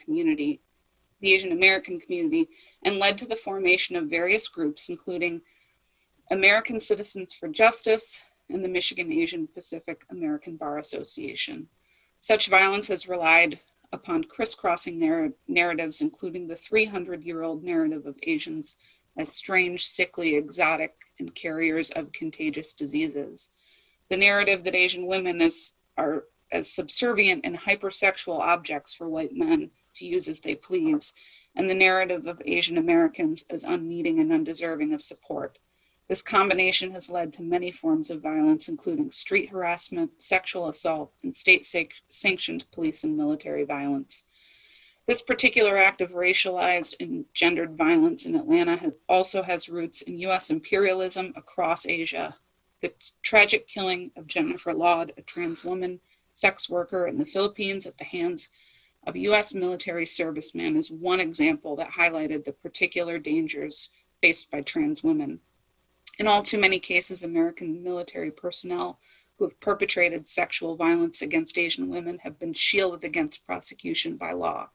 American community, and led to the formation of various groups, including American Citizens for Justice and the Michigan Asian Pacific American Bar Association. Such violence has relied upon crisscrossing narratives, including the 300-year-old narrative of Asians as strange, sickly, exotic, and carriers of contagious diseases. The narrative that Asian women are as subservient and hypersexual objects for white men to use as they please, and the narrative of Asian Americans as unneeding and undeserving of support. This combination has led to many forms of violence, including street harassment, sexual assault, and state-sanctioned police and military violence. This particular act of racialized and gendered violence in Atlanta also has roots in U.S. imperialism across Asia. The tragic killing of Jennifer Laud, a trans woman, sex worker in the Philippines at the hands of a U.S. military serviceman, is one example that highlighted the particular dangers faced by trans women. In all too many cases, American military personnel who have perpetrated sexual violence against Asian women have been shielded against prosecution by law.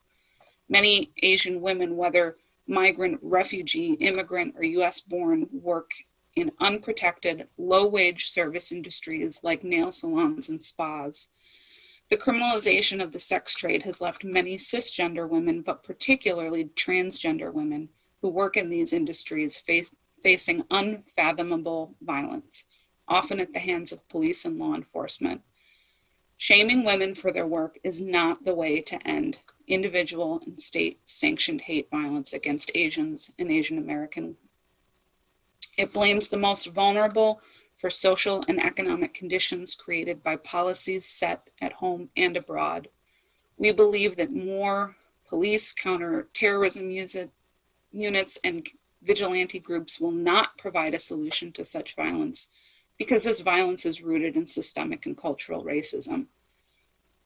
Many Asian women, whether migrant, refugee, immigrant, or US-born work in unprotected, low-wage service industries like nail salons and spas. The criminalization of the sex trade has left many cisgender women, but particularly transgender women who work in these industries facing unfathomable violence, often at the hands of police and law enforcement. Shaming women for their work is not the way to end individual and state-sanctioned hate violence against Asians and Asian American. It blames the most vulnerable for social and economic conditions created by policies set at home and abroad. We believe that more police, counterterrorism units, and vigilante groups will not provide a solution to such violence because this violence is rooted in systemic and cultural racism.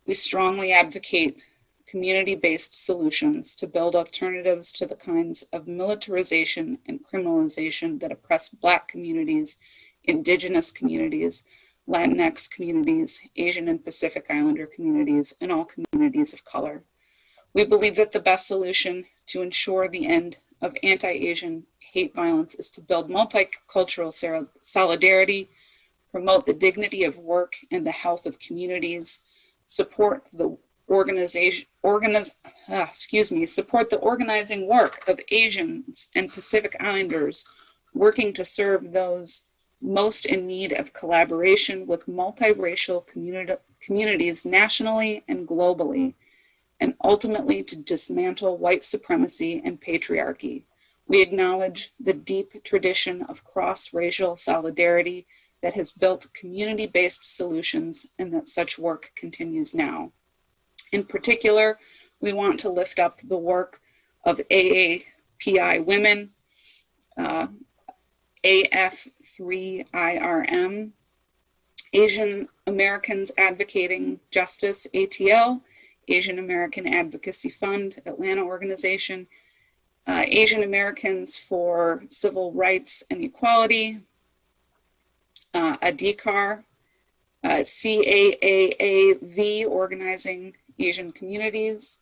We strongly advocate community-based solutions to build alternatives to the kinds of militarization and criminalization that oppress Black communities, Indigenous communities, Latinx communities, Asian and Pacific Islander communities, and all communities of color. We believe that the best solution to ensure the end of anti-Asian hate violence is to build multicultural solidarity, promote the dignity of work and the health of communities, support the support the organizing work of Asians and Pacific Islanders working to serve those most in need of collaboration with multiracial communities nationally and globally, and ultimately to dismantle white supremacy and patriarchy. We acknowledge the deep tradition of cross-racial solidarity that has built community-based solutions and that such work continues now. In particular, we want to lift up the work of AAPI women, AF3IRM, Asian Americans Advocating Justice, ATL, Asian American Advocacy Fund, Atlanta organization, Asian Americans for Civil Rights and Equality, ADICAR, CAAAV, Organizing Asian Communities,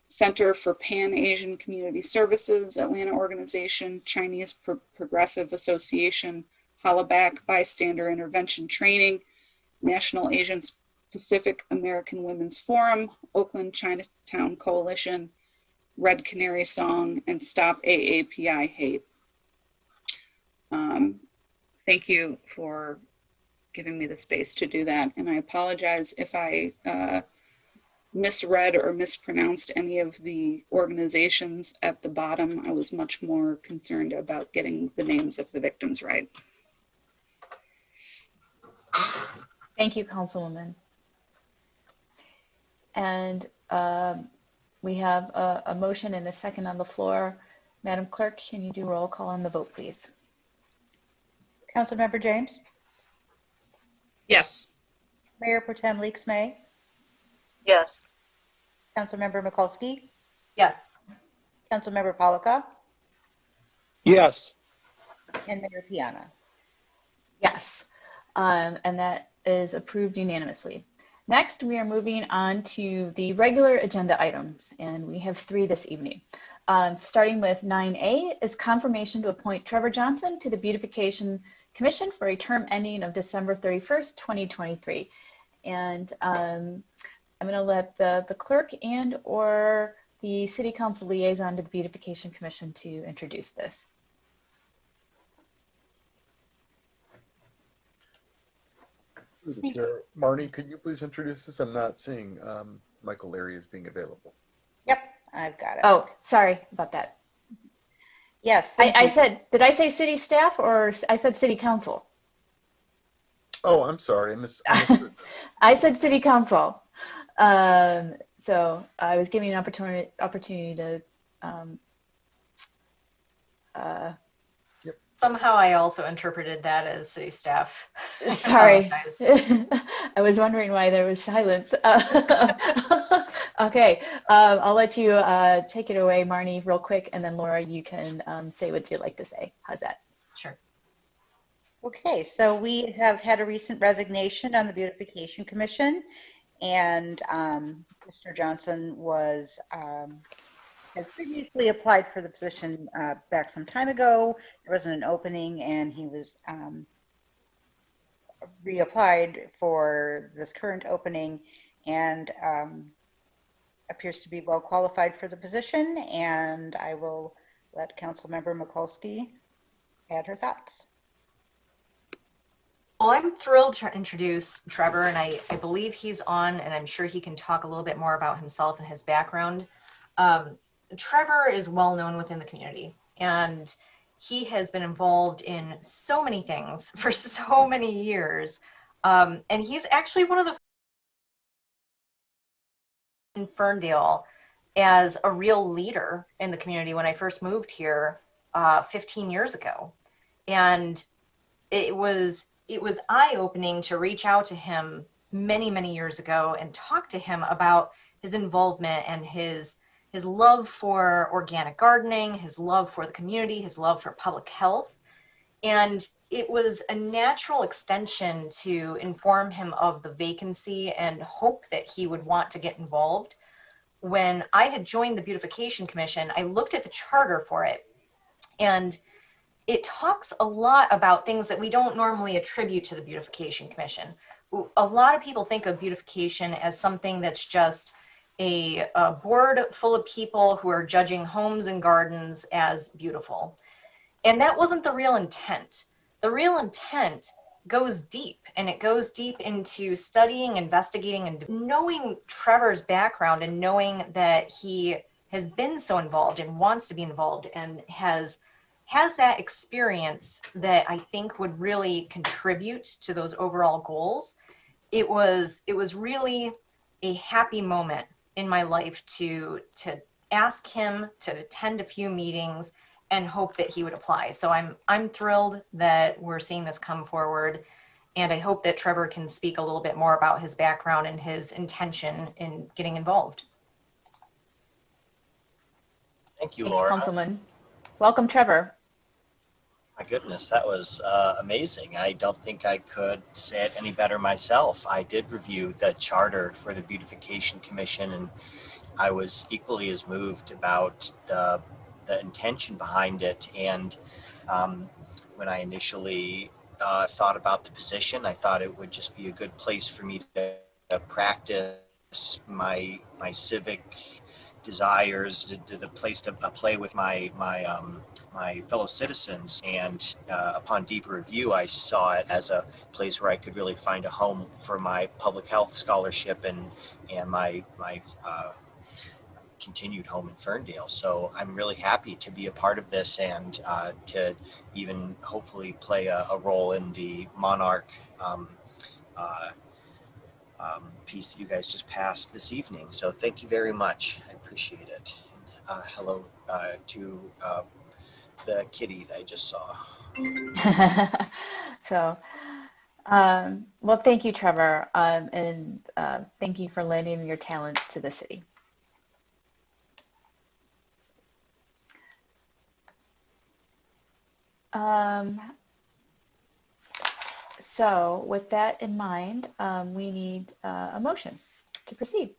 Center for Pan-Asian Community Services, Atlanta organization, Chinese Progressive Association, Hollaback Bystander Intervention Training, National Asian Pacific American Women's Forum, Oakland Chinatown Coalition, Red Canary Song, and Stop AAPI Hate. Thank you for giving me the space to do that, and I apologize if I misread or mispronounced any of the organizations at the bottom. I was much more concerned about getting the names of the victims right.
Thank you, Councilwoman. And we have a motion and a second on the floor. Madam Clerk, can you do roll call on the vote, please?
Councilmember James?
Yes.
Mayor Pro Tem Leaks May?
Yes.
Councilmember Mikulski?
Yes.
Councilmember Polika?
Yes.
And Mayor Piana?
Yes. And that is approved unanimously. Next, we are moving on to the regular agenda items, and we have 3 this evening. Starting with 9A is confirmation to appoint Trevor Johnson to the Beautification Commission for a term ending of December 31st, 2023. And I'm going to let the clerk and or the City Council liaison to the Beautification Commission to introduce this.
Chair, Marnie, could you please introduce this? I'm not seeing Michael Larry as being available.
Yep, I've got it.
Oh, sorry about that.
Yes.
I said, did I say city staff or I said city council?
Oh, I'm sorry.
I said city council. So I was giving an opportunity to.
Somehow I also interpreted that as city staff.
Sorry. I was wondering why there was silence. Okay, I'll let you take it away, Marnie, real quick, and then Laura, you can say what you'd like to say. How's that?
Sure.
Okay, so we have had a recent resignation on the Beautification Commission, and Mr. Johnson was had previously applied for the position back some time ago. There wasn't an opening, and he was reapplied for this current opening, and appears to be well qualified for the position. And I will let Councilmember Mikulski add her thoughts.
Well, I'm thrilled to introduce Trevor, and I believe he's on, and I'm sure he can talk a little bit more about himself and his background. Trevor is well known within the community, and he has been involved in so many things for so many years. And he's actually one of the in Ferndale as a real leader in the community when I first moved here 15 years ago. And it was eye-opening to reach out to him many, many years ago and talk to him about his involvement and his love for organic gardening, his love for the community, his love for public health. And it was a natural extension to inform him of the vacancy and hope that he would want to get involved. When I had joined the Beautification Commission, I looked at the charter for it, and it talks a lot about things that we don't normally attribute to the Beautification Commission. A lot of people think of beautification as something that's just a board full of people who are judging homes and gardens as beautiful. And that wasn't the real intent. The real intent goes deep, and it goes deep into studying, investigating, and knowing Trevor's background, and knowing that he has been so involved and wants to be involved and has that experience that I think would really contribute to those overall goals. It was really a happy moment in my life to ask him to attend a few meetings and hope that he would apply. So I'm thrilled that we're seeing this come forward, and I hope that Trevor can speak a little bit more about his background and his intention in getting involved.
Thank you,
Thanks,
Laura.
Councilman. Welcome, Trevor.
My goodness, that was amazing. I don't think I could say it any better myself. I did review the charter for the Beautification Commission, and I was equally as moved about the intention behind it. And when I initially thought about the position, I thought it would just be a good place for me to practice my civic desires, the place to play with my fellow citizens. And upon deeper review, I saw it as a place where I could really find a home for my public health scholarship and my continued home in Ferndale. So I'm really happy to be a part of this, and to even hopefully play a role in the Monarch piece that you guys just passed this evening. So thank you very much. I appreciate it. Hello to the kitty that I just saw.
So, well, thank you, Trevor, and thank you for lending your talents to the city. So with that in mind, we need a motion to proceed.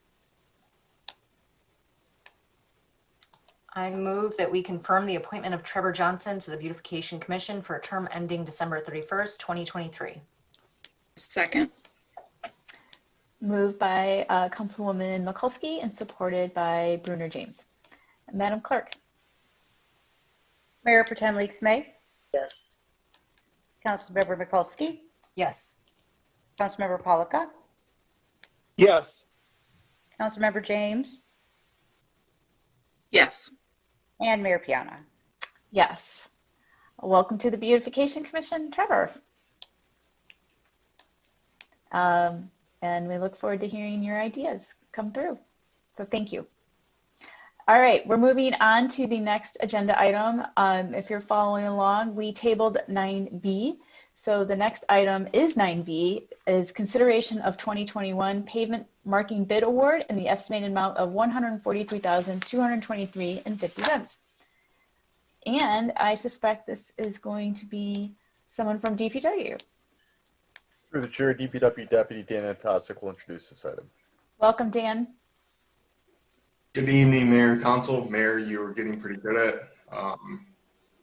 I move that we confirm the appointment of Trevor Johnson to the Beautification Commission for a term ending December 31st, 2023.
Second.
Moved by Councilwoman Mikulski and supported by Bruner James. Madam Clerk.
Mayor Pro Tem Leaks May.
Yes.
Councilmember Mikulski.
Yes.
Councilmember Polika.
Yes.
Councilmember James.
Yes.
And Mayor Piana.
Yes. Welcome to the Beautification Commission, Trevor. And we look forward to hearing your ideas come through. So thank you. All right, we're moving on to the next agenda item. If you're following along, we tabled 9B. So the next item is 9B, is consideration of 2021 pavement marking bid award in the estimated amount of $143,223.50. And I suspect this is going to be someone from DPW.
Through the chair, DPW Deputy Dan Antosik will introduce this item.
Welcome, Dan.
Good evening, Mayor and Council. Mayor, you were getting pretty good at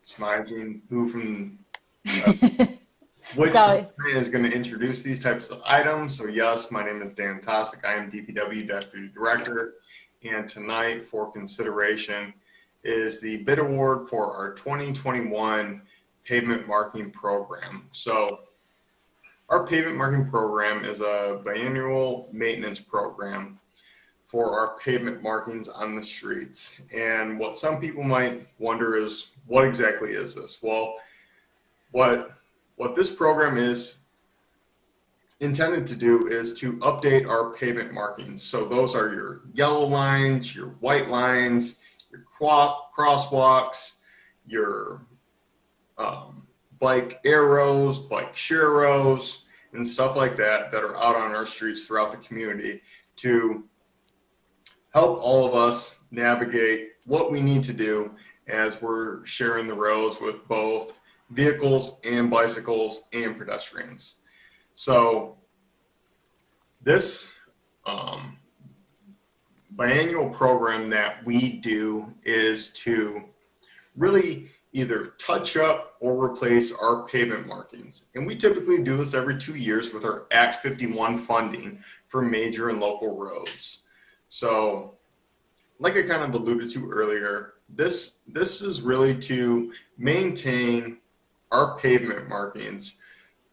smizing who from which department is going to introduce these types of items. So yes, my name is Dan Tosick. I am DPW Deputy Director. And tonight for consideration is the bid award for our 2021 pavement marking program. So our pavement marking program is a biannual maintenance program for our pavement markings on the streets. And what some people might wonder is, what exactly is this? Well, what this program is intended to do is to update our pavement markings. So those are your yellow lines, your white lines, your crosswalks, your bike arrows, bike sheros, and stuff like that that are out on our streets throughout the community to help all of us navigate what we need to do as we're sharing the roads with both vehicles and bicycles and pedestrians. So this biannual program that we do is to really either touch up or replace our pavement markings. And we typically do this every 2 years with our Act 51 funding for major and local roads. So like I kind of alluded to earlier, this is really to maintain our pavement markings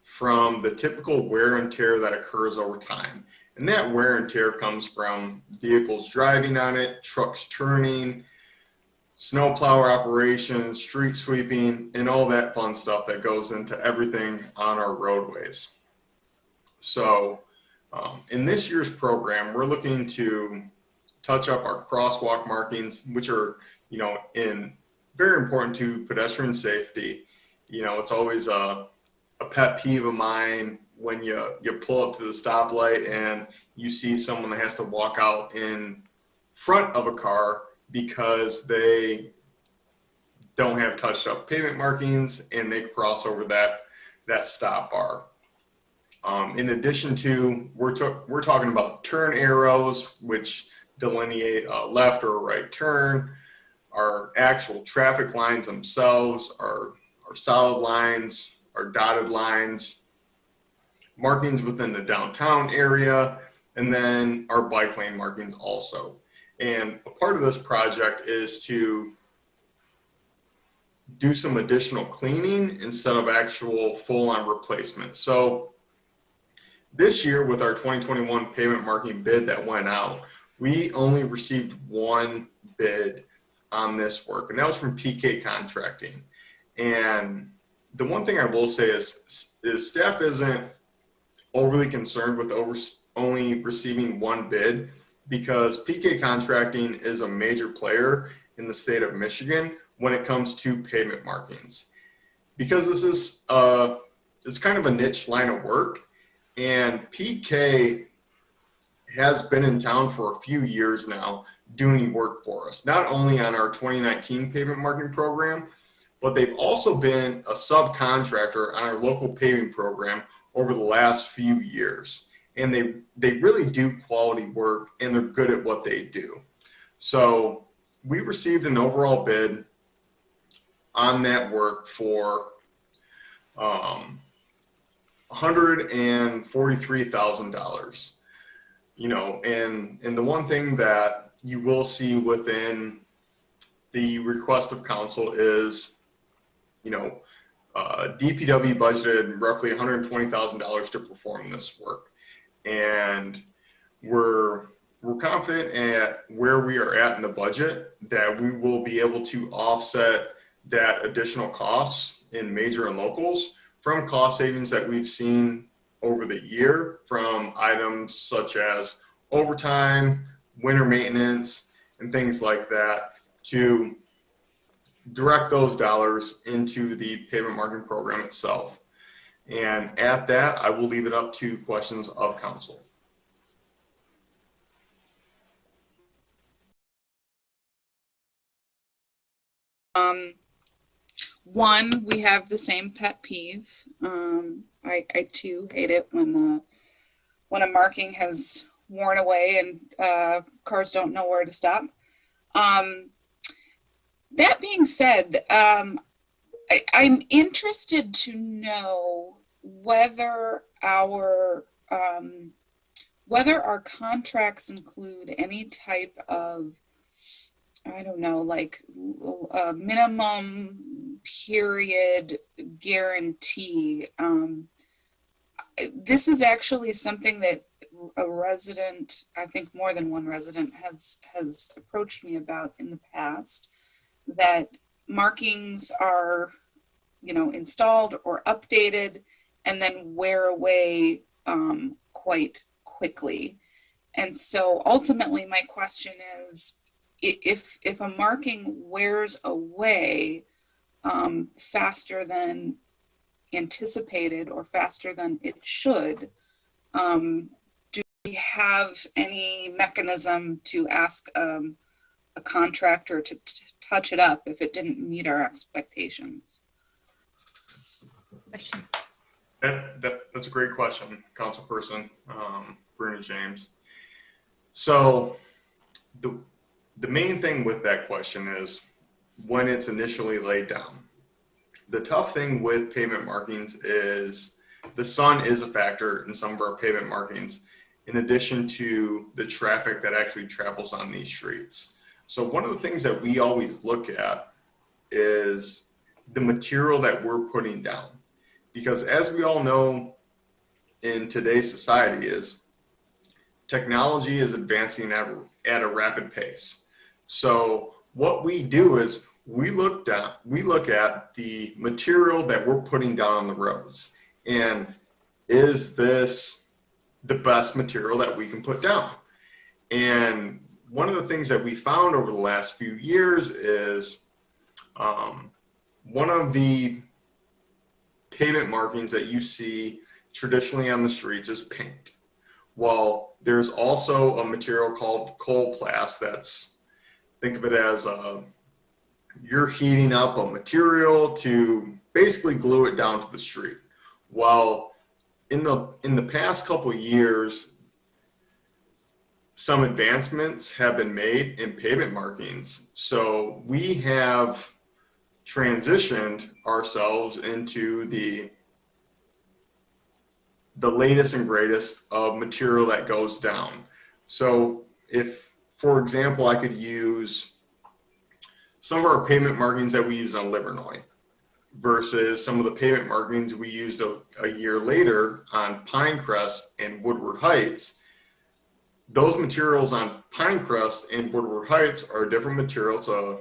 from the typical wear and tear that occurs over time. And that wear and tear comes from vehicles driving on it, trucks turning, snowplow operations, street sweeping, and all that fun stuff that goes into everything on our roadways. So in this year's program, we're looking to touch up our crosswalk markings, which are, very important to pedestrian safety. It's always a pet peeve of mine when you pull up to the stoplight and you see someone that has to walk out in front of a car because they don't have touched up pavement markings and they cross over that stop bar. In addition to, we're talking about turn arrows, which delineate a left or a right turn. Our actual traffic lines themselves, our solid lines, our dotted lines, markings within the downtown area, and then our bike lane markings also. And a part of this project is to do some additional cleaning instead of actual full-on replacement. So this year with our 2021 pavement marking bid that went out, we only received one bid on this work, and that was from PK Contracting. And the one thing I will say is staff isn't overly concerned with only receiving one bid, because PK Contracting is a major player in the state of Michigan when it comes to pavement markings. Because this is it's kind of a niche line of work, and PK has been in town for a few years now doing work for us, not only on our 2019 pavement marking program, but they've also been a subcontractor on our local paving program over the last few years. And they really do quality work, and they're good at what they do. So we received an overall bid on that work for $143,000. And the one thing that you will see within the request of council is, DPW budgeted roughly $120,000 to perform this work. And we're confident at where we are at in the budget that we will be able to offset that additional costs in major and locals from cost savings that we've seen over the year from items such as overtime, winter maintenance, and things like that, to direct those dollars into the pavement marking program itself. And at that, I will leave it up to questions of council.
One, we have the same pet peeve. I too hate it when a marking has worn away and cars don't know where to stop. That being said, I'm interested to know whether our contracts include any type of, I don't know, like a minimum period guarantee. This is actually something that a resident, I think more than one resident, has approached me about in the past, that markings are, installed or updated and then wear away quite quickly. And so ultimately my question is, if a marking wears away faster than anticipated or faster than it should, do we have any mechanism to ask a contractor to touch it up if it didn't meet our expectations?
That's a great question, Councilperson Bruna James. So the main thing with that question is when it's initially laid down. The tough thing with pavement markings is the sun is a factor in some of our pavement markings, in addition to the traffic that actually travels on these streets. So one of the things that we always look at is the material that we're putting down. Because as we all know in today's society is technology is advancing at a rapid pace. So what we do is we look at the material that we're putting down on the roads, and is this the best material that we can put down? And one of the things that we found over the last few years is one of the pavement markings that you see traditionally on the streets is paint. Well, there's also a material called coal plast that's, think of it as you're heating up a material to basically glue it down to the street. Well, in the past couple of years, some advancements have been made in pavement markings. So we have transitioned ourselves into the latest and greatest of material that goes down. So if, for example, I could use some of our pavement markings that we use on Livernois versus some of the pavement markings we used a year later on Pinecrest and Woodward Heights. Those materials on Pinecrest and Woodward Heights are different materials, a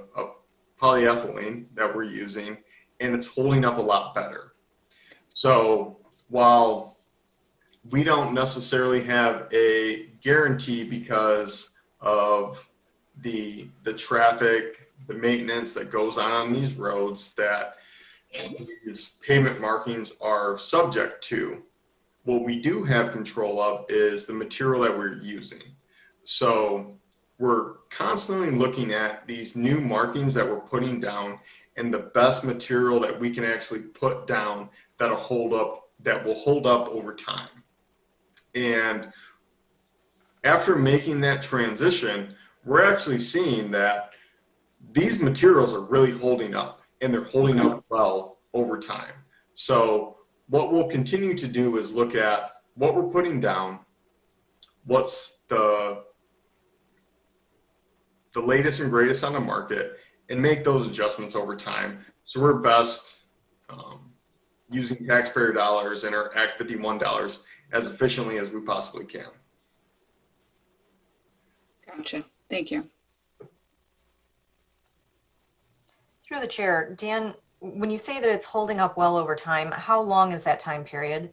polyethylene that we're using, and it's holding up a lot better. So while we don't necessarily have a guarantee because of the traffic, the maintenance that goes on these roads that these pavement markings are subject to, what we do have control of is the material that we're using. So we're constantly looking at these new markings that we're putting down and the best material that we can actually put down that will hold up over time. And after making that transition, we're actually seeing that these materials are really holding up, and they're holding up well over time. So what we'll continue to do is look at what we're putting down, what's the latest and greatest on the market, and make those adjustments over time. So we're best using taxpayer dollars and our Act 51 dollars as efficiently as we possibly can.
Gotcha. Thank you.
Through the chair, Dan, when you say that it's holding up well over time, how long is that time period?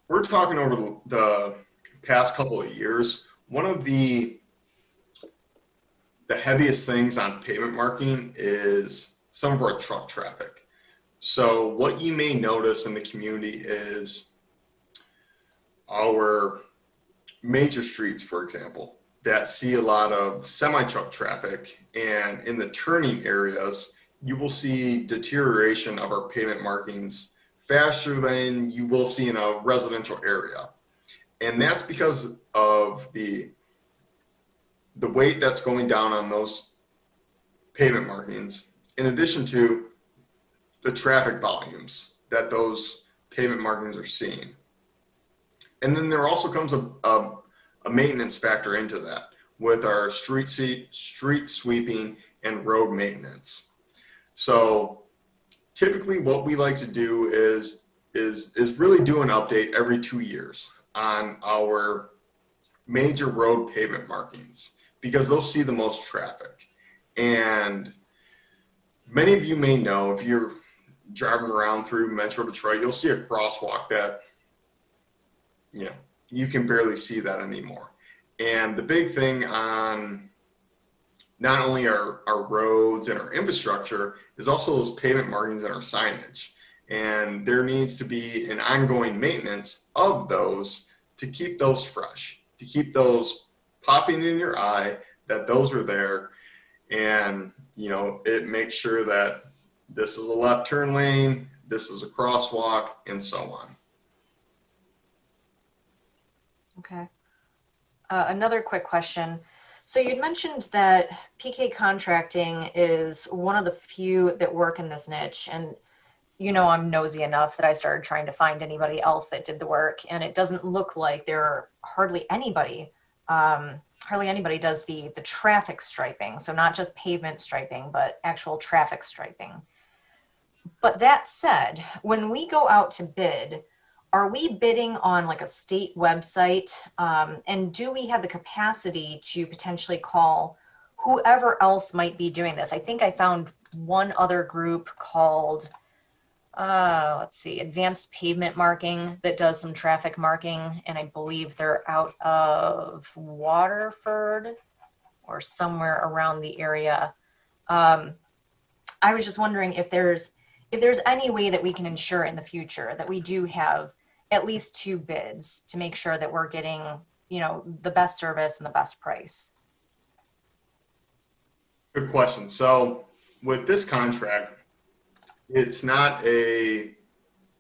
We're talking over the past couple of years. One of the heaviest things on pavement marking is some of our truck traffic. So what you may notice in the community is our major streets, for example, that see a lot of semi-truck traffic, and in the turning areas, you will see deterioration of our pavement markings faster than you will see in a residential area. And that's because of the weight that's going down on those pavement markings, in addition to the traffic volumes that those pavement markings are seeing. And then there also comes a maintenance factor into that with our street sweeping and road maintenance. So typically what we like to do is really do an update every 2 years on our major road pavement markings, because those see the most traffic. And many of you may know, if you're driving around through Metro Detroit, you'll see a crosswalk that, you know, you can barely see that anymore. And the big thing on not only our roads and our infrastructure is also those pavement markings and our signage. And there needs to be an ongoing maintenance of those to keep those fresh, to keep those popping in your eye, that those are there. And, you know, it makes sure that this is a left turn lane, this is a crosswalk, and so on.
Okay. Another quick question. So you'd mentioned that PK contracting is one of the few that work in this niche. And you know, I'm nosy enough that I started trying to find anybody else that did the work, and it doesn't look like there are hardly anybody does the traffic striping. So not just pavement striping, but actual traffic striping. But that said, when we go out to bid, are we bidding on like a state website? And do we have the capacity to potentially call whoever else might be doing this? I think I found one other group called, let's see, Advanced Pavement Marking that does some traffic marking. And I believe they're out of Waterford or somewhere around the area. I was just wondering if there's any way that we can ensure in the future that we do have at least 2 bids to make sure that we're getting, you know, the best service and the best price.
Good question. So with this contract, it's not a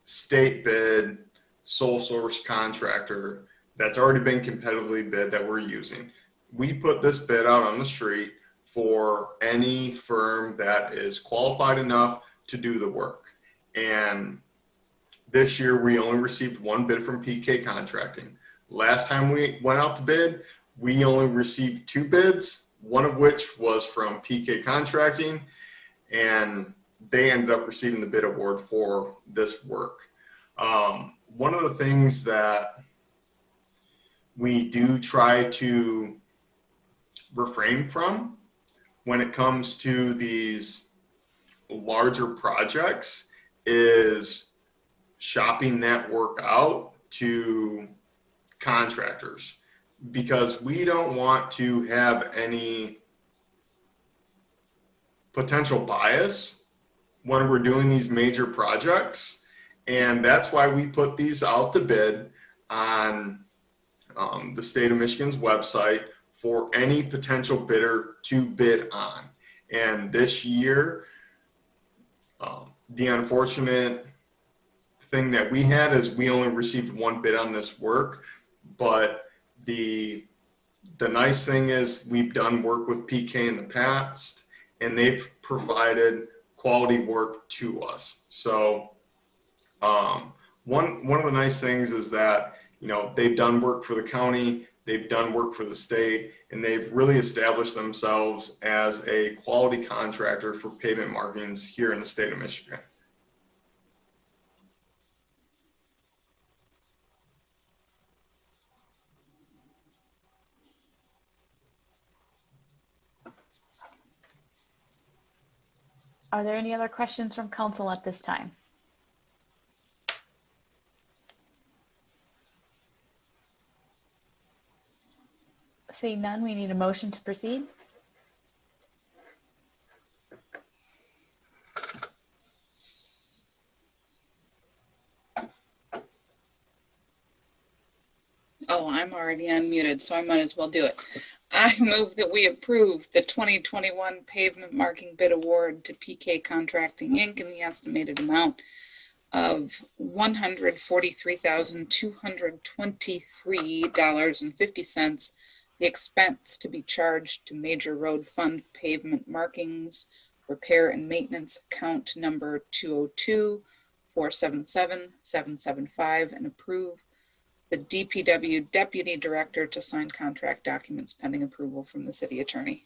state bid, sole source contractor that's already been competitively bid that we're using. We put this bid out on the street for any firm that is qualified enough to do the work. And this year we only received 1 bid from PK Contracting. Last time we went out to bid, we only received 2 bids, one of which was from PK Contracting, and they ended up receiving the bid award for this work. One of the things that we do try to refrain from when it comes to these larger projects is shopping that work out to contractors, because we don't want to have any potential bias when we're doing these major projects. And that's why we put these out to bid on the state of Michigan's website for any potential bidder to bid on. And this year, the unfortunate thing that we had is we only received 1 bid on this work, but the nice thing is we've done work with PK in the past, and they've provided quality work to us. So one of the nice things is that, you know, they've done work for the county, they've done work for the state, and they've really established themselves as a quality contractor for pavement markings here in the state of Michigan.
Are there any other questions from council at this time? Seeing none, we need a motion to proceed.
Oh, I'm already unmuted, so I might as well do it. I move that we approve the 2021 pavement marking bid award to PK Contracting Inc. in the estimated amount of $143,223.50, the expense to be charged to Major Road Fund Pavement Markings, Repair and Maintenance Account Number 202-477-775, and approve the DPW Deputy Director to sign contract documents pending approval from the City Attorney.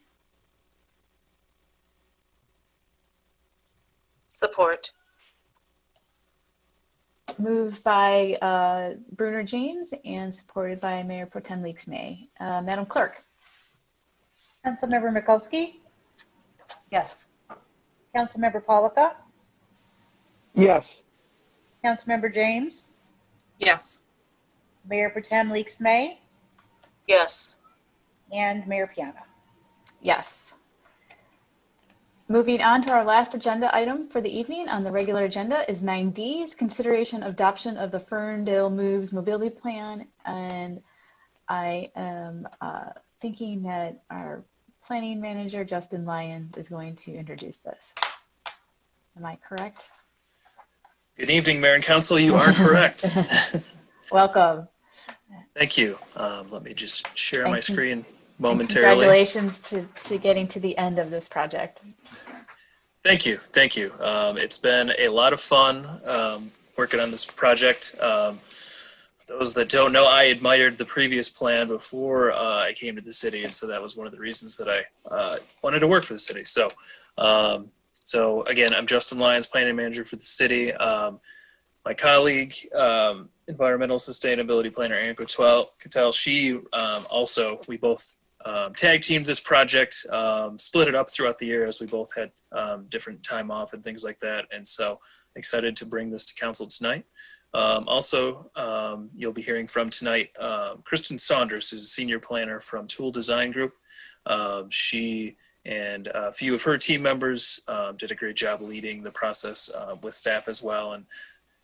Support.
Moved by Bruner James and supported by Mayor Pro Tem Leaks May. Madam Clerk.
Councilmember Mikulski?
Yes.
Councilmember Polika?
Yes.
Councilmember James?
Yes.
Mayor Pro Tem Leaks May?
Yes.
And Mayor Piana?
Yes. Moving on to our last agenda item for the evening on the regular agenda is 9D, consideration of adoption of the Ferndale Moves Mobility Plan. And I am thinking that our planning manager, Justin Lyon, is going to introduce this. Am I correct?
Good evening, Mayor and Council. You are correct.
Welcome.
Thank you. Let me just share
Thank
my
you.
screen momentarily.
Congratulations to getting to the end of this project.
Thank you. Thank you. It's been a lot of fun working on this project. For those that don't know, I admired the previous plan before I came to the city, and so that was one of the reasons that I wanted to work for the city. So, so again, I'm Justin Lyons, planning manager for the city. My colleague, environmental sustainability planner Ann Cattell, she also, we both tag teamed this project, split it up throughout the year as we both had different time off and things like that. And so excited to bring this to council tonight. Also, you'll be hearing from tonight, Kristen Saunders, who's a senior planner from Tool Design Group. She and a few of her team members did a great job leading the process with staff as well, and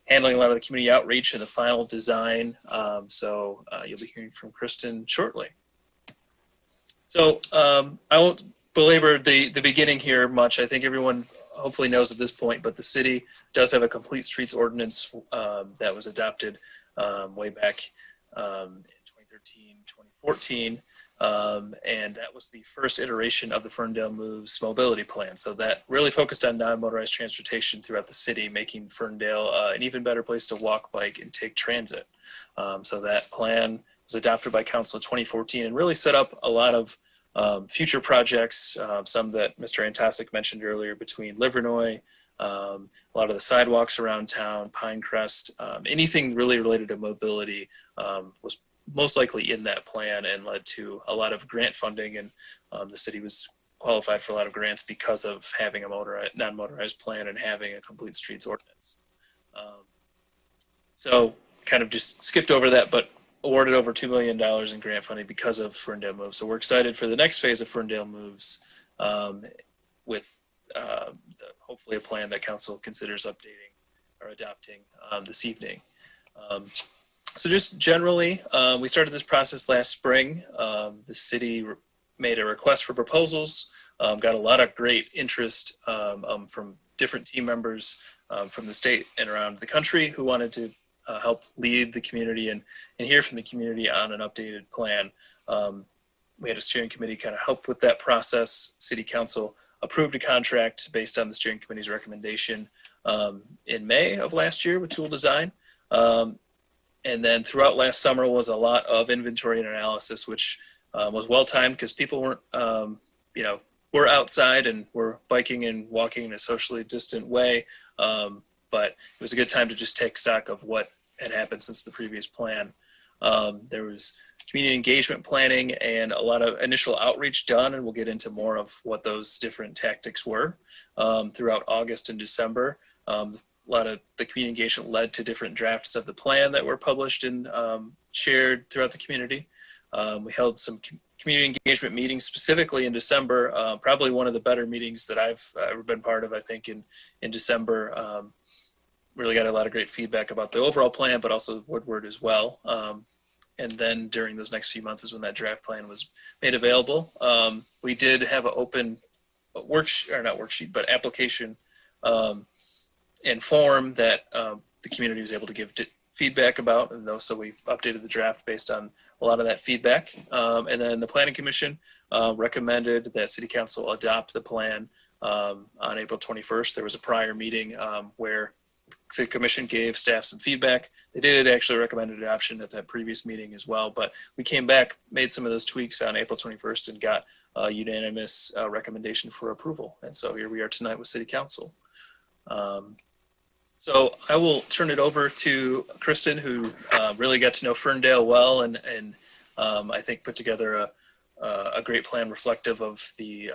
handling a lot of the community outreach and the final design. So you'll be hearing from Kristen shortly. So I won't belabor the beginning here much. I think everyone hopefully knows at this point, but the city does have a complete streets ordinance that was adopted way back in 2013, 2014. And that was the first iteration of the Ferndale Moves Mobility Plan. So that really focused on non-motorized transportation throughout the city, making Ferndale an even better place to walk, bike, and take transit. So that plan was adopted by council in 2014 and really set up a lot of future projects, some that Mr. Antosik mentioned earlier between Livernois, a lot of the sidewalks around town, Pinecrest, anything really related to mobility was most likely in that plan and led to a lot of grant funding, and the city was qualified for a lot of grants because of having a non-motorized plan and having a complete streets ordinance. So kind of just skipped over that, but awarded over $2 million in grant funding because of Ferndale Moves. So we're excited for the next phase of Ferndale Moves with hopefully a plan that council considers updating or adopting this evening. So just generally, we started this process last spring. The city made a request for proposals, got a lot of great interest from different team members from the state and around the country who wanted to help lead the community and hear from the community on an updated plan. We had a steering committee kind of help with that process. City Council approved a contract based on the steering committee's recommendation in May of last year with Tool Design. And then throughout last summer was a lot of inventory and analysis, which was well-timed because people weren't, we're outside and we're biking and walking in a socially distant way. But it was a good time to just take stock of what had happened since the previous plan. There was community engagement planning and a lot of initial outreach done, and we'll get into more of what those different tactics were throughout August and December. A lot of the community engagement led to different drafts of the plan that were published and shared throughout the community. We held some community engagement meetings specifically in December, probably one of the better meetings that I've ever been part of, I think, in December. Really got a lot of great feedback about the overall plan, but also Woodward as well. And then during those next few months is when that draft plan was made available. We did have an open application and form that the community was able to give feedback about, and so we updated the draft based on a lot of that feedback. And then the Planning Commission recommended that City Council adopt the plan on April 21st. There was a prior meeting where the Commission gave staff some feedback. They did actually recommend adoption at that previous meeting as well, but we came back, made some of those tweaks on April 21st, and got a unanimous recommendation for approval. And so here we are tonight with City Council. So I will turn it over to Kristen, who really got to know Ferndale well, and I think put together a great plan reflective of the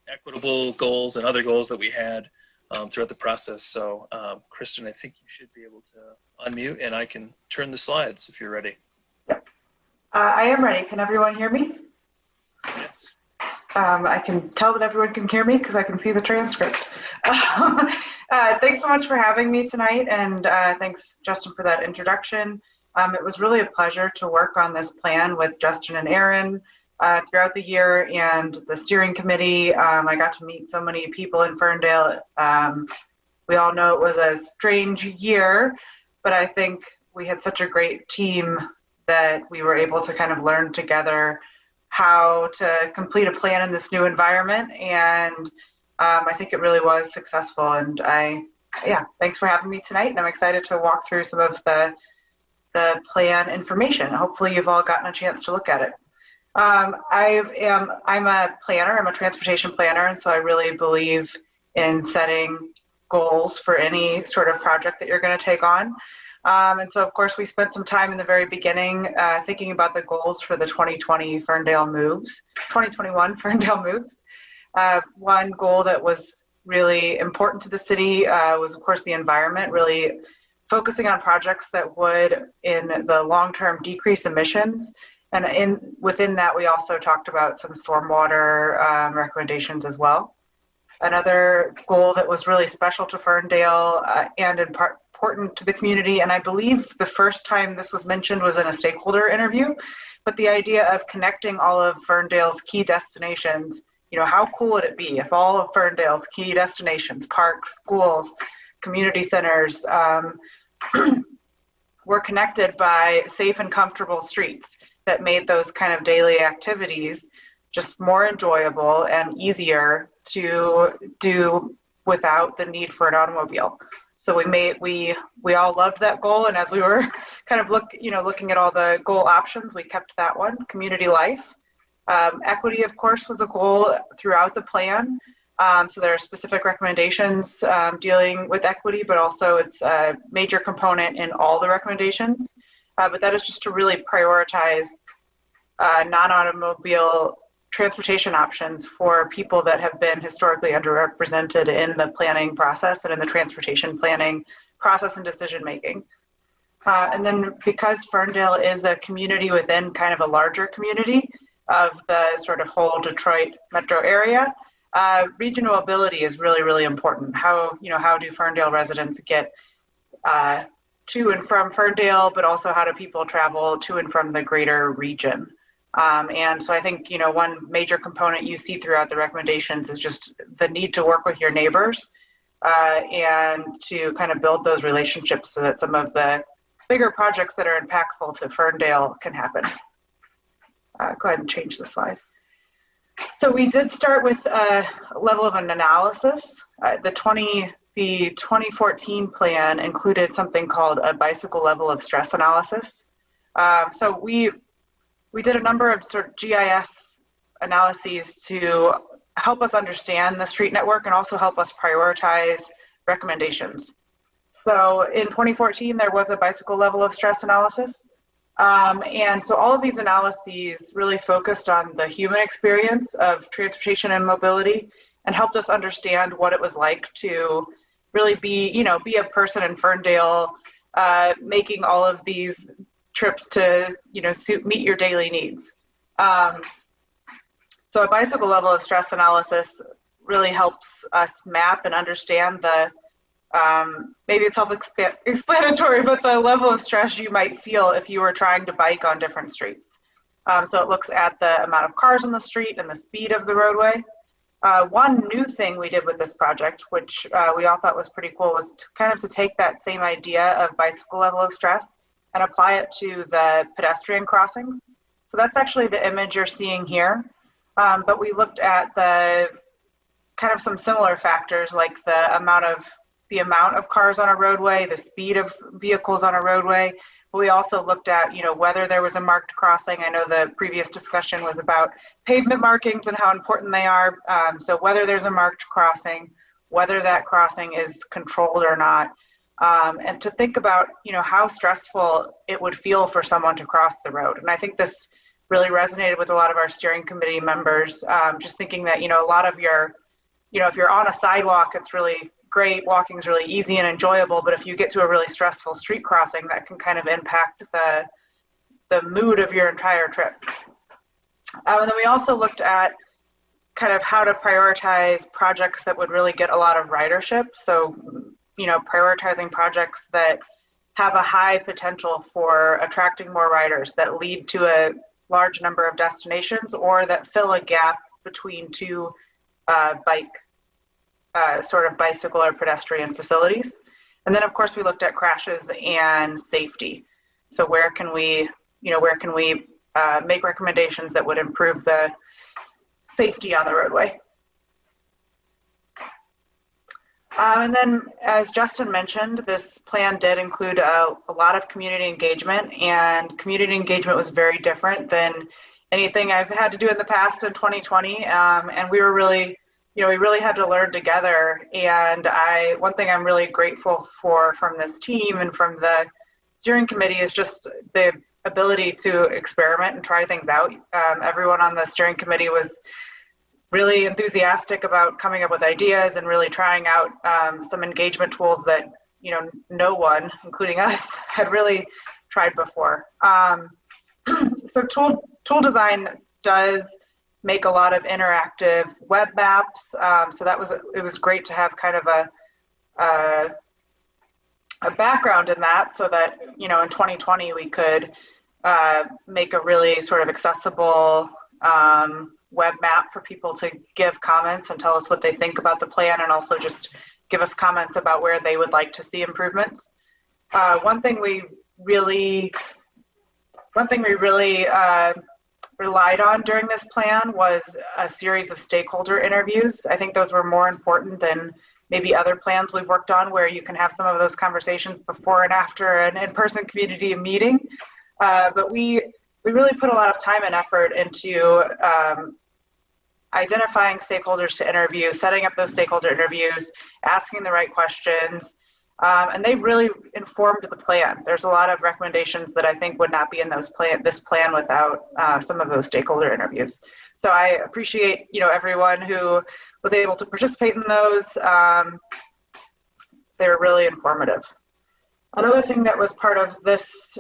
equitable goals and other goals that we had throughout the process. So Kristen, I think you should be able to unmute, and I can turn the slides if you're ready.
I am ready. Can everyone hear me?
Yes.
I can tell that everyone can hear me because I can see the transcript. Thanks so much for having me tonight, and thanks, Justin, for that introduction. It was really a pleasure to work on this plan with Justin and Aaron throughout the year, and the steering committee. I got to meet so many people in Ferndale. We all know it was a strange year, but I think we had such a great team that we were able to kind of learn together how to complete a plan in this new environment, and I think it really was successful. And thanks for having me tonight, and I'm excited to walk through some of the plan information. Hopefully you've all gotten a chance to look at it. I'm a planner, I'm a transportation planner, and so I really believe in setting goals for any sort of project that you're going to take on. And so, of course, we spent some time in the very beginning thinking about the goals for the 2021 Ferndale moves. One goal that was really important to the city was, of course, the environment, really focusing on projects that would, in the long term, decrease emissions. And within that, we also talked about some stormwater recommendations as well. Another goal that was really special to Ferndale and important to the community, and I believe the first time this was mentioned was in a stakeholder interview, but the idea of connecting all of Ferndale's key destinations. You know, how cool would it be if all of Ferndale's key destinations, parks, schools, community centers, were connected by safe and comfortable streets that made those kind of daily activities just more enjoyable and easier to do without the need for an automobile. So we all loved that goal, and as we were kind of looking at all the goal options, we kept that one, community life. Equity, of course, was a goal throughout the plan. So there are specific recommendations dealing with equity, but also it's a major component in all the recommendations. But that is just to really prioritize non-automobile transportation options for people that have been historically underrepresented in the planning process and in the transportation planning process and decision making. And then because Ferndale is a community within kind of a larger community of the sort of whole Detroit metro area, regional mobility is really, really important. How do Ferndale residents get to and from Ferndale, but also how do people travel to and from the greater region? And so I think, one major component you see throughout the recommendations is just the need to work with your neighbors and to kind of build those relationships so that some of the bigger projects that are impactful to Ferndale can happen. Go ahead and change the slide. So we did start with a level of an analysis. The 2014 plan included something called a bicycle level of stress analysis. So we did a number of sort of GIS analyses to help us understand the street network and also help us prioritize recommendations. So in 2014, there was a bicycle level of stress analysis. And so all of these analyses really focused on the human experience of transportation and mobility and helped us understand what it was like to really be a person in Ferndale, making all of these trips to, meet your daily needs. So a bicycle level of stress analysis really helps us map and understand the, maybe it's self-explanatory, but the level of stress you might feel if you were trying to bike on different streets. So it looks at the amount of cars on the street and the speed of the roadway. One new thing we did with this project, which we all thought was pretty cool, was to take that same idea of bicycle level of stress and apply it to the pedestrian crossings. So that's actually the image you're seeing here. But we looked at the kind of some similar factors like the amount of cars on a roadway, the speed of vehicles on a roadway. But we also looked at, whether there was a marked crossing. I know the previous discussion was about pavement markings and how important they are. So whether there's a marked crossing, whether that crossing is controlled or not, and to think about, how stressful it would feel for someone to cross the road. And I think this really resonated with a lot of our steering committee members, just thinking that, a lot of your, if you're on a sidewalk, it's really great, walking is really easy and enjoyable, but if you get to a really stressful street crossing, that can kind of impact the mood of your entire trip. And then we also looked at kind of how to prioritize projects that would really get a lot of ridership. So, prioritizing projects that have a high potential for attracting more riders, that lead to a large number of destinations, or that fill a gap between two bicycle or pedestrian facilities. And then of course we looked at crashes and safety. So where can we make recommendations that would improve the safety on the roadway? And then, as Justin mentioned, this plan did include a lot of community engagement, and community engagement was very different than anything I've had to do in the past in 2020. And we were really, we really had to learn together. And one thing I'm really grateful for from this team and from the steering committee is just the ability to experiment and try things out. Everyone on the steering committee was really enthusiastic about coming up with ideas and really trying out some engagement tools that no one, including us, had really tried before. So tool design does make a lot of interactive web maps. So it was great to have kind of a background in that, so that in 2020 we could make a really sort of accessible web map for people to give comments and tell us what they think about the plan, and also just give us comments about where they would like to see improvements. One thing we really relied on during this plan was a series of stakeholder interviews. I think those were more important than maybe other plans we've worked on, where you can have some of those conversations before and after an in-person community meeting. But we really put a lot of time and effort into identifying stakeholders to interview, setting up those stakeholder interviews, asking the right questions, and they really informed the plan. There's a lot of recommendations that I think would not be in this plan without some of those stakeholder interviews. So I appreciate everyone who was able to participate in those. They were really informative. Another thing that was part of this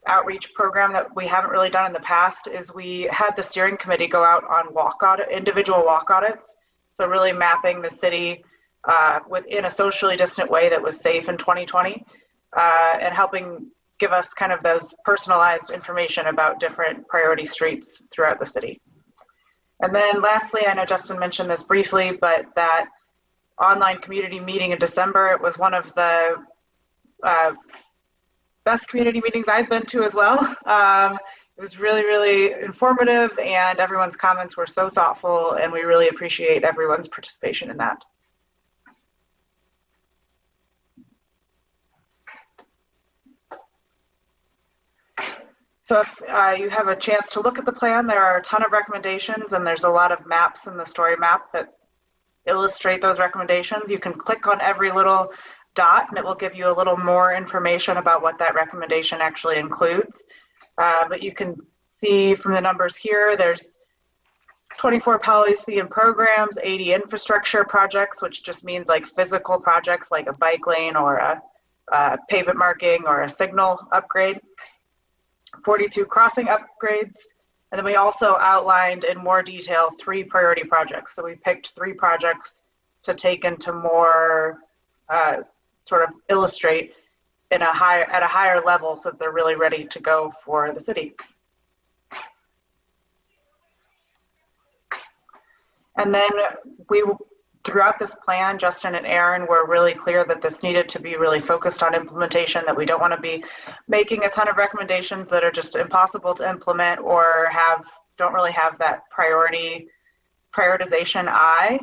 outreach program that we haven't really done in the past is we had the steering committee go out on individual walk audits. So really mapping the city within a socially distant way that was safe in 2020, and helping give us kind of those personalized information about different priority streets throughout the city. And then lastly, I know Justin mentioned this briefly, but that online community meeting in December, it was one of the best community meetings I've been to as well. It was really, really informative, and everyone's comments were so thoughtful, and we really appreciate everyone's participation in that. So if you have a chance to look at the plan, there are a ton of recommendations, and there's a lot of maps in the story map that illustrate those recommendations. You can click on every little dot and it will give you a little more information about what that recommendation actually includes. But you can see from the numbers here, there's 24 policy and programs, 80 infrastructure projects, which just means like physical projects like a bike lane or a pavement marking or a signal upgrade, 42 crossing upgrades, and then we also outlined in more detail 3 priority projects. So we picked 3 projects to take into more sort of illustrate at a higher level, so that they're really ready to go for the city. And then throughout this plan, Justin and Aaron were really clear that this needed to be really focused on implementation, that we don't want to be making a ton of recommendations that are just impossible to implement or don't really have that prioritization eye.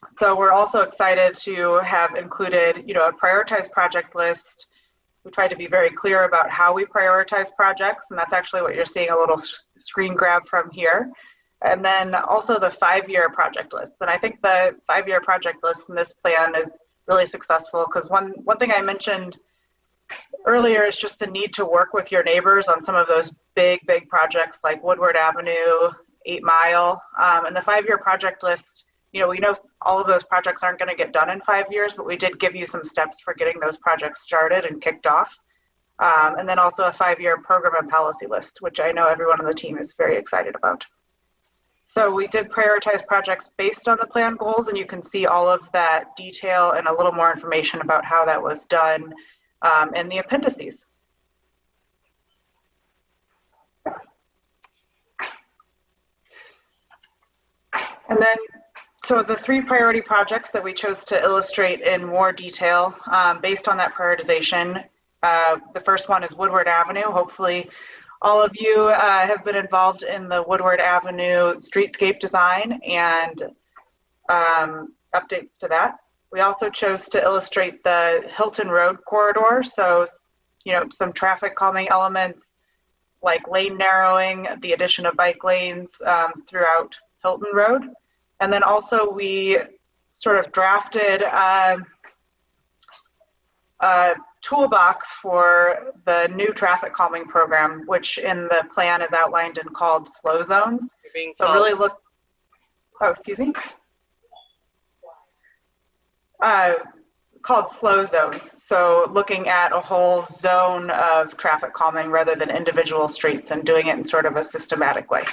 So we're also excited to have included, a prioritized project list. We tried to be very clear about how we prioritize projects, and that's actually what you're seeing a little screen grab from here. And then also the 5-year project list. And I think the 5-year project list in this plan is really successful because one thing I mentioned earlier is just the need to work with your neighbors on some of those big projects like Woodward Avenue, 8 Mile, and the 5-year project list. We know all of those projects aren't going to get done in 5 years, but we did give you some steps for getting those projects started and kicked off. And then also a 5-year program and policy list, which I know everyone on the team is very excited about. So we did prioritize projects based on the plan goals, and you can see all of that detail and a little more information about how that was done in the appendices. And then, so the 3 priority projects that we chose to illustrate in more detail based on that prioritization, the first one is Woodward Avenue. Hopefully all of you have been involved in the Woodward Avenue streetscape design and updates to that. We also chose to illustrate the Hilton Road corridor. So, some traffic calming elements like lane narrowing, the addition of bike lanes throughout Hilton Road. And then also we sort of drafted a toolbox for the new traffic calming program, which in the plan is outlined and called slow zones. So really called slow zones. So looking at a whole zone of traffic calming rather than individual streets and doing it in sort of a systematic way.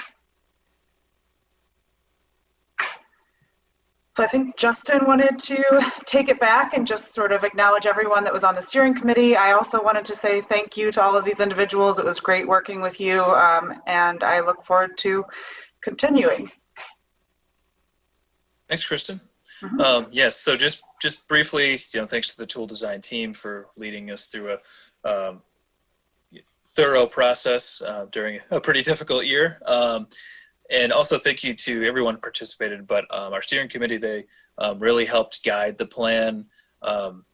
So I think Justin wanted to take it back and just sort of acknowledge everyone that was on the steering committee. I also wanted to say thank you to all of these individuals. It was great working with you, and I look forward to continuing.
Thanks, Kristen. Yes, so just briefly, thanks to the tool design team for leading us through a thorough process during a pretty difficult year. And also thank you to everyone who participated, but our steering committee, they really helped guide the plan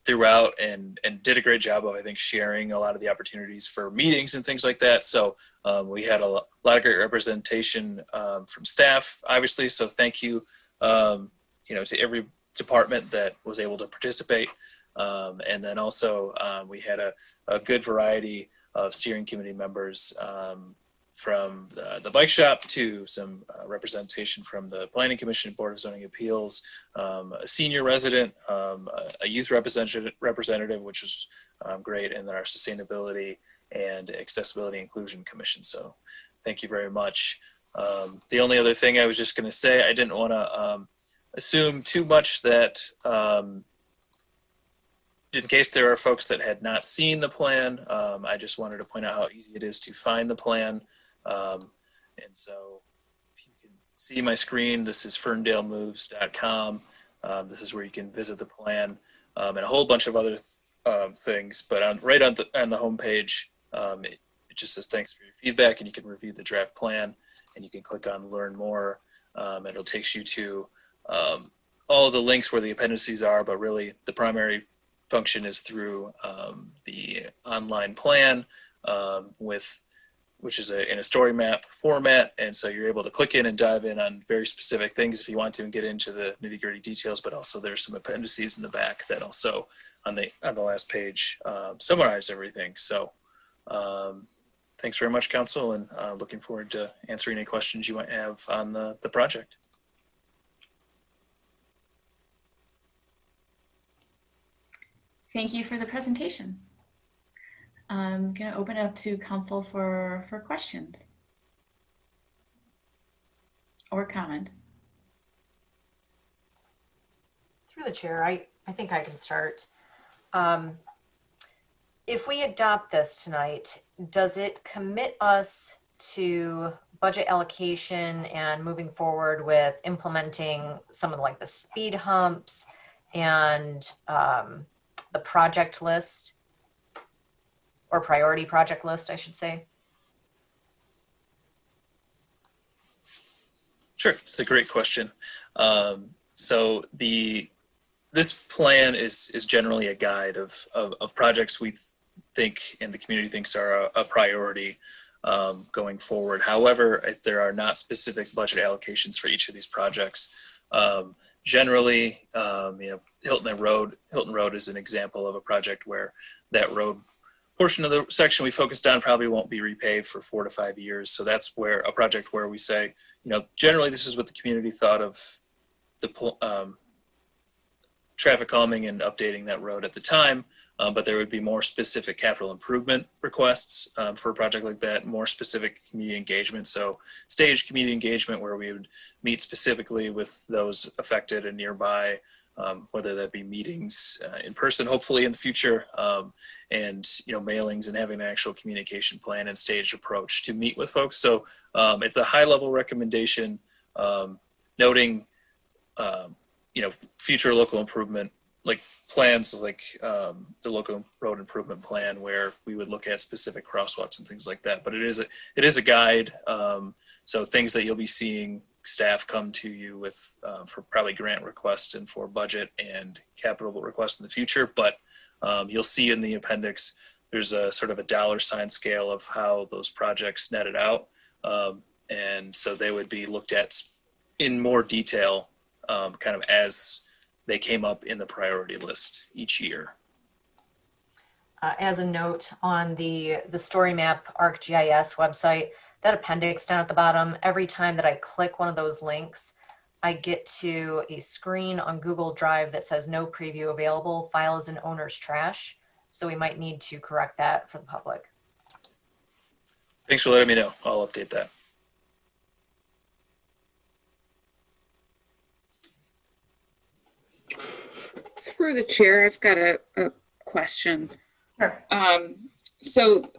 throughout and did a great job of, I think, sharing a lot of the opportunities for meetings and things like that. So we had a lot of great representation from staff, obviously. So thank you, to every department that was able to participate. And then also we had a good variety of steering committee members from the bike shop to some representation from the Planning Commission, Board of Zoning Appeals, a senior resident, a youth representative, which was great, and then our Sustainability and Accessibility Inclusion Commission. So thank you very much. The only other thing I was just going to say, I didn't want to assume too much that in case there are folks that had not seen the plan, I just wanted to point out how easy it is to find the plan. And so if you can see my screen, this is ferndalemoves.com. This is where you can visit the plan and a whole bunch of other things. But right on the homepage, it just says thanks for your feedback, and you can review the draft plan, and you can click on learn more. And it'll take you to all of the links where the appendices are, but really the primary function is through the online plan which is in a story map format. And so you're able to click in and dive in on very specific things if you want to and get into the nitty-gritty details, but also there's some appendices in the back that also on the last page summarize everything. So thanks very much, Council, and looking forward to answering any questions you might have on the project.
Thank you for the presentation. I'm going to open it up to Council for questions or comment.
Through the chair, I think I can start. If we adopt this tonight, does it commit us to budget allocation and moving forward with implementing some of like the speed humps and the project list, or priority project list, I should say?
Sure, it's a great question. So this plan is generally a guide of projects we think and the community thinks are a priority going forward. However, there are not specific budget allocations for each of these projects. Generally, Hilton Road is an example of a project where that road portion of the section we focused on probably won't be repaved for 4 to 5 years. So that's where a project where we say, generally this is what the community thought of the traffic calming and updating that road at the time, but there would be more specific capital improvement requests for a project like that, more specific community engagement. So staged community engagement where we would meet specifically with those affected and nearby, whether that be meetings in person, hopefully in the future, and mailings and having an actual communication plan and staged approach to meet with folks. So it's a high level recommendation, noting future local improvement, like plans like the local road improvement plan, where we would look at specific crosswalks and things like that. But it is a guide, so things that you'll be seeing staff come to you with for probably grant requests and for budget and capital requests in the future. But you'll see in the appendix there's a sort of a dollar sign scale of how those projects netted out, and so they would be looked at in more detail kind of as they came up in the priority list each year.
As a note on the story map ArcGIS website, that appendix down at the bottom, every time that I click one of those links, I get to a screen on Google Drive that says no preview available, file is in owner's trash. So we might need to correct that for the public.
Thanks for letting me know. I'll update that.
Through the chair, I've got a question.
Sure.
So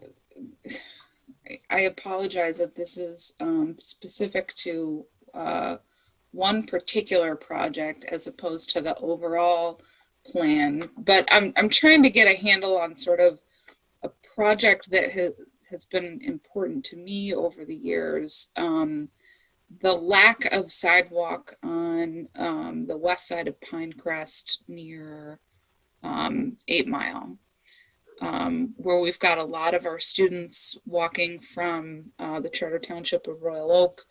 I apologize that this is specific to one particular project as opposed to the overall plan, but I'm trying to get a handle on sort of a project that has been important to me over the years. The lack of sidewalk on the west side of Pinecrest near 8 Mile, where we've got a lot of our students walking from the Charter Township of Royal Oak,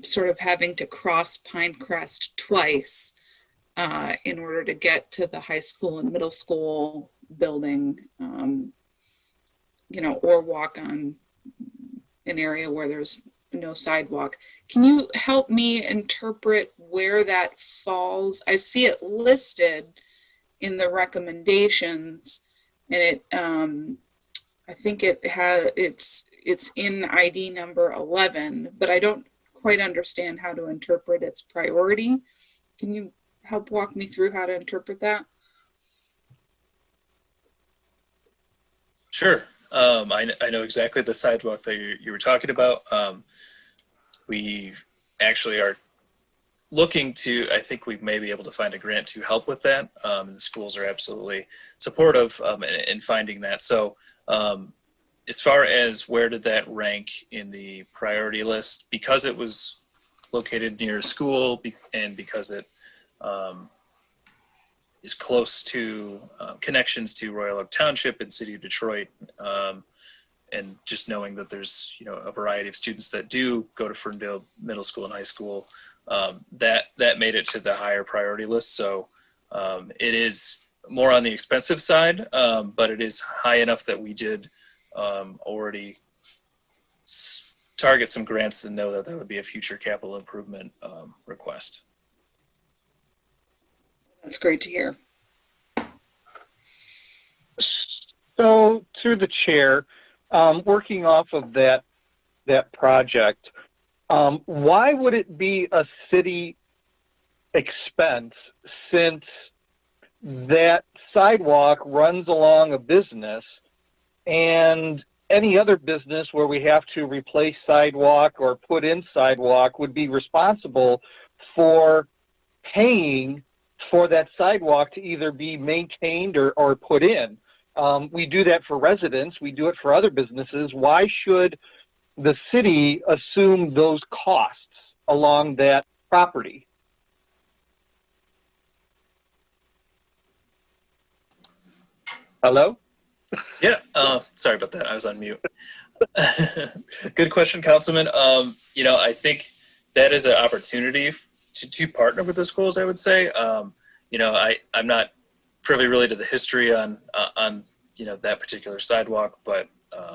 sort of having to cross Pinecrest twice in order to get to the high school and middle school building, or walk on an area where there's no sidewalk. Can you help me interpret where that falls? I see it listed in the recommendations, and it I think it's in ID number 11, but I don't quite understand how to interpret its priority. Can you help walk me through how to interpret that?
Sure. I know exactly the sidewalk that you were talking about. We actually are looking to, I think we may be able to find a grant to help with that. And the schools are absolutely supportive in finding that. So as far as where did that rank in the priority list, because it was located near a school and because it is close to connections to Royal Oak Township and City of Detroit, and just knowing that there's a variety of students that do go to Ferndale Middle School and High School, that made it to the higher priority list. So it is more on the expensive side, but it is high enough that we did already target some grants and know that that would be a future capital improvement request.
That's great to hear.
So through the chair, working off of that project, why would it be a city expense since that sidewalk runs along a business and any other business where we have to replace sidewalk or put in sidewalk would be responsible for paying for that sidewalk to either be maintained or put in. We do that for residents. We do it for other businesses. Why should the city assume those costs along that property? Hello?
Yeah, sorry about that. I was on mute. Good question, Councilman. I think that is an opportunity to partner with the schools, I would say. I'm not privy really to the history on that particular sidewalk, but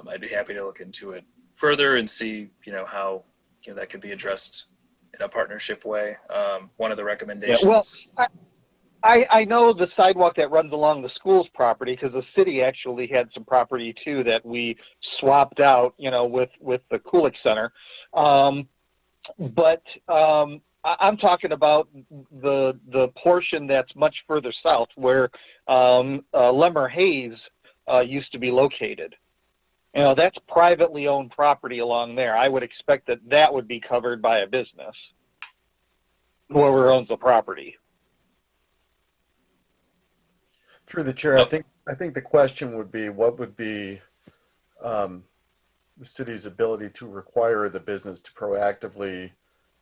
I'd be happy to look into it further and see, how, that could be addressed in a partnership way. One of the recommendations.
Yeah, well, I know the sidewalk that runs along the school's property because the city actually had some property too that we swapped out, with the Kulik Center. But I'm talking about the portion that's much further south where Lemmer Hayes used to be located. That's privately owned property along there. I would expect that would be covered by a business, whoever owns the property.
Through the chair, I think the question would be, what would be the city's ability to require the business to proactively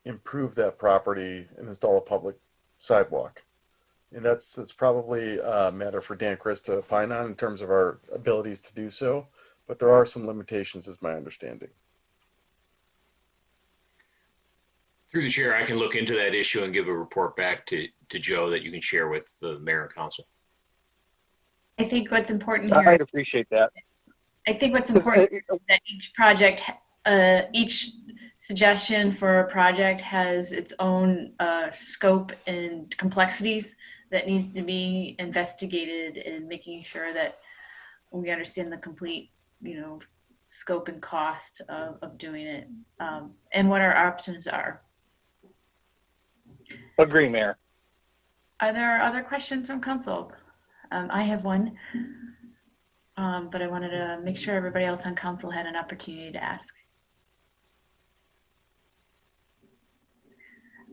improve that property and install a public sidewalk? And that's probably a matter for Dan Chris to opine on in terms of our abilities to do so. But there are some limitations, is my understanding.
Through the chair, I can look into that issue and give a report back to Joe that you can share with the mayor and council.
I think what's important here.
I'd appreciate that.
I think what's important is that each project, each suggestion for a project has its own scope and complexities that needs to be investigated, and making sure that we understand the complete, scope and cost of doing it, and what our options are.
Agree, Mayor.
Are there other questions from council? I have one, but I wanted to make sure everybody else on council had an opportunity to ask.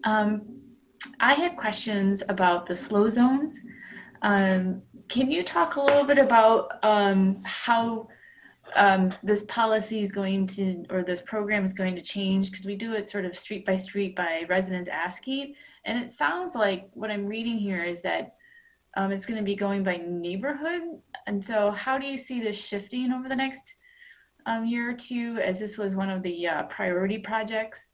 I had questions about the slow zones. Can you talk a little bit about how this policy is going to, or this program is going to change? Because we do it sort of street by residents asking. And it sounds like what I'm reading here is that it's going to be going by neighborhood. And so how do you see this shifting over the next year or two, as this was one of the priority projects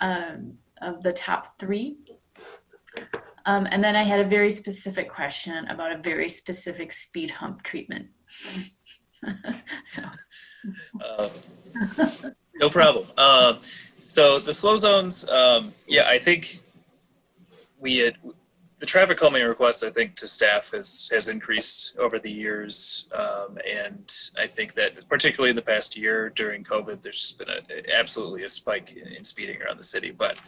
of the top 3? And then I had a very specific question about a very specific speed hump treatment.
No problem. So the slow zones, I think the traffic calming request, I think, to staff has increased over the years. And I think that particularly in the past year during COVID, there's just been absolutely a spike in speeding around the city. But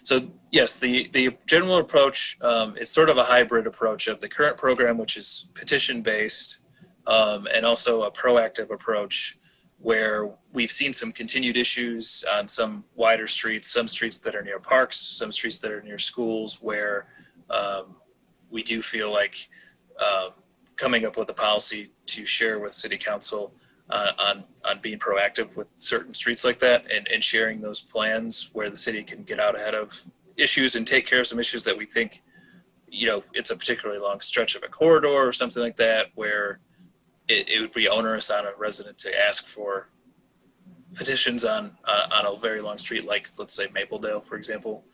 so yes, the general approach is sort of a hybrid approach of the current program, which is petition based, and also a proactive approach where we've seen some continued issues on some wider streets, some streets that are near parks, some streets that are near schools, where we do feel like coming up with a policy to share with City Council on being proactive with certain streets like that, and sharing those plans where the city can get out ahead of issues and take care of some issues that we think, it's a particularly long stretch of a corridor or something like that, where it would be onerous on a resident to ask for petitions on a very long street, like let's say Mapledale, for example.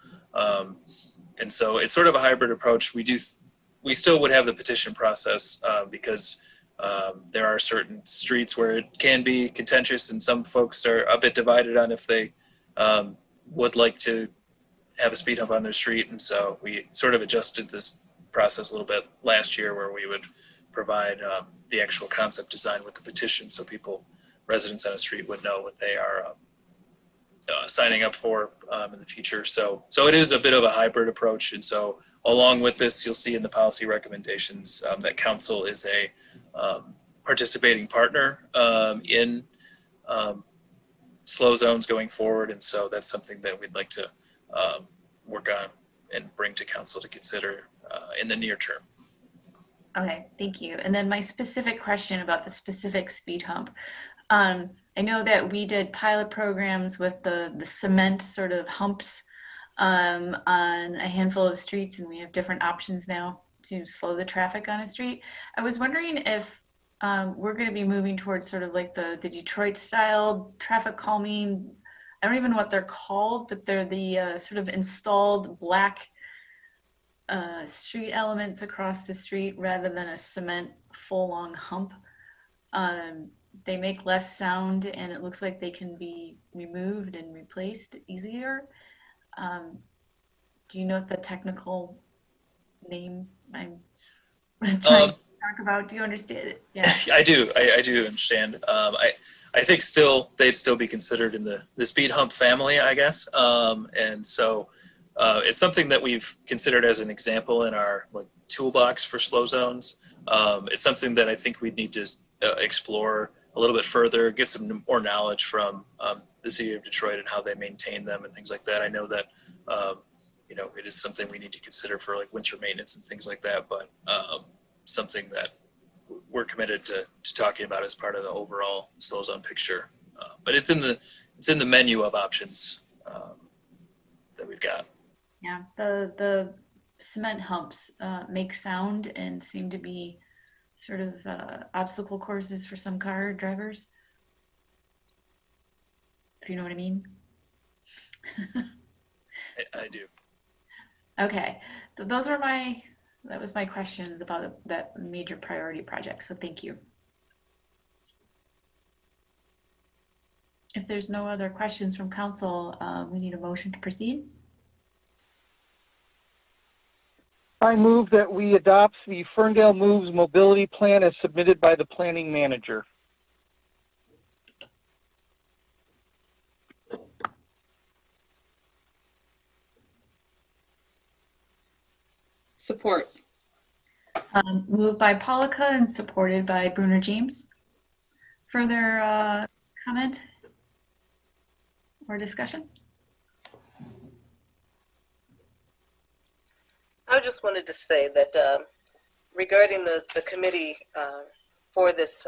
And so it's sort of a hybrid approach. We still would have the petition process because there are certain streets where it can be contentious, and some folks are a bit divided on if they would like to have a speed hump on their street. And so we sort of adjusted this process a little bit last year, where we would provide the actual concept design with the petition, so residents on a street would know what they are signing up for in the future. So it is a bit of a hybrid approach. And so along with this, you'll see in the policy recommendations that council is a participating partner in slow zones going forward, and so that's something that we'd like to work on and bring to council to consider in the near term.
Okay, thank you. And then my specific question about the specific speed hump. I know that we did pilot programs with the cement sort of humps on a handful of streets, and we have different options now to slow the traffic on a street. I was wondering if we're going to be moving towards sort of like the Detroit style traffic calming. I don't even know what they're called, but they're the sort of installed black street elements across the street rather than a cement full long hump. They make less sound, and it looks like they can be removed and replaced easier. Do you know the technical name I'm trying to talk about? Do you understand it? Yeah.
I do. I do understand. I think they'd still be considered in the speed hump family, I guess. And so it's something that we've considered as an example in our toolbox for slow zones. It's something that I think we'd need to explore a little bit further, get some more knowledge from the city of Detroit and how they maintain them and things like that. I know that it is something we need to consider for winter maintenance and things like that, but something that we're committed to talking about as part of the overall slow zone picture. But it's in the menu of options that we've got.
Yeah, the cement humps make sound and seem to be sort of obstacle courses for some car drivers, if you know what I mean.
I do.
Okay, that was my question about that major priority project, so thank you. If there's no other questions from council, we need a motion to proceed.
I move that we adopt the Ferndale Moves Mobility Plan as submitted by the planning manager.
Support.
Moved by Polika and supported by Bruner James. Further comment or discussion?
I just wanted to say that regarding the committee for this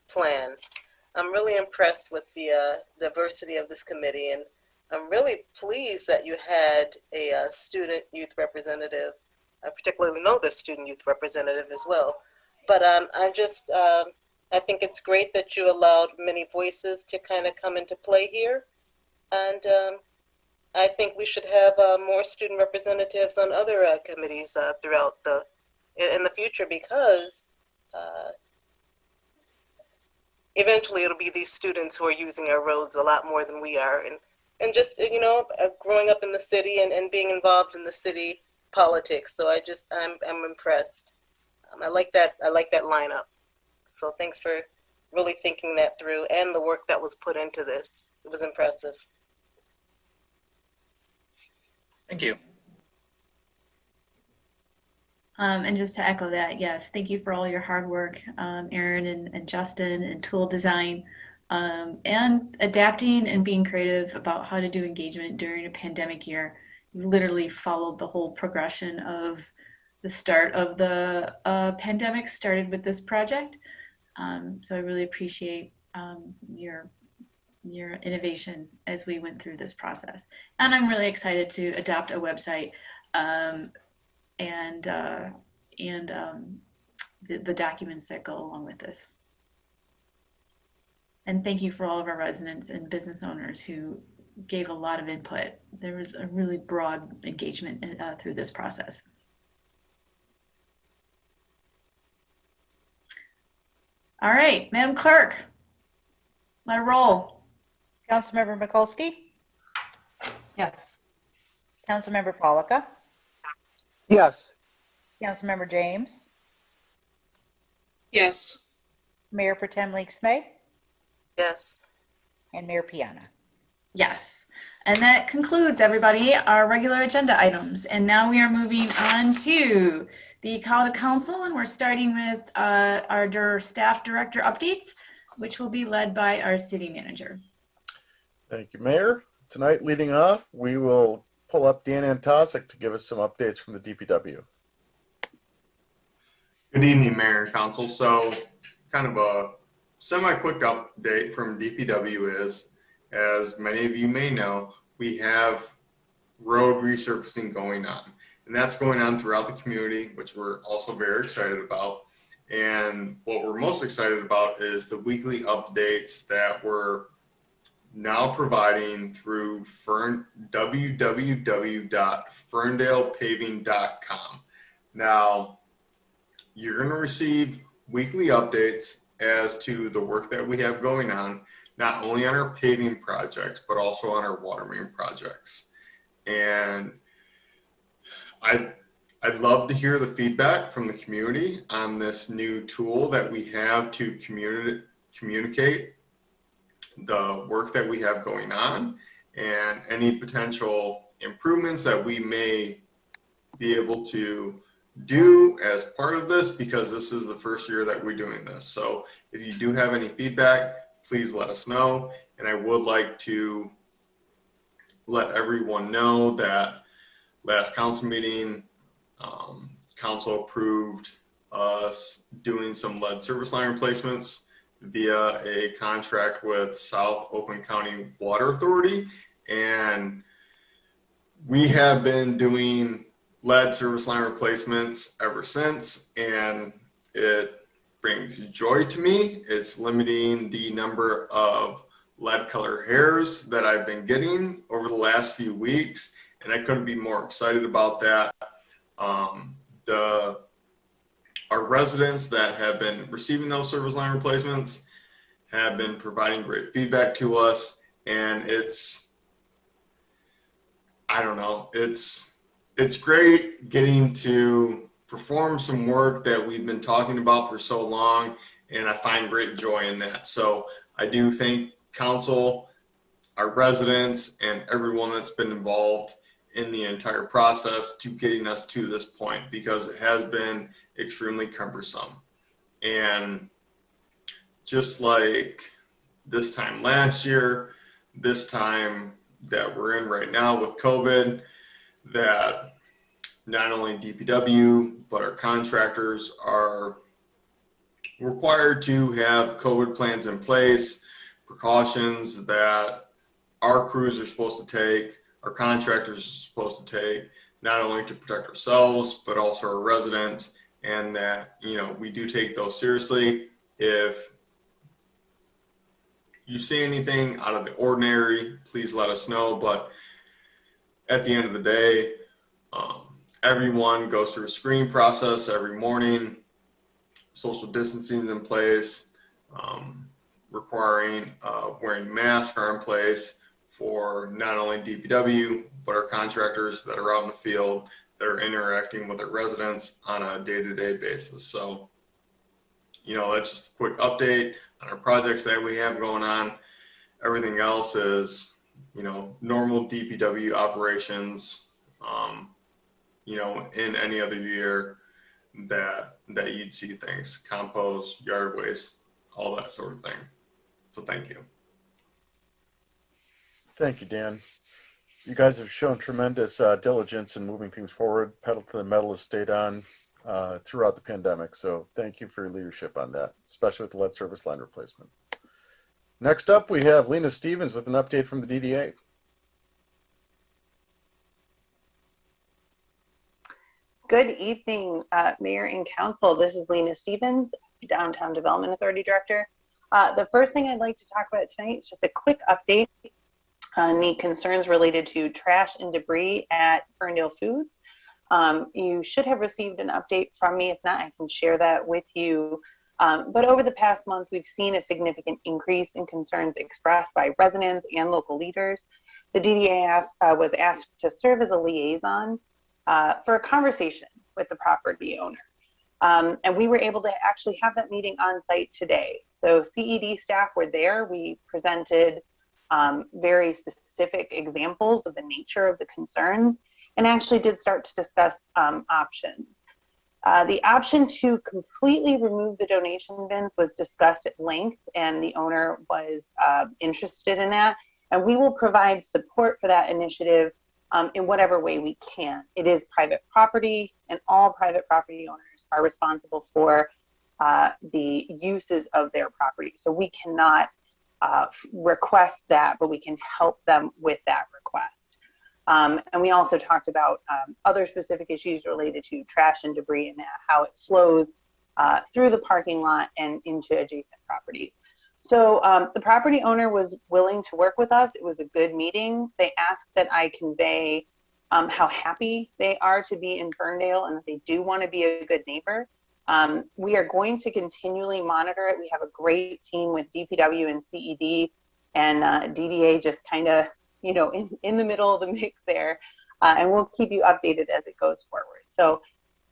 plan, I'm really impressed with the diversity of this committee, and I'm really pleased that you had a student youth representative. I particularly know this student youth representative as well. But I think it's great that you allowed many voices to kind of come into play here. And I think we should have more student representatives on other committees throughout in the future, because eventually it'll be these students who are using our roads a lot more than we are. And just, growing up in the city and being involved in the city politics. So I'm impressed. I like that lineup. So thanks for really thinking that through and the work that was put into this. It was impressive.
Thank you.
And just to echo that, yes, thank you for all your hard work, Aaron and Justin, and tool design, and adapting and being creative about how to do engagement during a pandemic year. You literally followed the whole progression of the start of the pandemic, started with this project. So I really appreciate your innovation as we went through this process. And I'm really excited to adopt a website and the documents that go along with this. And thank you for all of our residents and business owners who gave a lot of input. There was a really broad engagement through this process. All right, Madam Clerk, let it roll.
Councilmember Mikulski?
Yes.
Councilmember Polika?
Yes.
Councilmember James?
Yes.
Mayor Pro Tem Leaks-May?
Yes.
And Mayor Piana?
Yes. And that concludes, everybody, our regular agenda items. And now we are moving on to the call to council, and we're starting with our staff director updates, which will be led by our city manager.
Thank you, Mayor. Tonight, leading off, we will pull up Dan Antosik to give us some updates from the DPW.
Good evening, Mayor and Council. So, kind of a semi-quick update from DPW is, as many of you may know, we have road resurfacing going on. And that's going on throughout the community, which we're also very excited about. And what we're most excited about is the weekly updates that we're now providing through www.ferndalepaving.com. Now, you're going to receive weekly updates as to the work that we have going on, not only on our paving projects, but also on our water main projects. And I'd love to hear the feedback from the community on this new tool that we have to communicate the work that we have going on and any potential improvements that we may be able to do as part of this, because this is the first year that we're doing this. So if you do have any feedback, please let us know. And I would like to let everyone know that last council meeting, council approved us doing some lead service line replacements via a contract with South Oakland County Water Authority. And we have been doing lead service line replacements ever since, and it brings joy to me. It's limiting the number of lead color hairs that I've been getting over the last few weeks, and I couldn't be more excited about that. Our residents that have been receiving those service line replacements have been providing great feedback to us, and it's great getting to perform some work that we've been talking about for so long, and I find great joy in that. So I do thank council, our residents, and everyone that's been involved in the entire process to getting us to this point, because it has been extremely cumbersome. And just like this time last year, this time that we're in right now with COVID, that not only DPW, but our contractors are required to have COVID plans in place, precautions that our crews are supposed to take, our contractors are supposed to take, not only to protect ourselves, but also our residents, and that, we do take those seriously. If you see anything out of the ordinary, please let us know. But at the end of the day, everyone goes through a screening process every morning, social distancing in place, requiring wearing masks are in place for not only DPW, but our contractors that are out in the field that are interacting with our residents on a day-to-day basis. So, that's just a quick update on our projects that we have going on. Everything else is, normal DPW operations, in any other year that you'd see things, compost, yard waste, all that sort of thing. So thank you.
Thank you, Dan. You guys have shown tremendous diligence in moving things forward. Pedal to the metal has stayed on throughout the pandemic. So thank you for your leadership on that, especially with the lead service line replacement. Next up, we have Lena Stevens with an update from the DDA.
Good evening, Mayor and Council. This is Lena Stevens, Downtown Development Authority Director. The first thing I'd like to talk about tonight is just a quick update on the concerns related to trash and debris at Ferndale Foods. You should have received an update from me. If not, I can share that with you. But over the past month, we've seen a significant increase in concerns expressed by residents and local leaders. The DDA was asked to serve as a liaison for a conversation with the property owner. And we were able to actually have that meeting on site today. So CED staff were there. We presented very specific examples of the nature of the concerns and actually did start to discuss options. The option to completely remove the donation bins was discussed at length, and the owner was interested in that. And we will provide support for that initiative in whatever way we can. It is private property, and all private property owners are responsible for the uses of their property. So we cannot request that, but we can help them with that request. And we also talked about other specific issues related to trash and debris and how it flows through the parking lot and into adjacent properties. So the property owner was willing to work with us. It was a good meeting. They asked that I convey how happy they are to be in Ferndale and that they do want to be a good neighbor. We are going to continually monitor it. We have a great team with DPW and CED, and DDA just kind of, you know, in the middle of the mix there. And we'll keep you updated as it goes forward. So,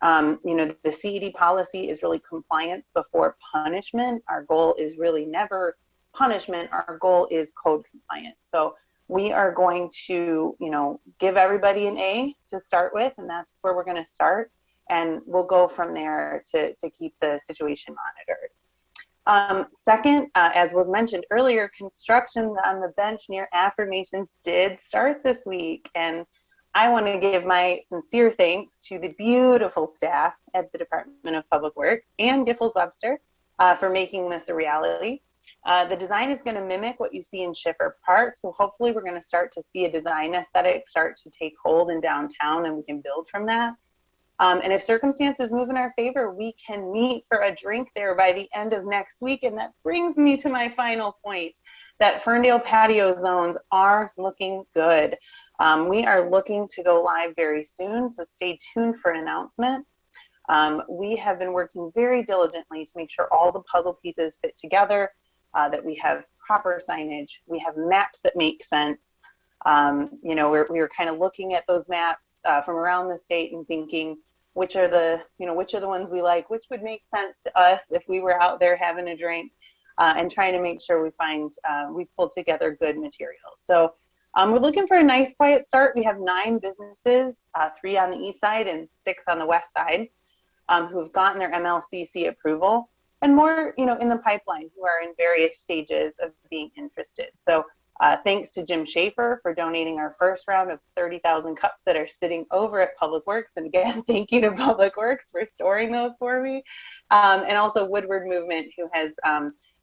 you know, the CED policy is really compliance before punishment. Our goal is really never punishment. Our goal is code compliance. So we are going to, you know, give everybody an A to start with, and that's where we're going to start. And we'll go from there to keep the situation monitored. Second, as was mentioned earlier, construction on the bench near Affirmations did start this week. And I want to give my sincere thanks to the beautiful staff at the Department of Public Works and Giffords Webster for making this a reality. The design is going to mimic what you see in Schiffer Park. So hopefully we're going to start to see a design aesthetic start to take hold in downtown, and we can build from that. And if circumstances move in our favor, we can meet for a drink there by the end of next week. And that brings me to my final point, that Ferndale patio zones are looking good. We are looking to go live very soon, so stay tuned for an announcement. We have been working very diligently to make sure all the puzzle pieces fit together, that we have proper signage, we have maps that make sense. You know, we were kind of looking at those maps from around the state and thinking, which are the ones we like, which would make sense to us if we were out there having a drink, and trying to make sure we pull together good materials. So we're looking for a nice quiet start. We have 9 businesses, 3 on the east side and 6 on the west side, who've gotten their MLCC approval, and more, you know, in the pipeline who are in various stages of being interested. So thanks to Jim Schaefer for donating our first round of 30,000 cups that are sitting over at Public Works. And again, thank you to Public Works for storing those for me. And also Woodward Movement, who has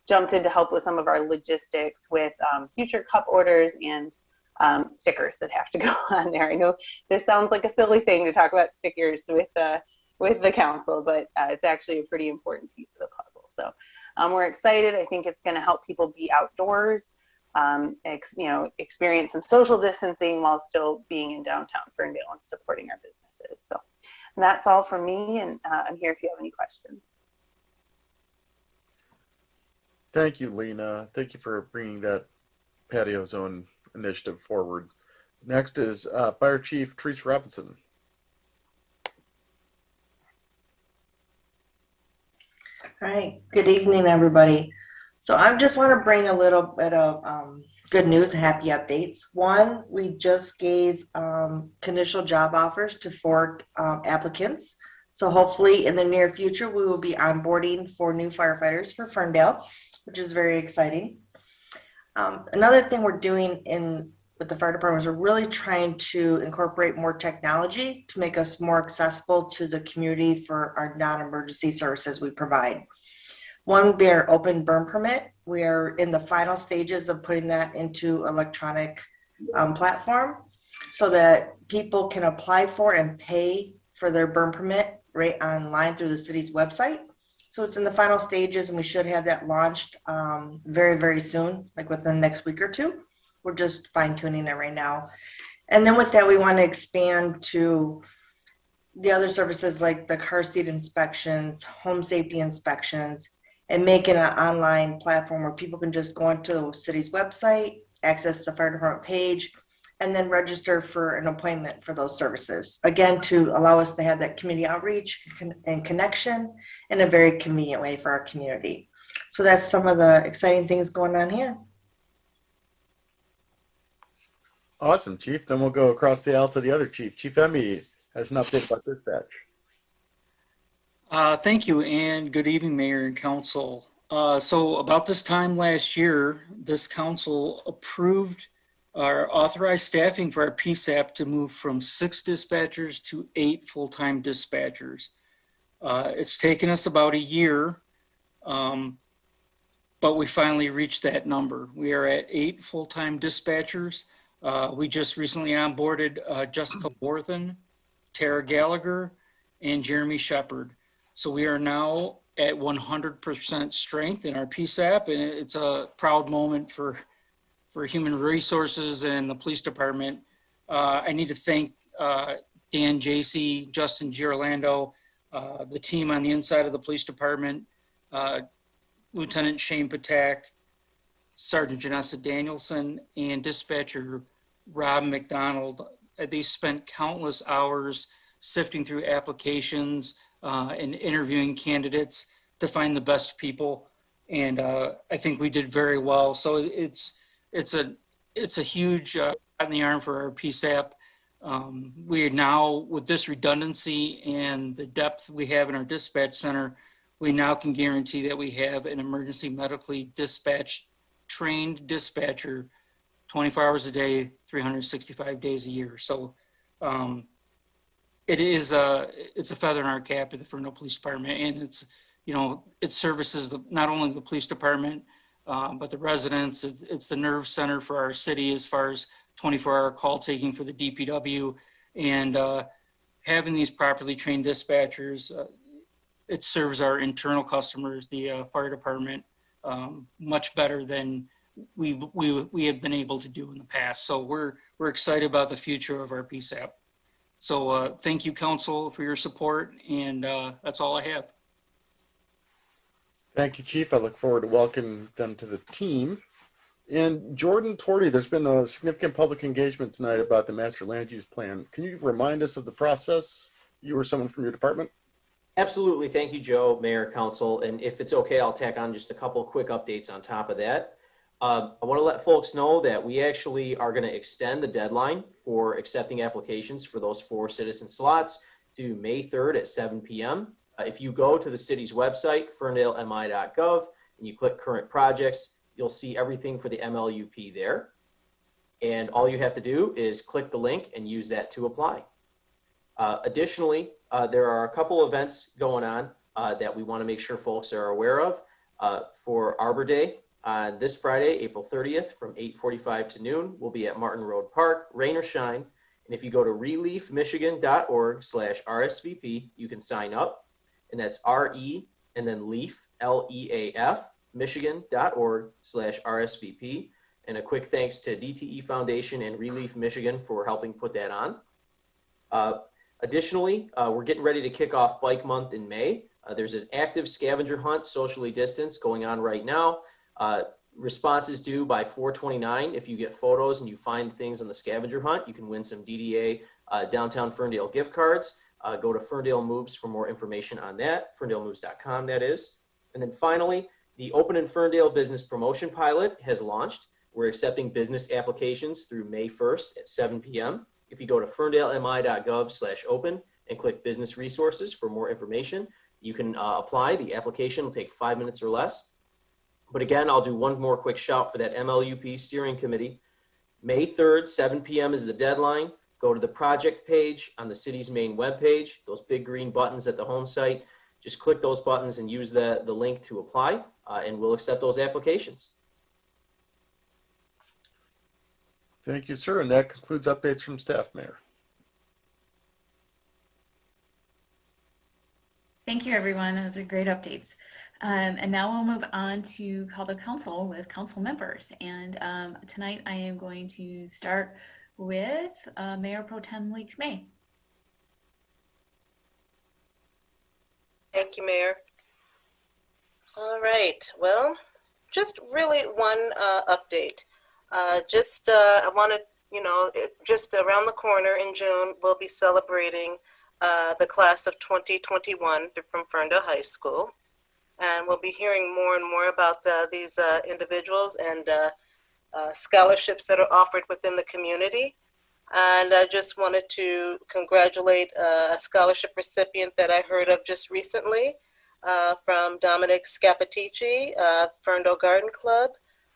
jumped in to help with some of our logistics with future cup orders and stickers that have to go on there. I know this sounds like a silly thing to talk about stickers with the council, but it's actually a pretty important piece of the puzzle. So we're excited. I think it's going to help people be outdoors, you know, experience some social distancing while still being in downtown Ferndale and supporting our businesses. So that's all from me, and I'm here if you have any questions.
Thank you, Lena. Thank you for bringing that patio zone initiative forward. Next is Fire Chief Teresa Robinson.
All right, good evening, everybody. So I just want to bring a little bit of good news and happy updates. One, we just gave conditional job offers to 4 applicants. So hopefully in the near future, we will be onboarding 4 new firefighters for Ferndale, which is very exciting. Another thing we're doing with the fire department is we're really trying to incorporate more technology to make us more accessible to the community for our non-emergency services we provide. One would be our open burn permit. We are in the final stages of putting that into electronic platform so that people can apply for and pay for their burn permit right online through the city's website. So it's in the final stages, and we should have that launched very, very soon, like within the next week or 2. We're just fine tuning it right now. And then with that, we want to expand to the other services like the car seat inspections, home safety inspections, and make it an online platform where people can just go onto the city's website, access the fire department page, and then register for an appointment for those services. Again, to allow us to have that community outreach and connection in a very convenient way for our community. So that's some of the exciting things going on here.
Awesome, Chief. Then we'll go across the aisle to the other chief. Chief Emmy has an update about dispatch.
Thank you, and good evening, Mayor and Council. So about this time last year, this council approved our authorized staffing for our Psap to move from 6 dispatchers to 8 full-time dispatchers. It's taken us about a year, but we finally reached that number. We are at 8 full-time dispatchers. We just recently onboarded Jessica Worthen, Tara Gallagher, and Jeremy Shepard. So we are now at 100% strength in our Psap, and it's a proud moment for Human Resources and the Police Department. I need to thank Dan Jacey, Justin Girolando, the team on the inside of the Police Department, Lieutenant Shane Patak, Sergeant Janessa Danielson, and Dispatcher Rob McDonald. They spent countless hours sifting through applications and interviewing candidates to find the best people, and I think we did very well. So it's a huge shot in the arm for our Psap. We are now, with this redundancy and the depth we have in our dispatch center, we now can guarantee that we have an emergency medically dispatched trained dispatcher 24 hours a day, 365 days a year. So it's a feather in our cap at the Ferndale Police Department, and it services not only the police department, but the residents. It's the nerve center for our city as far as 24-hour call taking for the DPW, and having these properly trained dispatchers, it serves our internal customers, the fire department, much better than we had been able to do in the past. So we're excited about the future of our Psap. So thank you, Council, for your support, and that's all I have.
Thank you, Chief. I look forward to welcoming them to the team. And Jordan Torty, there's been a significant public engagement tonight about the master land use plan. Can you remind us of the process, you or someone from your department?
Absolutely. Thank you, Joe, Mayor, Council. And if it's okay, I'll tack on just a couple of quick updates on top of that. I want to let folks know that we actually are going to extend the deadline for accepting applications for those 4 citizen slots to May 3rd at 7 p.m. If you go to the city's website, ferndalemi.gov, and you click current projects, you'll see everything for the MLUP there. And all you have to do is click the link and use that to apply. Additionally, there are a couple events going on that we want to make sure folks are aware of. For Arbor Day, this Friday, April 30th, from 8:45 to noon, we'll be at Martin Road Park, rain or shine. And if you go to reliefmichigan.org/RSVP, you can sign up. And that's RE and then LEAF, LEAF, michigan.org/RSVP. And a quick thanks to DTE Foundation and Relief Michigan for helping put that on. Additionally, we're getting ready to kick off Bike Month in May. There's an active scavenger hunt, socially distanced, going on right now. Response is due by 4/29. If you get photos and you find things on the scavenger hunt, you can win some DDA Downtown Ferndale gift cards. Go to Ferndale Moves for more information on that, ferndalemoves.com that is. And then finally, the Open in Ferndale Business Promotion Pilot has launched. We're accepting business applications through May 1st at 7 p.m. If you go to ferndalemi.gov/open and click Business Resources for more information, you can apply. The application will take 5 minutes or less. But again, I'll do one more quick shout for that MLUP Steering Committee. May 3rd, 7 p.m. is the deadline. Go to the project page on the city's main webpage, those big green buttons at the home site. Just click those buttons and use the link to apply, and we'll accept those applications.
Thank you, sir. And that concludes updates from staff, Mayor.
Thank you, everyone. Those are great updates. And now we'll move on to call to council with council members. And tonight I am going to start with Mayor Pro Tem Leaks May.
Thank you, Mayor. All right. Well, just really one update. I want to, just around the corner in June, we'll be celebrating the class of 2021 from Ferndale High School. And we'll be hearing more and more about these individuals and scholarships that are offered within the community. And I just wanted to congratulate a scholarship recipient that I heard of just recently from Dominic Scapatici, Ferndale Garden Club.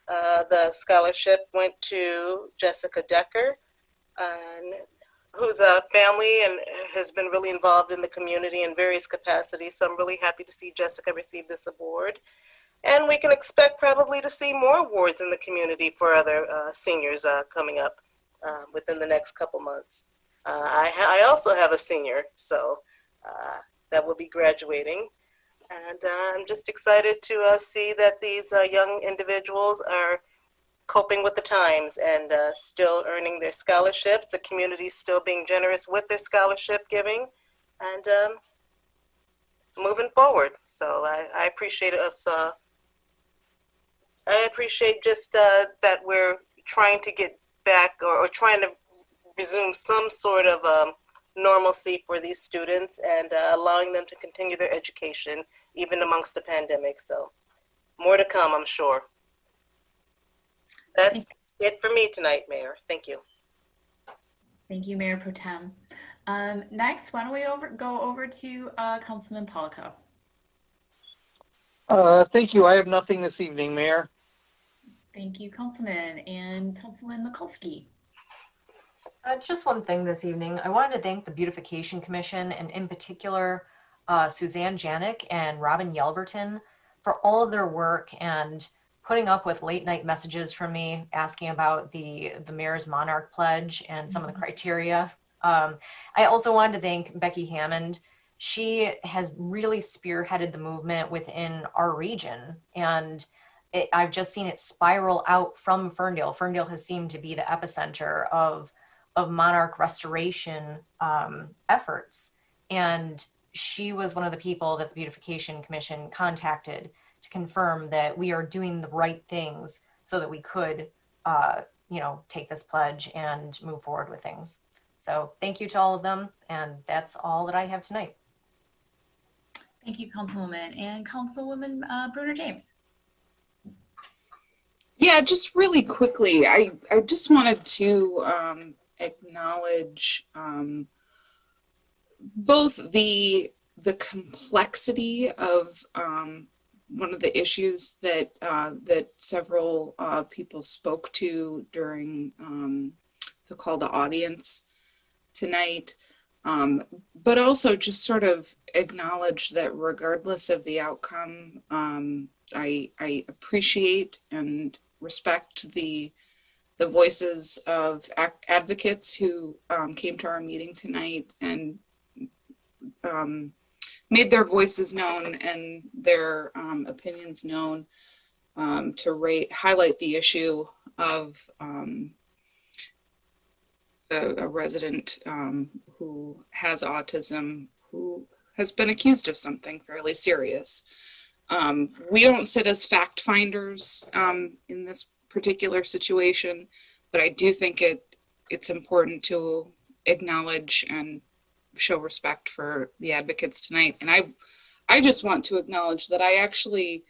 The scholarship went to Jessica Decker, who's a family and has been really involved in the community in various capacities. So I'm really happy to see Jessica receive this award. And we can expect probably to see more awards in the community for other seniors coming up within the next couple months. I also have a senior, so that will be graduating. And I'm just excited to see that these young individuals are coping with the times and still earning their scholarships. The community is still being generous with their scholarship giving and moving forward. So I appreciate us. I appreciate just that we're trying to get back or trying to resume some sort of normalcy for these students and allowing them to continue their education even amongst the pandemic. So more to come, I'm sure. That's it for me tonight, Mayor. Thank you.
Thank you, Mayor Pro Tem. Next, why don't we go over to Councilman Pollico.
Thank you. I have nothing this evening, Mayor.
Thank you, Councilman. And Councilman Mikulski.
Just one thing this evening. I wanted to thank the Beautification Commission and in particular Suzanne Janik and Robin Yelverton for all of their work and putting up with late night messages from me asking about the Mayor's Monarch Pledge and some of the criteria. I also wanted to thank Becky Hammond. She has really spearheaded the movement within our region, and I've just seen it spiral out from Ferndale. Ferndale has seemed to be the epicenter of monarch restoration efforts. And she was one of the people that the Beautification Commission contacted to confirm that we are doing the right things so that we could, take this pledge and move forward with things. So thank you to all of them. And that's all that I have tonight.
Thank you, Councilwoman. And Councilwoman Bruner James.
Yeah, just really quickly, I just wanted to acknowledge both the complexity of one of the issues that that several people spoke to during the call to audience tonight, but also just sort of acknowledge that regardless of the outcome, I appreciate and respect the voices of advocates who came to our meeting tonight and made their voices known and their opinions known to highlight the issue of a resident who has autism, who has been accused of something fairly serious. We don't sit as fact finders in this particular situation, but I do think it's important to acknowledge and show respect for the advocates tonight. And I just want to acknowledge that I actually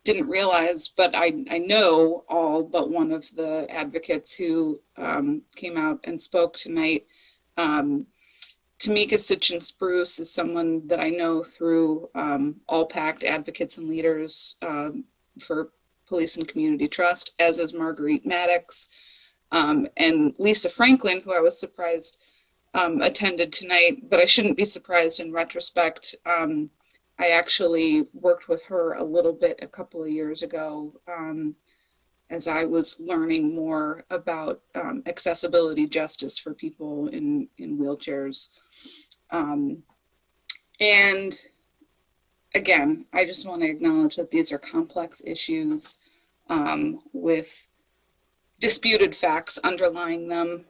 didn't realize, but I know all but one of the advocates who came out and spoke tonight. Tamika Sitchin Spruce is someone that I know through All Pact Advocates and Leaders for Police and Community Trust, as is Marguerite Maddox. And Lisa Franklin, who I was surprised attended tonight, but I shouldn't be surprised in retrospect. I actually worked with her a little bit a couple of years ago as I was learning more about accessibility justice for people in wheelchairs. And again, I just want to acknowledge that these are complex issues with disputed facts underlying them,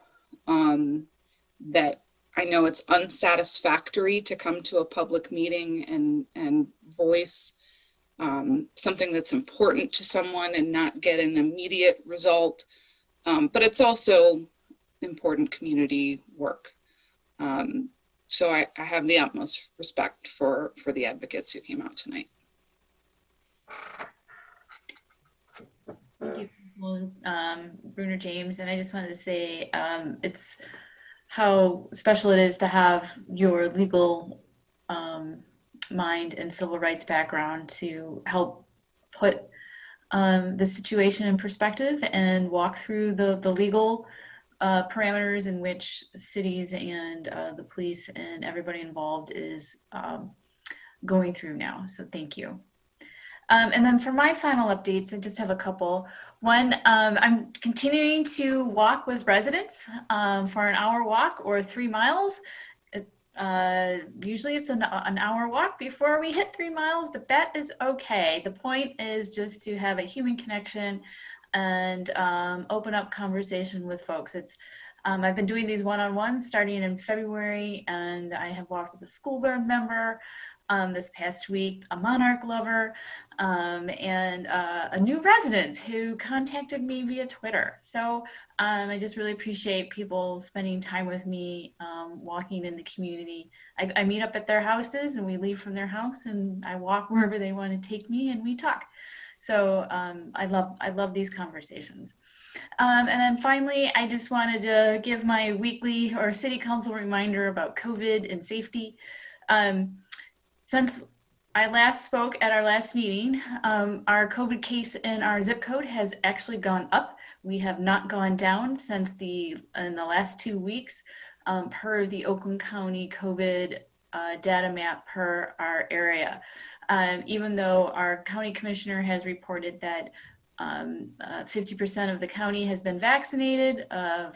that I know it's unsatisfactory to come to a public meeting and voice something that's important to someone and not get an immediate result. But it's also important community work. So I have the utmost respect for the advocates who came out tonight.
Thank you, Bruner James. And I just wanted to say it's how special it is to have your legal mind and civil rights background to help put the situation in perspective and walk through the legal parameters in which cities and the police and everybody involved is going through now. So thank you. And then for my final updates, I just have a couple. One, I'm continuing to walk with residents for an hour walk or 3 miles. Usually it's an hour walk before we hit 3 miles, but that is okay. The point is just to have a human connection and open up conversation with folks. I've been doing these one-on-ones starting in February, and I have walked with a school board member this past week, a monarch lover, and a new resident who contacted me via Twitter. So I just really appreciate people spending time with me, walking in the community. I meet up at their houses and we leave from their house and I walk wherever they want to take me and we talk. So I love these conversations. And then finally, I just wanted to give my weekly or city council reminder about COVID and safety. Since I last spoke at our last meeting, our COVID case in our zip code has actually gone up. We have not gone down since in the last 2 weeks, per the Oakland County COVID data map per our area. Even though our county commissioner has reported that 50% of the county has been vaccinated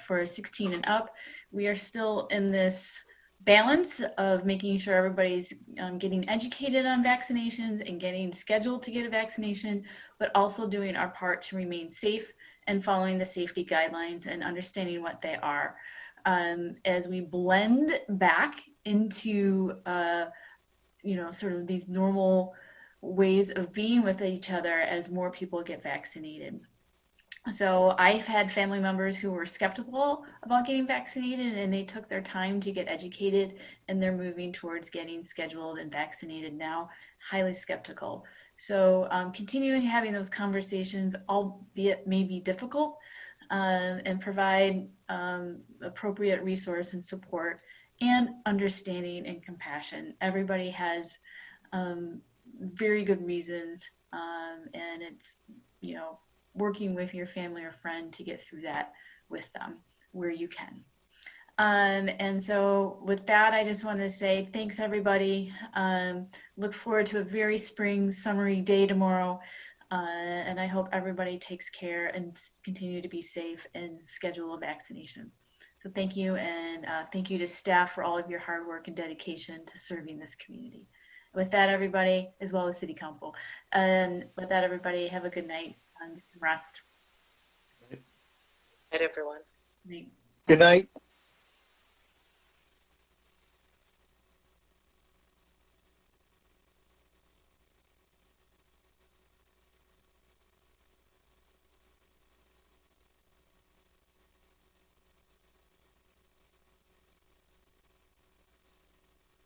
for 16 and up, we are still in this balance of making sure everybody's getting educated on vaccinations and getting scheduled to get a vaccination, but also doing our part to remain safe and following the safety guidelines and understanding what they are. As we blend back into, sort of these normal ways of being with each other as more people get vaccinated. So I've had family members who were skeptical about getting vaccinated and they took their time to get educated and they're moving towards getting scheduled and vaccinated now, highly skeptical. So continuing having those conversations, albeit maybe difficult, and provide appropriate resource and support and understanding and compassion. Everybody has very good reasons, and it's, working with your family or friend to get through that with them where you can. And so with that, I just want to say thanks, everybody. Look forward to a very spring, summery day tomorrow. And I hope everybody takes care and continue to be safe and schedule a vaccination. So thank you, and thank you to staff for all of your hard work and dedication to serving this community. With that, everybody, as well as City Council. And with that, everybody, have a good night and get some rest.
Good night, everyone.
Good night.